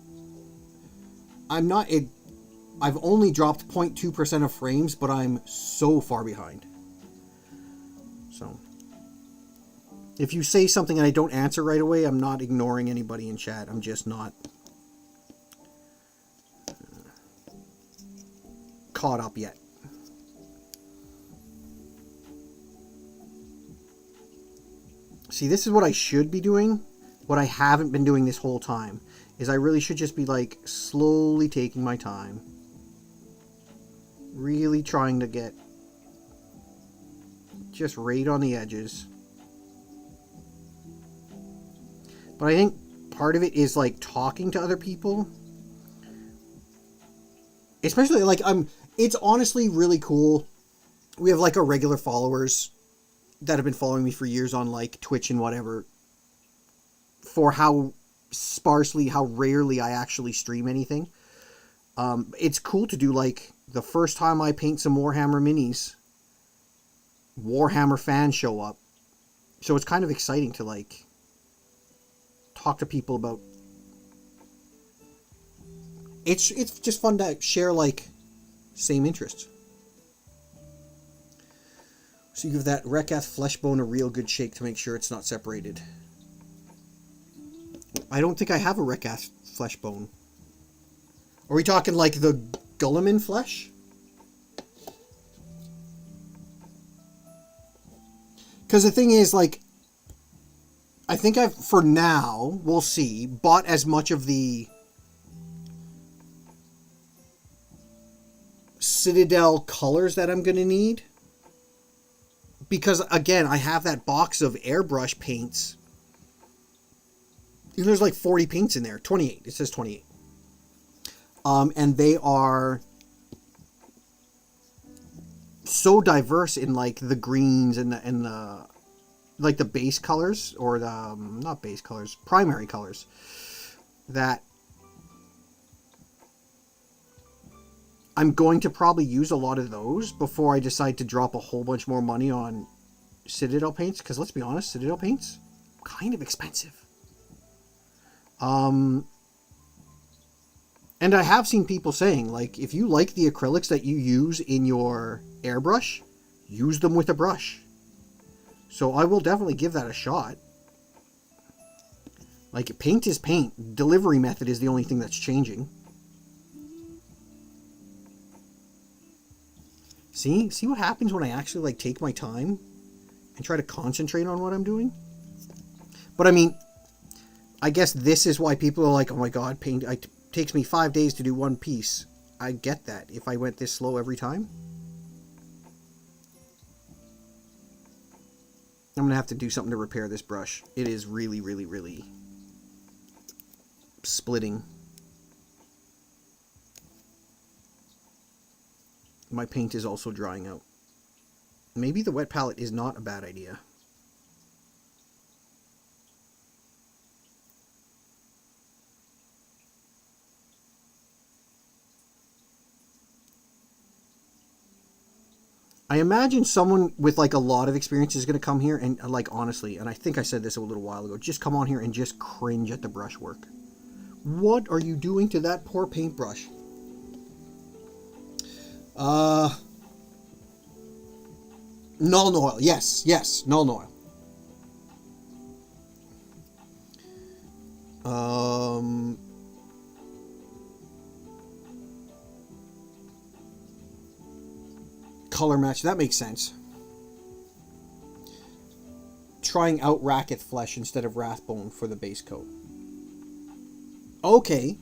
I've only dropped 0.2% of frames, but I'm so far behind. So if you say something and I don't answer right away, I'm not ignoring anybody in chat. I'm just not caught up yet. See, this is what I should be doing. What I haven't been doing this whole time is I really should just be like slowly taking my time. Really trying to get just right on the edges. But I think part of it is like talking to other people. Especially like it's honestly really cool. We have like our regular followers that have been following me for years on like Twitch and whatever, for how sparsely, how rarely I actually stream anything. It's cool to do like the first time I paint some Warhammer minis, Warhammer fans show up. So it's kind of exciting to like talk to people about. It's just fun to share like same interests. So you give that Rekath flesh bone a real good shake to make sure it's not separated. I don't think I have a Rekath flesh bone. Are we talking like the Gulliman flesh? Because the thing is, like, I think I've, for now, we'll see, bought as much of the Citadel colors that I'm going to need. Because, again, I have that box of airbrush paints. There's like 40 paints in there. 28. It says 28. And they are so diverse in like the greens and the like the base colors, or the not base colors, primary colors, that I'm going to probably use a lot of those before I decide to drop a whole bunch more money on Citadel paints, because let's be honest, Citadel paints kind of expensive. And I have seen people saying, like, if you like the acrylics that you use in your airbrush, use them with a brush. So I will definitely give that a shot. Like, paint is paint. Delivery method is the only thing that's changing. See what happens when I actually, like, take my time and try to concentrate on what I'm doing? But, I mean, I guess this is why people are like, oh my god, paint... takes me 5 days to do one piece. I get that if I went this slow every time. I'm going to have to do something to repair this brush. It is really, really, really splitting. My paint is also drying out. Maybe the wet palette is not a bad idea. I imagine someone with like a lot of experience is going to come here and like honestly, and I think I said this a little while ago, just come on here and just cringe at the brushwork. What are you doing to that poor paintbrush? Null oil. Yes, yes, null oil. Color match, that makes sense. Trying out Racketh Flesh instead of Rathbone for the base coat. Okay.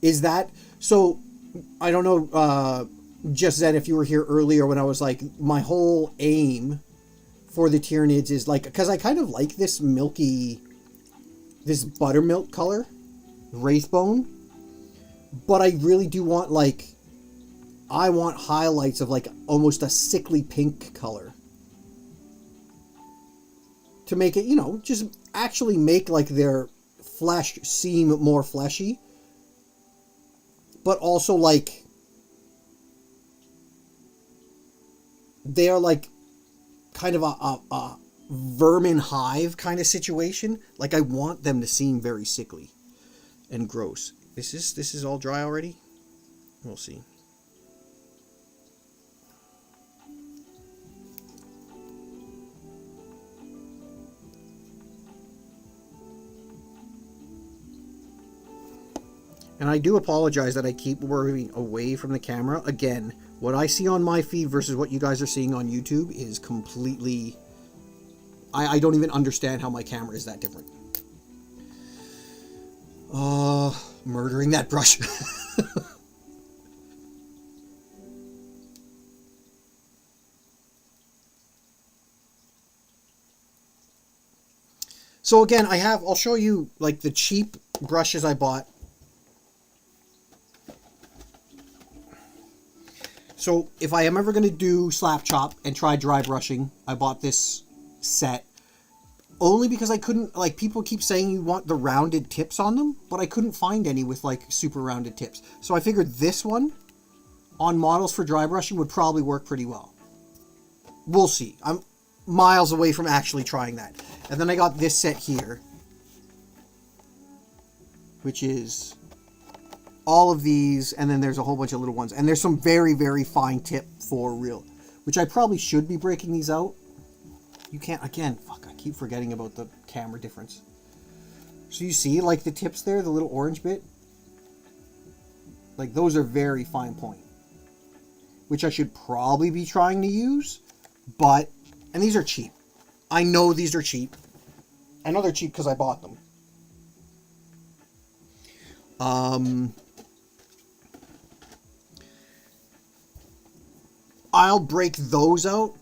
Is that... So, I don't know, just Zen, if you were here earlier when I was like, my whole aim for the Tyranids is like... Because I kind of like this milky... This buttermilk color. Wraithbone. But I really do want like... I want highlights of like almost a sickly pink color. To make it, you know, just actually make like their flesh seem more fleshy. But also like... They are like kind of a vermin hive kind of situation. Like I want them to seem very sickly and gross. This is all dry already? We'll see. And I do apologize that I keep moving away from the camera. Again, what I see on my feed versus what you guys are seeing on YouTube is completely... I don't even understand how my camera is that different. Murdering that brush. So again, I'll show you like the cheap brushes I bought. So if I am ever going to do slap chop and try dry brushing, I bought this set only because I couldn't, like, people keep saying you want the rounded tips on them, but I couldn't find any with like super rounded tips. So I figured this one on models for dry brushing would probably work pretty well. We'll see. I'm miles away from actually trying that. And then I got this set here, which is all of these, and then there's a whole bunch of little ones. And there's some very, very fine tip for real, which I probably should be breaking these out. You can't, again, fuck, I keep forgetting about the camera difference. So you see, like, the tips there, the little orange bit? Like, those are very fine point. Which I should probably be trying to use, but, and these are cheap. I know these are cheap. I know they're cheap because I bought them. I'll break those out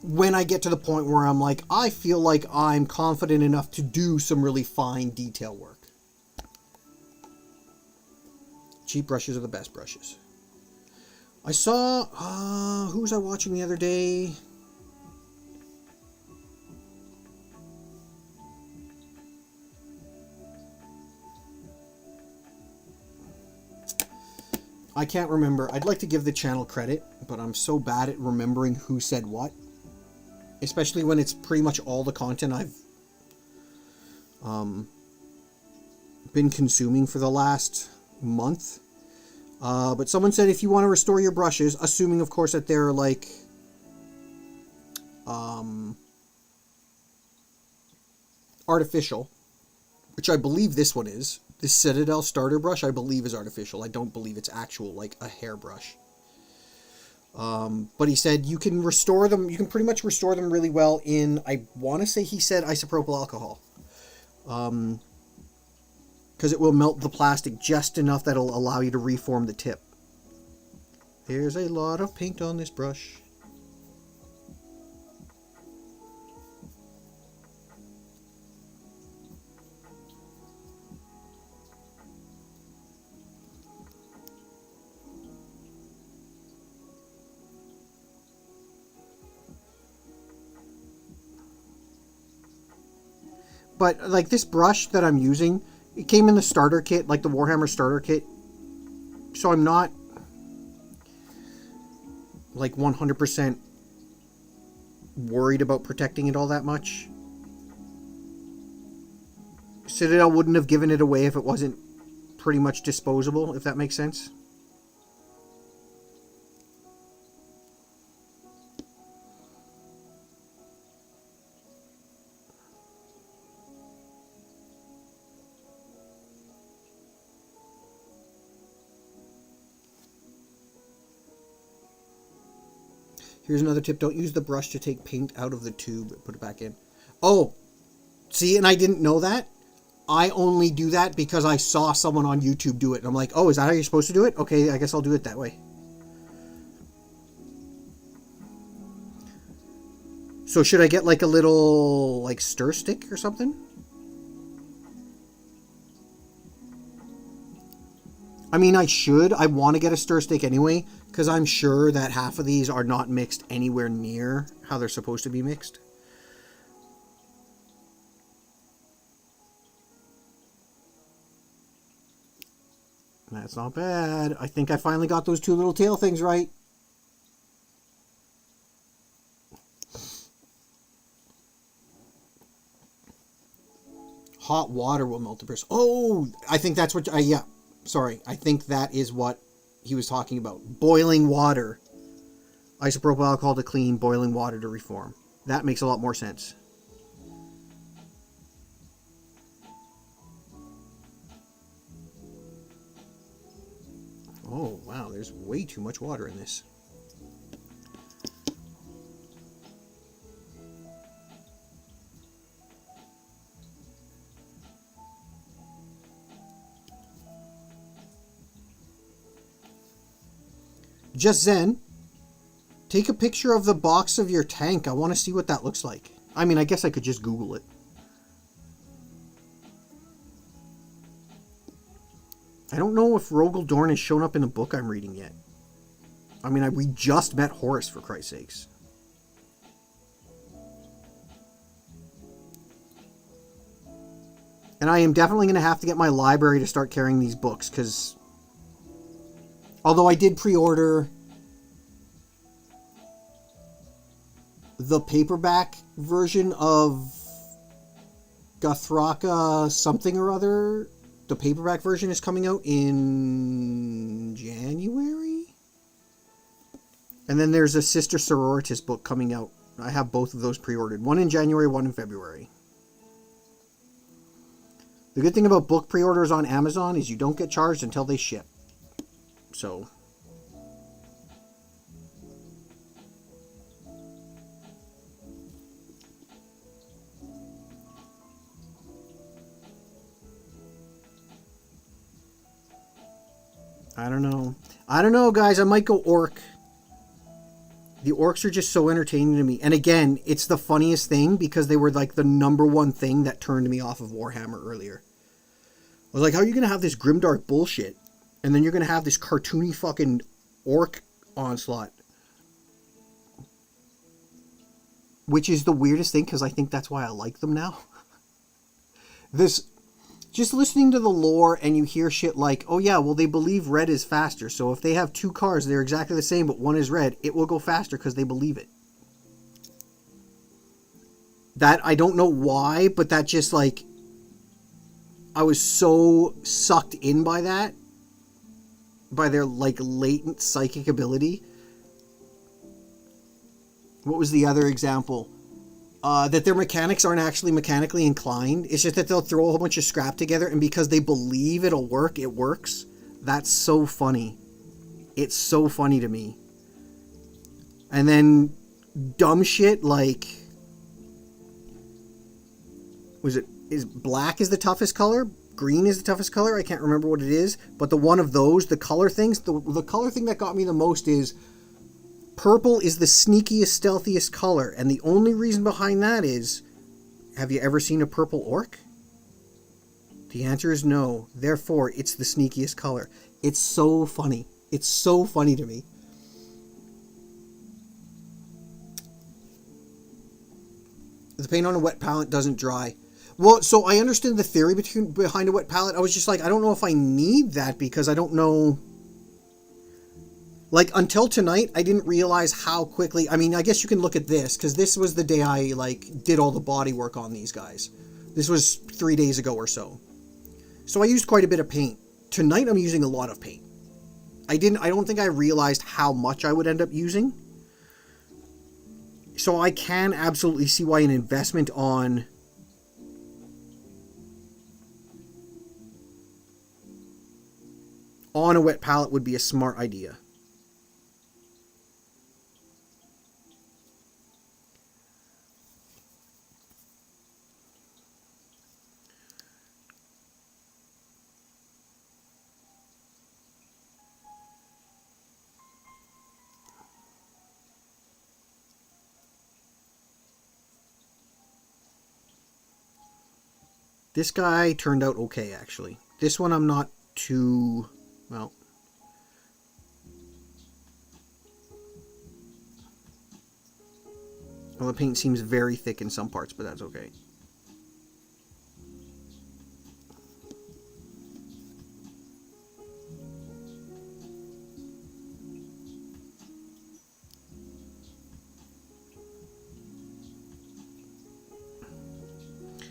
when I get to the point where I'm like, I feel like I'm confident enough to do some really fine detail work. Cheap brushes are the best brushes. I saw, who was I watching the other day? I can't remember. I'd like to give the channel credit, but I'm so bad at remembering who said what. Especially when it's pretty much all the content I've been consuming for the last month. But someone said if you want to restore your brushes, assuming of course that they're like artificial, which I believe this one is. This Citadel starter brush, I believe, is artificial. I don't believe it's actual, like a hairbrush. But he said you can restore them. You can pretty much restore them really well in, I want to say he said isopropyl alcohol. Because it will melt the plastic just enough that it'll allow you to reform the tip. There's a lot of paint on this brush. But like this brush that I'm using, it came in the starter kit, like the Warhammer starter kit. So I'm not like 100% worried about protecting it all that much. Citadel wouldn't have given it away if it wasn't pretty much disposable, if that makes sense. Here's another tip. Don't use the brush to take paint out of the tube. Put it back in. Oh, see, and I didn't know that. I only do that because I saw someone on YouTube do it. And I'm like, oh, is that how you're supposed to do it? Okay, I guess I'll do it that way. So should I get like a little like stir stick or something? I mean, I should. I want to get a stir stick anyway, because I'm sure that half of these are not mixed anywhere near how they're supposed to be mixed. That's not bad. I think I finally got those two little tail things right. Hot water will melt the bristles. Oh, I think that's what... yeah, sorry. I think that is what he was talking about. Boiling water. Isopropyl alcohol to clean, boiling water to reform. That makes a lot more sense. Oh, wow, there's way too much water in this. Just Zen, take a picture of the box of your tank. I want to see what that looks like. I mean, I guess I could just Google it. I don't know if Rogel Dorn has shown up in the book I'm reading yet. I mean, we just met Horus, for Christ's sakes. And I am definitely going to have to get my library to start carrying these books, because... although I did pre-order the paperback version of Gothraka something or other... the paperback version is coming out in January? And then there's a Sister Sororitas book coming out. I have both of those pre-ordered. One in January, one in February. The good thing about book pre-orders on Amazon is you don't get charged until they ship. So... I don't know. I don't know, guys. I might go orc. The orcs are just so entertaining to me. And again, it's the funniest thing because they were like the #1 thing that turned me off of Warhammer earlier. I was like, how are you going to have this grimdark bullshit? And then you're going to have this cartoony fucking orc onslaught. Which is the weirdest thing because I think that's why I like them now. Just listening to the lore and you hear shit like, oh yeah, well they believe red is faster. So if they have two cars, they're exactly the same, but one is red, it will go faster because they believe it. That, I don't know why, but that just like, I was so sucked in by that. By their like latent psychic ability. What was the other example? That their mechanics aren't actually mechanically inclined. It's just that they'll throw a whole bunch of scrap together and because they believe it'll work, it works. That's so funny. It's so funny to me. And then dumb shit like... is black is the toughest color? Green is the toughest color? I can't remember what it is. But the one of those, the color things, the color thing that got me the most is... purple is the sneakiest, stealthiest color. And the only reason behind that is, have you ever seen a purple orc? The answer is no. Therefore, it's the sneakiest color. It's so funny. It's so funny to me. The paint on a wet palette doesn't dry. Well, so I understand the theory behind a wet palette. I was just like, I don't know if I need that because I don't know. Like, until tonight, I didn't realize how quickly... I mean, I guess you can look at this, because this was the day I, like, did all the body work on these guys. This was 3 days ago or so. So I used quite a bit of paint. Tonight, I'm using a lot of paint. I don't think I realized how much I would end up using. So I can absolutely see why an investment on... on a wet palette would be a smart idea. This guy turned out okay, actually. This one I'm not too... well... well, the paint seems very thick in some parts, but that's okay.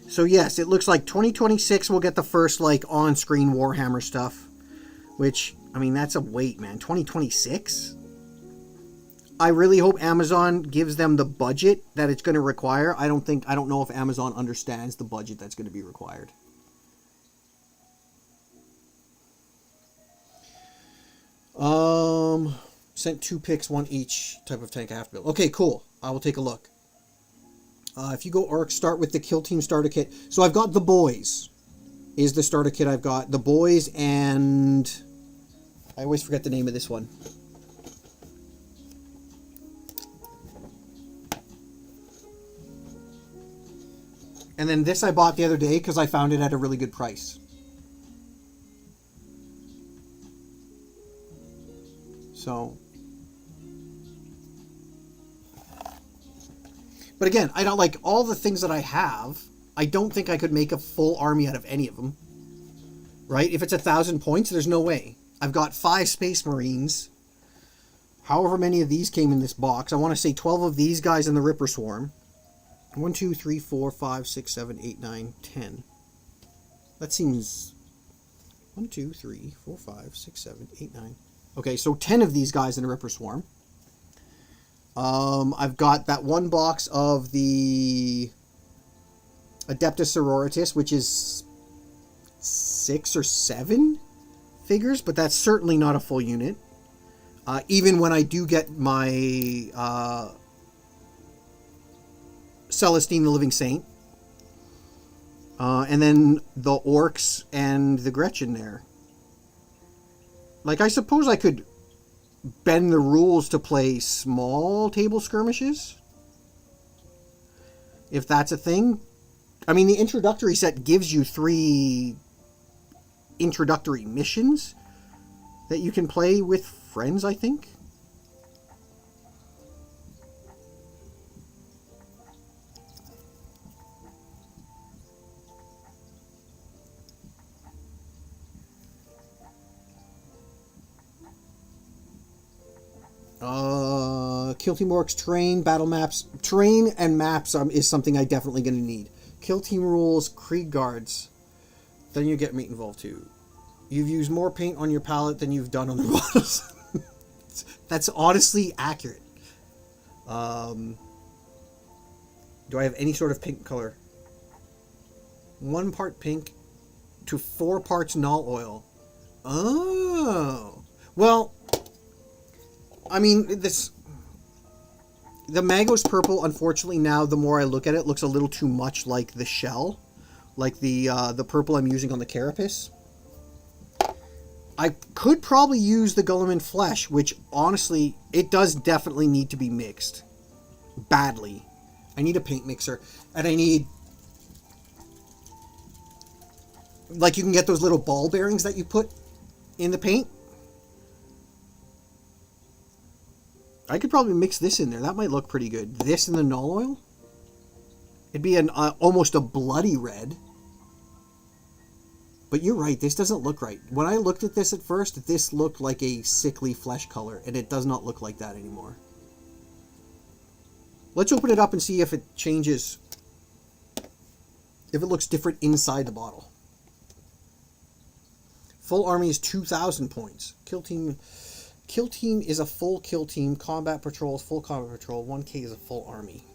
So yes, it looks like 2026 we'll get the first, like, on-screen Warhammer stuff. Which, I mean, that's a wait, man. 2026? I really hope Amazon gives them the budget that it's going to require. I don't know if Amazon understands the budget that's going to be required. Sent 2 picks, 1 each type of tank I have to build. Okay, cool. I will take a look. If you go Orc, start with the Kill Team starter kit. So I've got the boys. Is the starter kit I've got. The boys and... I always forget the name of this one. And then this I bought the other day because I found it at a really good price. So... but again, I don't like all the things that I have. I don't think I could make a full army out of any of them. Right? If it's 1,000 points, there's no way. I've got 5 Space Marines. However many of these came in this box. I want to say 12 of these guys in the Ripper Swarm. 1, 2, 3, 4, 5, 6, 7, 8, 9, 10. That seems... 1, 2, 3, 4, 5, 6, 7, 8, 9. Okay, so 10 of these guys in a Ripper Swarm. I've got that one box of the Adeptus Sororitas, which is 6 or 7 figures, but that's certainly not a full unit. Even when I do get my Celestine the Living Saint. And then the Orcs and the Gretchen there. Like, I suppose I could bend the rules to play small table skirmishes, if that's a thing. I mean, the introductory set gives you 3 introductory missions that you can play with friends, I think. Kill Team Orcs, terrain, battle maps. Terrain and maps is something I definitely going to need. Kill Team rules, Krieg guards. Then you get meat involved too. You've used more paint on your palette than you've done on the bottles. That's honestly accurate. Do I have any sort of pink color? 1 part pink to 4 parts null oil. Oh. Well, I mean, the Magos purple, unfortunately, now the more I look at it, looks a little too much like the shell, like the purple I'm using on the Carapace. I could probably use the Guilliman Flesh, which honestly, it does definitely need to be mixed badly. I need a paint mixer, and I need, like, you can get those little ball bearings that you put in the paint. I could probably mix this in there. That might look pretty good. This and the null oil. It'd be an almost a bloody red. But you're right, this doesn't look right. When I looked at this at first, this looked like a sickly flesh color, and it does not look like that anymore. Let's open it up and see if it changes, if it looks different inside the bottle. Full army is 2,000 points. Kill team is a full kill team. Combat patrol is full combat patrol. 1K is a full army.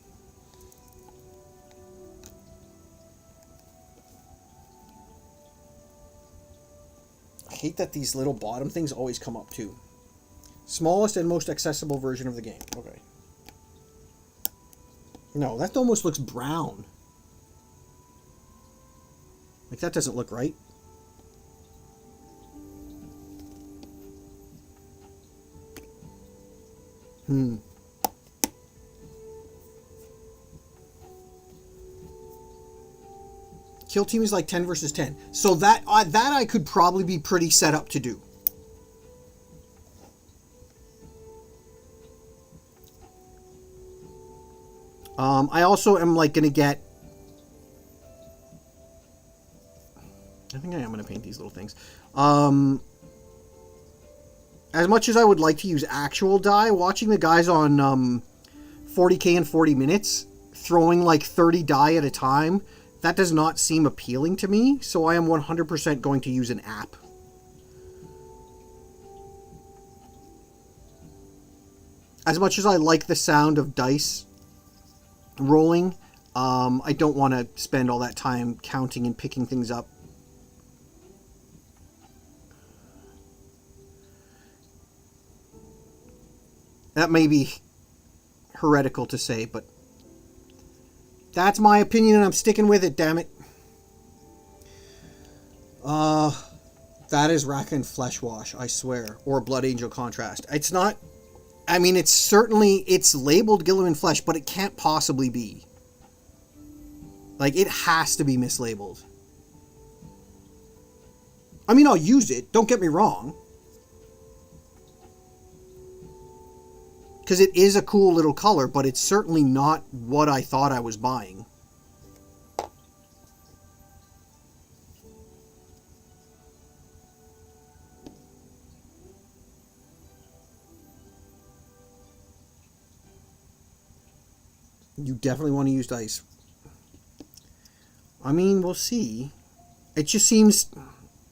I hate that these little bottom things always come up too. Smallest and most accessible version of the game. Okay. No, that almost looks brown. Like, that doesn't look right. Kill team is like 10 versus 10. So that I could probably be pretty set up to do. I also am like going to get... I think I am going to paint these little things. As much as I would like to use actual dye, watching the guys on 40K in 40 minutes throwing like 30 dye at a time, that does not seem appealing to me. So I am 100% going to use an app. As much as I like the sound of dice rolling, I don't want to spend all that time counting and picking things up. That may be heretical to say, but that's my opinion and I'm sticking with it, damn it. That is Raccoon Flesh Wash, I swear. Or Blood Angel Contrast. It's not... I mean, it's certainly... It's labeled Gilliman Flesh, but it can't possibly be. Like, it has to be mislabeled. I mean, I'll use it. Don't get me wrong. Because it is a cool little color, but it's certainly not what I thought I was buying. You definitely want to use dice. I mean, we'll see. It just seems...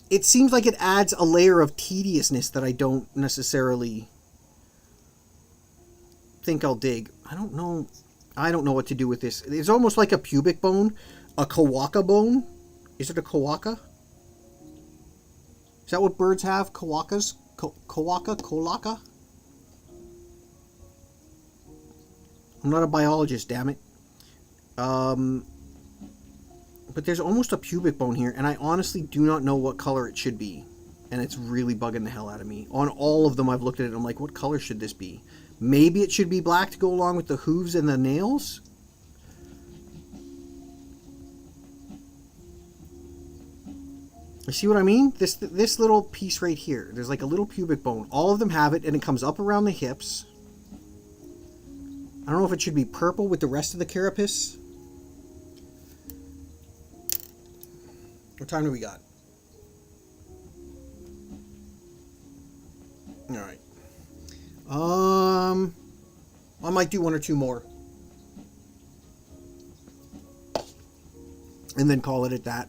It seems like it adds a layer of tediousness that I don't necessarily... think I'll dig. I don't know what to do with this. It's almost like a pubic bone, a kawaka bone. Is it a kawaka? Is that what birds have? Kawakas? Kolaka? I'm not a biologist, damn it. But there's almost a pubic bone here, and I honestly do not know what color it should be. And it's really bugging the hell out of me. On all of them I've looked at it and I'm like, what color should this be? Maybe it should be black to go along with the hooves and the nails? You see what I mean? This little piece right here. There's like a little pubic bone. All of them have it, and it comes up around the hips. I don't know if it should be purple with the rest of the carapace. What time do we got? Alright. I might do one or two more. And then call it at that.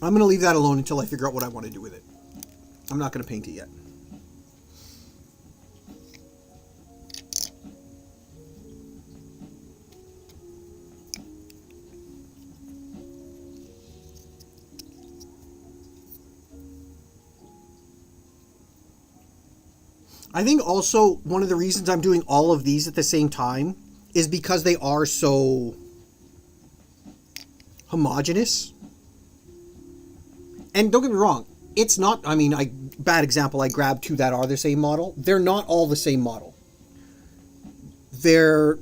I'm going to leave that alone until I figure out what I want to do with it. I'm not going to paint it yet. I think also one of the reasons I'm doing all of these at the same time is because they are so homogeneous. And don't get me wrong, it's not, I mean, bad example, I grabbed two that are the same model. They're not all the same model. They're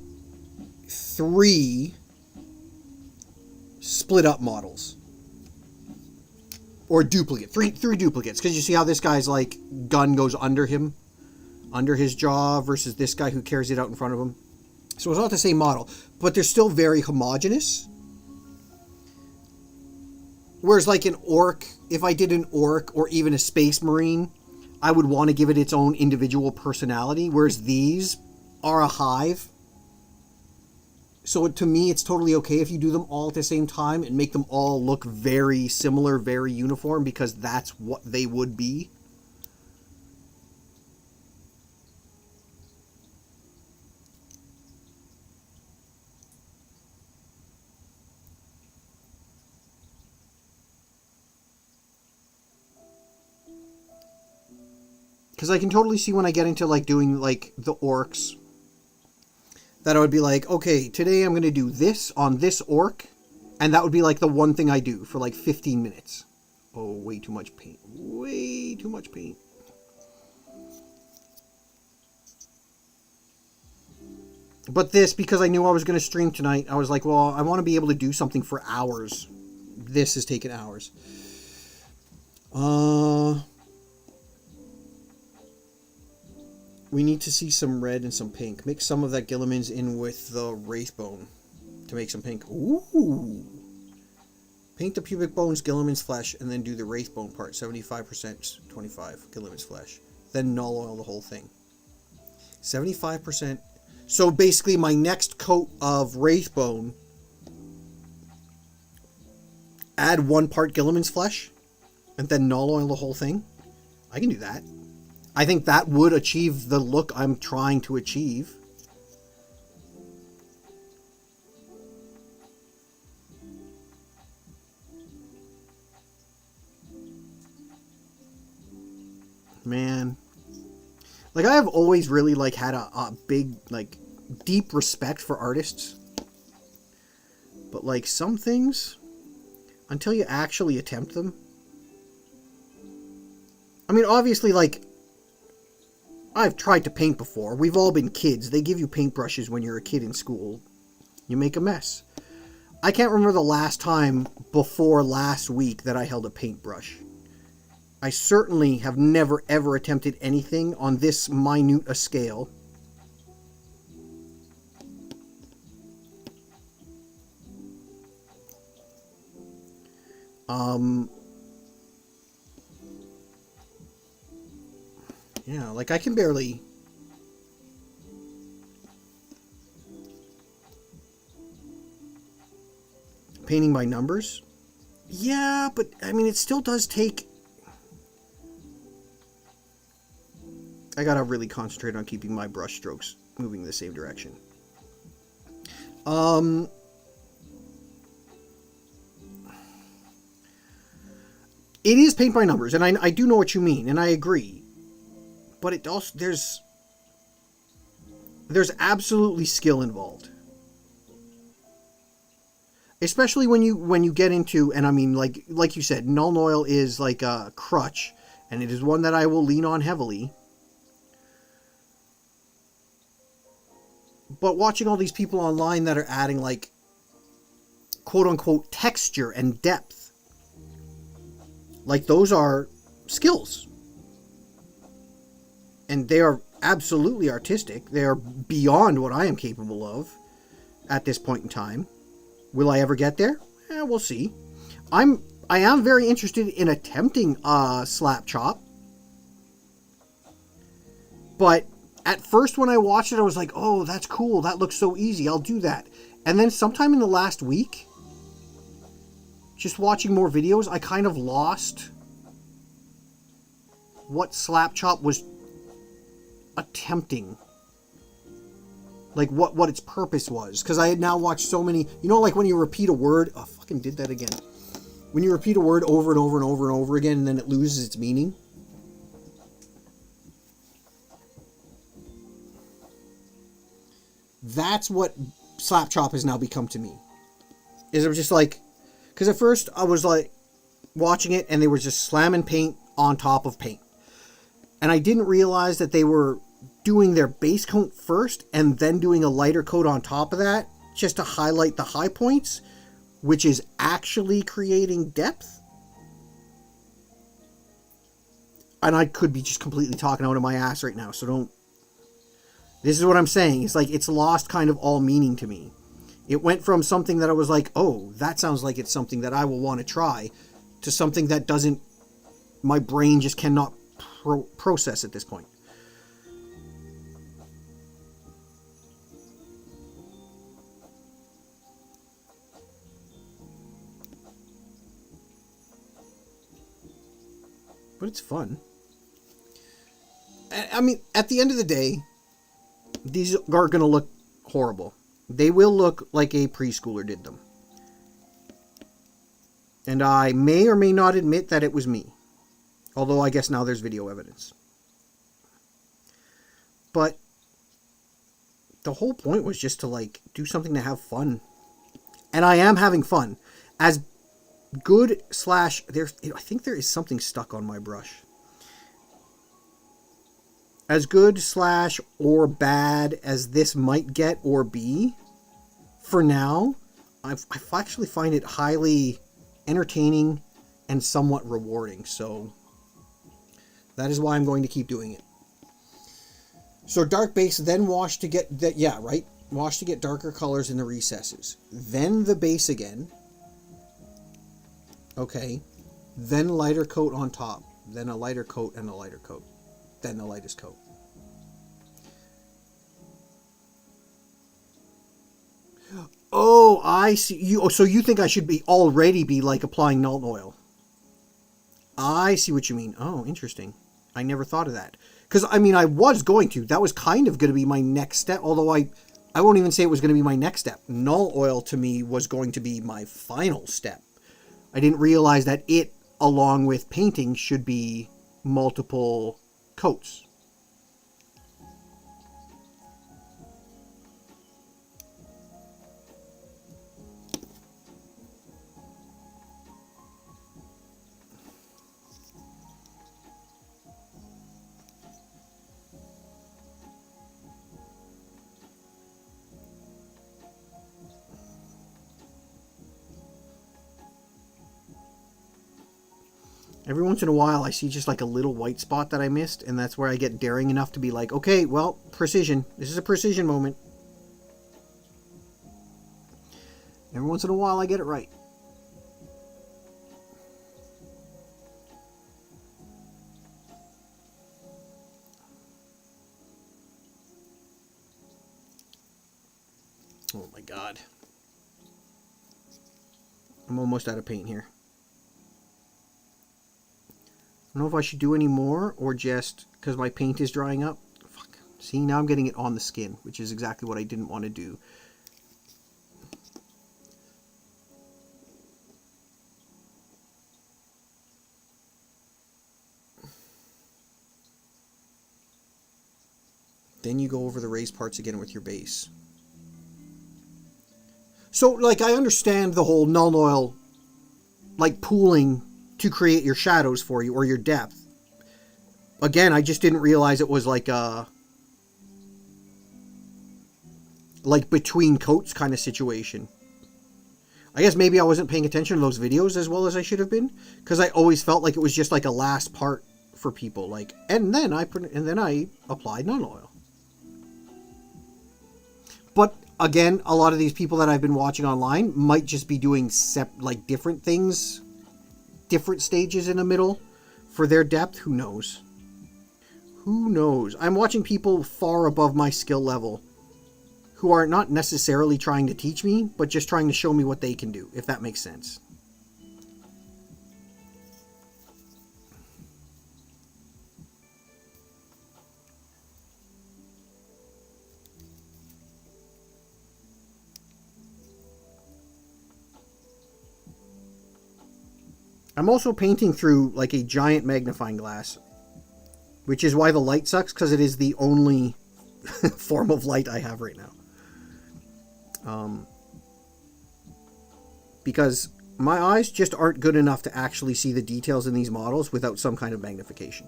three split up models. Or duplicate, three duplicates. Because you see how this guy's like, gun goes under him? Under his jaw versus this guy who carries it out in front of him. So it's not the same model, but they're still very homogeneous. Whereas like an orc, if I did an orc or even a space marine, I would want to give it its own individual personality, whereas these are a hive. So to me, it's totally okay if you do them all at the same time and make them all look very similar, very uniform, because that's what they would be. Because I can totally see when I get into like doing like the orcs that I would be like, okay, today I'm going to do this on this orc, and that would be like the one thing I do for like 15 minutes. Oh, way too much paint. Way too much paint. But this, because I knew I was going to stream tonight, I was like, well, I want to be able to do something for hours. This has taken hours. We need to see some red and some pink. Mix some of that Gilliman's in with the Wraithbone to make some pink. Ooh. Paint the pubic bones, Gilliman's flesh, and then do the Wraithbone part. 75%, 25, Gilliman's flesh. Then null oil the whole thing. 75%. So basically my next coat of Wraithbone, add 1 part Gilliman's flesh, and then null oil the whole thing. I can do that. I think that would achieve the look I'm trying to achieve. Man. Like, I have always really, like, had a big, like, deep respect for artists. But, like, some things, until you actually attempt them. I mean, obviously, like, I've tried to paint before. We've all been kids. They give you paintbrushes when you're a kid in school. You make a mess. I can't remember the last time before last week that I held a paintbrush. I certainly have never ever attempted anything on this minute a scale. Yeah, like I can barely... Painting by numbers? Yeah, but I mean, it still does take... I gotta really concentrate on keeping my brush strokes moving in the same direction. It is paint by numbers, and I do know what you mean, and I agree. But it also, there's absolutely skill involved. Especially when you get into, and I mean, like you said, null oil is like a crutch, and it is one that I will lean on heavily. But watching all these people online that are adding, like, quote-unquote texture and depth, like, those are skills. And they are absolutely artistic. They are beyond what I am capable of at this point in time. Will I ever get there? We'll see. I am very interested in attempting slap chop. But at first when I watched it, I was like, oh, that's cool. That looks so easy. I'll do that. And then sometime in the last week, just watching more videos, I kind of lost what slap chop was attempting, like what its purpose was, because I had now watched so many, you know, like when you repeat a word, oh, fucking did that again, when you repeat a word over and over and over and over again, and then it loses its meaning. That's what slap chop has now become to me. Is it was just like, because at first I was like watching it and they were just slamming paint on top of paint. And I didn't realize that they were doing their base coat first and then doing a lighter coat on top of that just to highlight the high points, which is actually creating depth. And I could be just completely talking out of my ass right now, so This is what I'm saying. It's like it's lost kind of all meaning to me. It went from something that I was like, oh, that sounds like it's something that I will want to try, to something that doesn't, my brain just cannot process at this point. But it's fun. I mean, at the end of the day, these are going to look horrible. They will look like a preschooler did them. And I may or may not admit that it was me. Although I guess now there's video evidence. But the whole point was just to like do something to have fun. And I am having fun. As good slash, I think there is something stuck on my brush. As good slash or bad as this might get or be, for now, I actually find it highly entertaining and somewhat rewarding. So that is why I'm going to keep doing it. So dark base, then wash to get that. Yeah, right. Wash to get darker colors in the recesses. Then the base again. Okay. Then lighter coat on top. Then a lighter coat and a lighter coat. Then the lightest coat. Oh, I see. So you think I should already be like applying Null oil? I see what you mean. Oh, interesting. I never thought of that. Because, I mean, I was going to. That was kind of going to be my next step. Although I won't even say it was going to be my next step. Null oil to me was going to be my final step. I didn't realize that it, along with painting, should be multiple coats. Every once in a while, I see just like a little white spot that I missed, and that's where I get daring enough to be like, okay, well, precision. This is a precision moment. Every once in a while, I get it right. Oh my god. I'm almost out of paint here. I don't know if I should do any more or just because my paint is drying up. Fuck. See, now I'm getting it on the skin, which is exactly what I didn't want to do. Then you go over the raised parts again with your base. So, like, I understand the whole null oil, like, pooling to create your shadows for you, or your depth. Again, I just didn't realize it was like a between coats kind of situation. I guess maybe I wasn't paying attention to those videos as well as I should have been, because I always felt like it was just like a last part for people, like, and then I applied null oil. But again, a lot of these people that I've been watching online might just be doing like different things, different stages in the middle for their depth. Who knows? Who knows? I'm watching people far above my skill level who are not necessarily trying to teach me, but just trying to show me what they can do, if that makes sense. I'm also painting through like a giant magnifying glass, which is why the light sucks, because it is the only form of light I have right now. Because my eyes just aren't good enough to actually see the details in these models without some kind of magnification.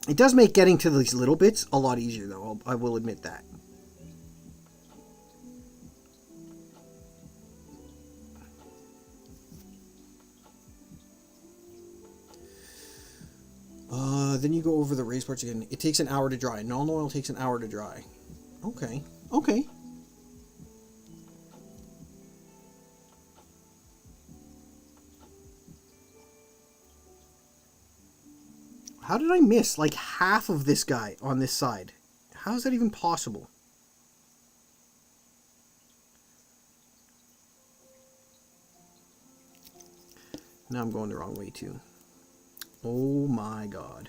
It does make getting to these little bits a lot easier, though. I will admit that. Then you go over the raised parts again. It takes an hour to dry. Null oil takes an hour to dry. Okay. Okay. How did I miss like half of this guy on this side? How is that even possible? Now I'm going the wrong way too. Oh my god.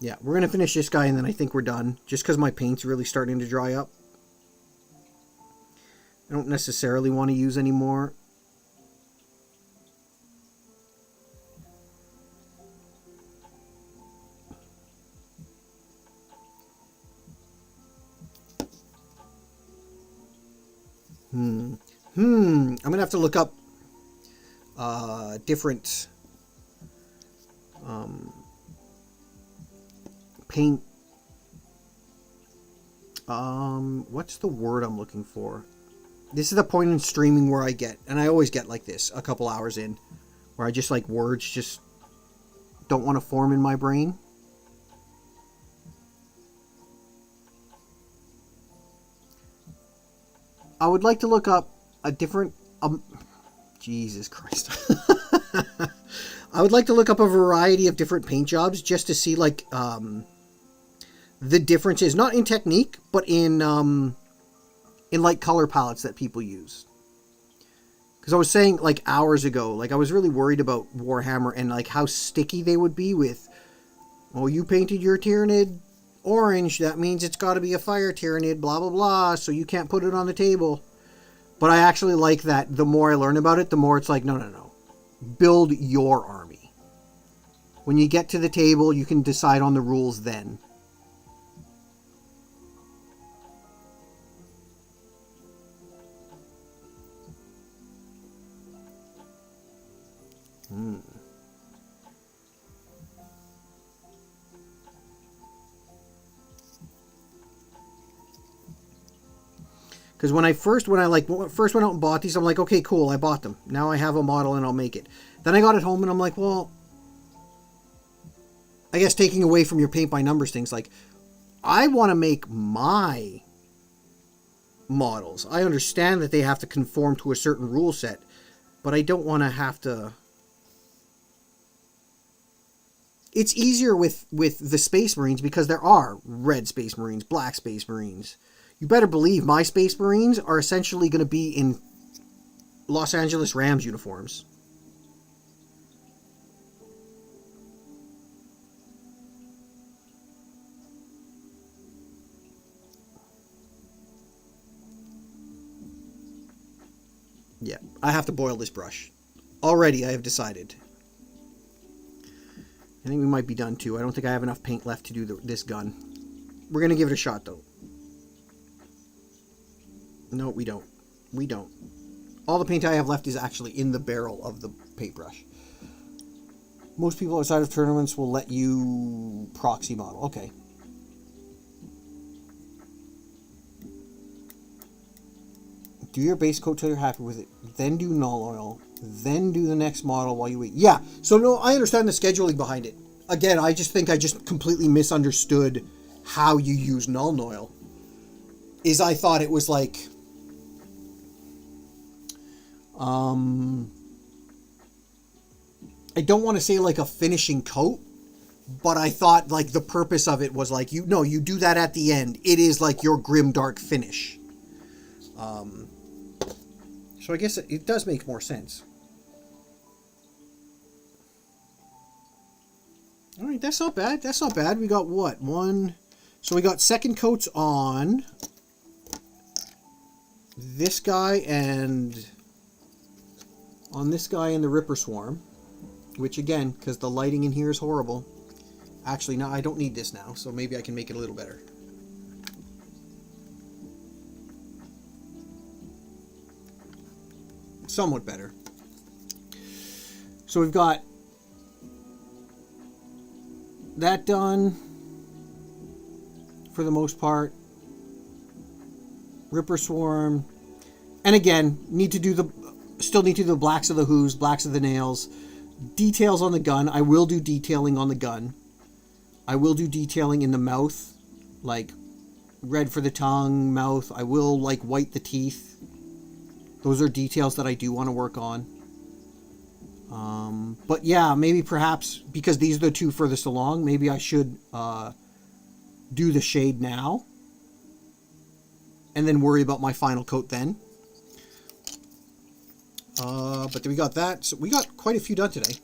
Yeah, we're going to finish this guy and then I think we're done. Just because my paint's really starting to dry up. I don't necessarily want to use any more. I'm going to have to look up different paint. What's the word I'm looking for? This is the point in streaming where I get, and I always get like this a couple hours in, where I just like words just don't want to form in my brain. I would like to look up a different, Jesus Christ. I would like to look up a variety of different paint jobs just to see like, the differences, not in technique, but in like color palettes that people use. Because I was saying like hours ago, like I was really worried about Warhammer and like how sticky they would be with, oh, you painted your Tyranid orange, that means it's got to be a fire Tyranid, blah blah blah, so you can't put it on the table. But I actually like that the more I learn about it, the more it's like, no, build your army. When you get to the table, you can decide on the rules then. Because when I first went out and bought these, I'm like, okay, cool, I bought them. Now I have a model and I'll make it. Then I got it home and I'm like, well, I guess taking away from your paint by numbers things, like, I want to make my models. I understand that they have to conform to a certain rule set, but I don't want to have to... It's easier with the Space Marines because there are red Space Marines, black Space Marines. You better believe my Space Marines are essentially going to be in Los Angeles Rams uniforms. Yeah, I have to boil this brush. Already, I have decided. I think we might be done too. I don't think I have enough paint left to do this gun. We're going to give it a shot though. No, we don't. We don't. All the paint I have left is actually in the barrel of the paintbrush. Most people outside of tournaments will let you proxy model. Okay. Do your base coat till you're happy with it. Then do null oil. Then do the next model while you wait. Yeah. So no, I understand the scheduling behind it. Again, I just think I just completely misunderstood how you use null oil. I thought it was like... I don't want to say like a finishing coat, but I thought like the purpose of it was like, you do that at the end. It is like your grim dark finish. So I guess it does make more sense. All right, that's not bad. That's not bad. We got what? So we got second coats on this guy and on this guy in the Ripper Swarm, which again, because the lighting in here is horrible. Actually, no, I don't need this now, so maybe I can make it a little better. Somewhat better. So we've got that done for the most part. Ripper Swarm. And again, need to do Still need to do the blacks of the hooves, blacks of the nails. Details on the gun. I will do detailing on the gun. I will do detailing in the mouth. Like, red for the tongue, mouth. I will, like, white the teeth. Those are details that I do want to work on. But yeah, maybe perhaps, because these are the two furthest along, maybe I should do the shade now. And then worry about my final coat then. But we got that. So we got quite a few done today.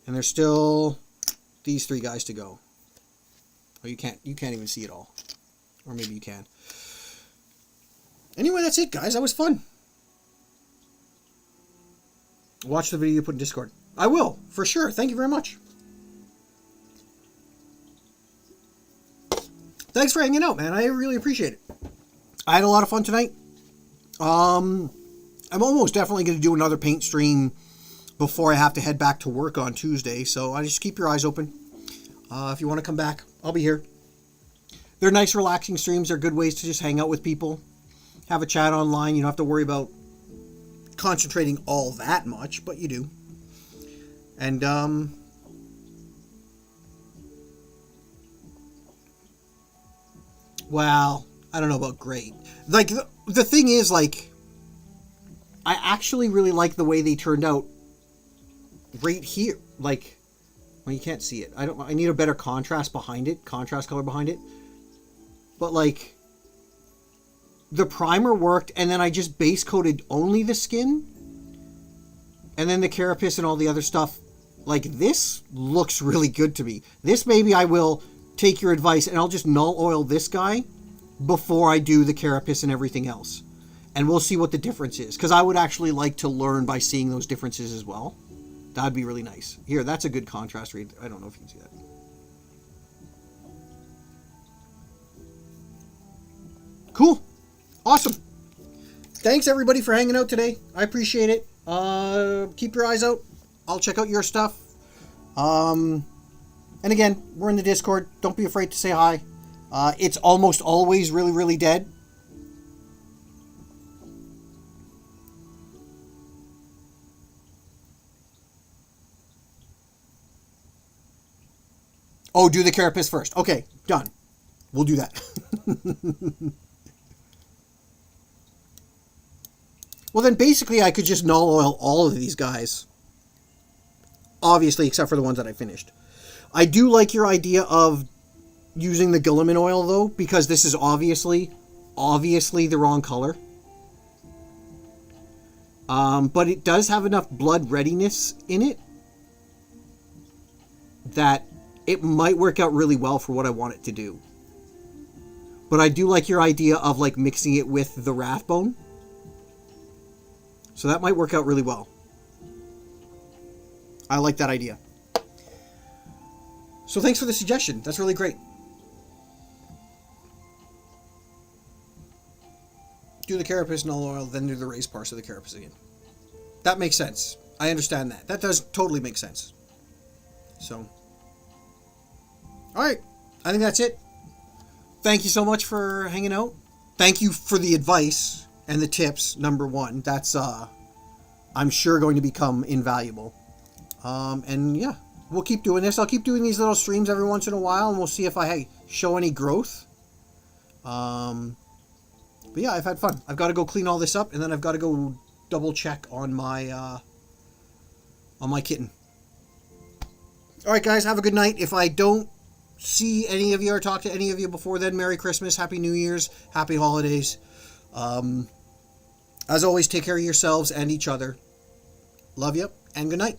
And there's still these 3 guys to go. Oh, you can't even see it all. Or maybe you can. Anyway, that's it, guys. That was fun. Watch the video you put in Discord. I will, for sure. Thank you very much. Thanks for hanging out, man. I really appreciate it. I had a lot of fun tonight. I'm almost definitely going to do another paint stream before I have to head back to work on Tuesday. So I just keep your eyes open. If you want to come back, I'll be here. They're nice, relaxing streams. They're good ways to just hang out with people. Have a chat online. You don't have to worry about concentrating all that much, but you do. And, well, I don't know about great. Like, the thing is, like, I actually really like the way they turned out right here. Like, well, you can't see it. I need a better contrast behind it, contrast color behind it. But, like, the primer worked, and then I just base coated only the skin. And then the carapace and all the other stuff. Like, this looks really good to me. This, maybe I will take your advice, and I'll just null oil this guy before I do the carapace and everything else. And we'll see what the difference is. Because I would actually like to learn by seeing those differences as well. That'd be really nice. Here, that's a good contrast read. I don't know if you can see that. Cool. Awesome. Thanks, everybody, for hanging out today. I appreciate it. Keep your eyes out. I'll check out your stuff. And again, we're in the Discord. Don't be afraid to say hi. It's almost always really, really dead. Oh, do the carapace first. Okay, done. We'll do that. Well, then basically I could just null oil all of these guys. Obviously, except for the ones that I finished. I do like your idea of using the Guilliman oil, though, because this is obviously the wrong color. But it does have enough blood readiness in it that it might work out really well for what I want it to do. But I do like your idea of, like, mixing it with the Rathbone. So that might work out really well. I like that idea. So thanks for the suggestion. That's really great. Do the carapace null oil, then do the raised parts of the carapace again. That makes sense. I understand that. That does totally make sense. So, alright. I think that's it. Thank you so much for hanging out. Thank you for the advice and the tips, number one. That's, I'm sure going to become invaluable. And yeah, we'll keep doing this. I'll keep doing these little streams every once in a while, and we'll see if I show any growth. But yeah, I've had fun. I've got to go clean all this up, and then I've got to go double check on my kitten. Alright guys, have a good night. If I don't see any of you or talk to any of you before then, Merry Christmas, Happy New Year's, Happy Holidays. As always, take care of yourselves and each other. Love you, and good night.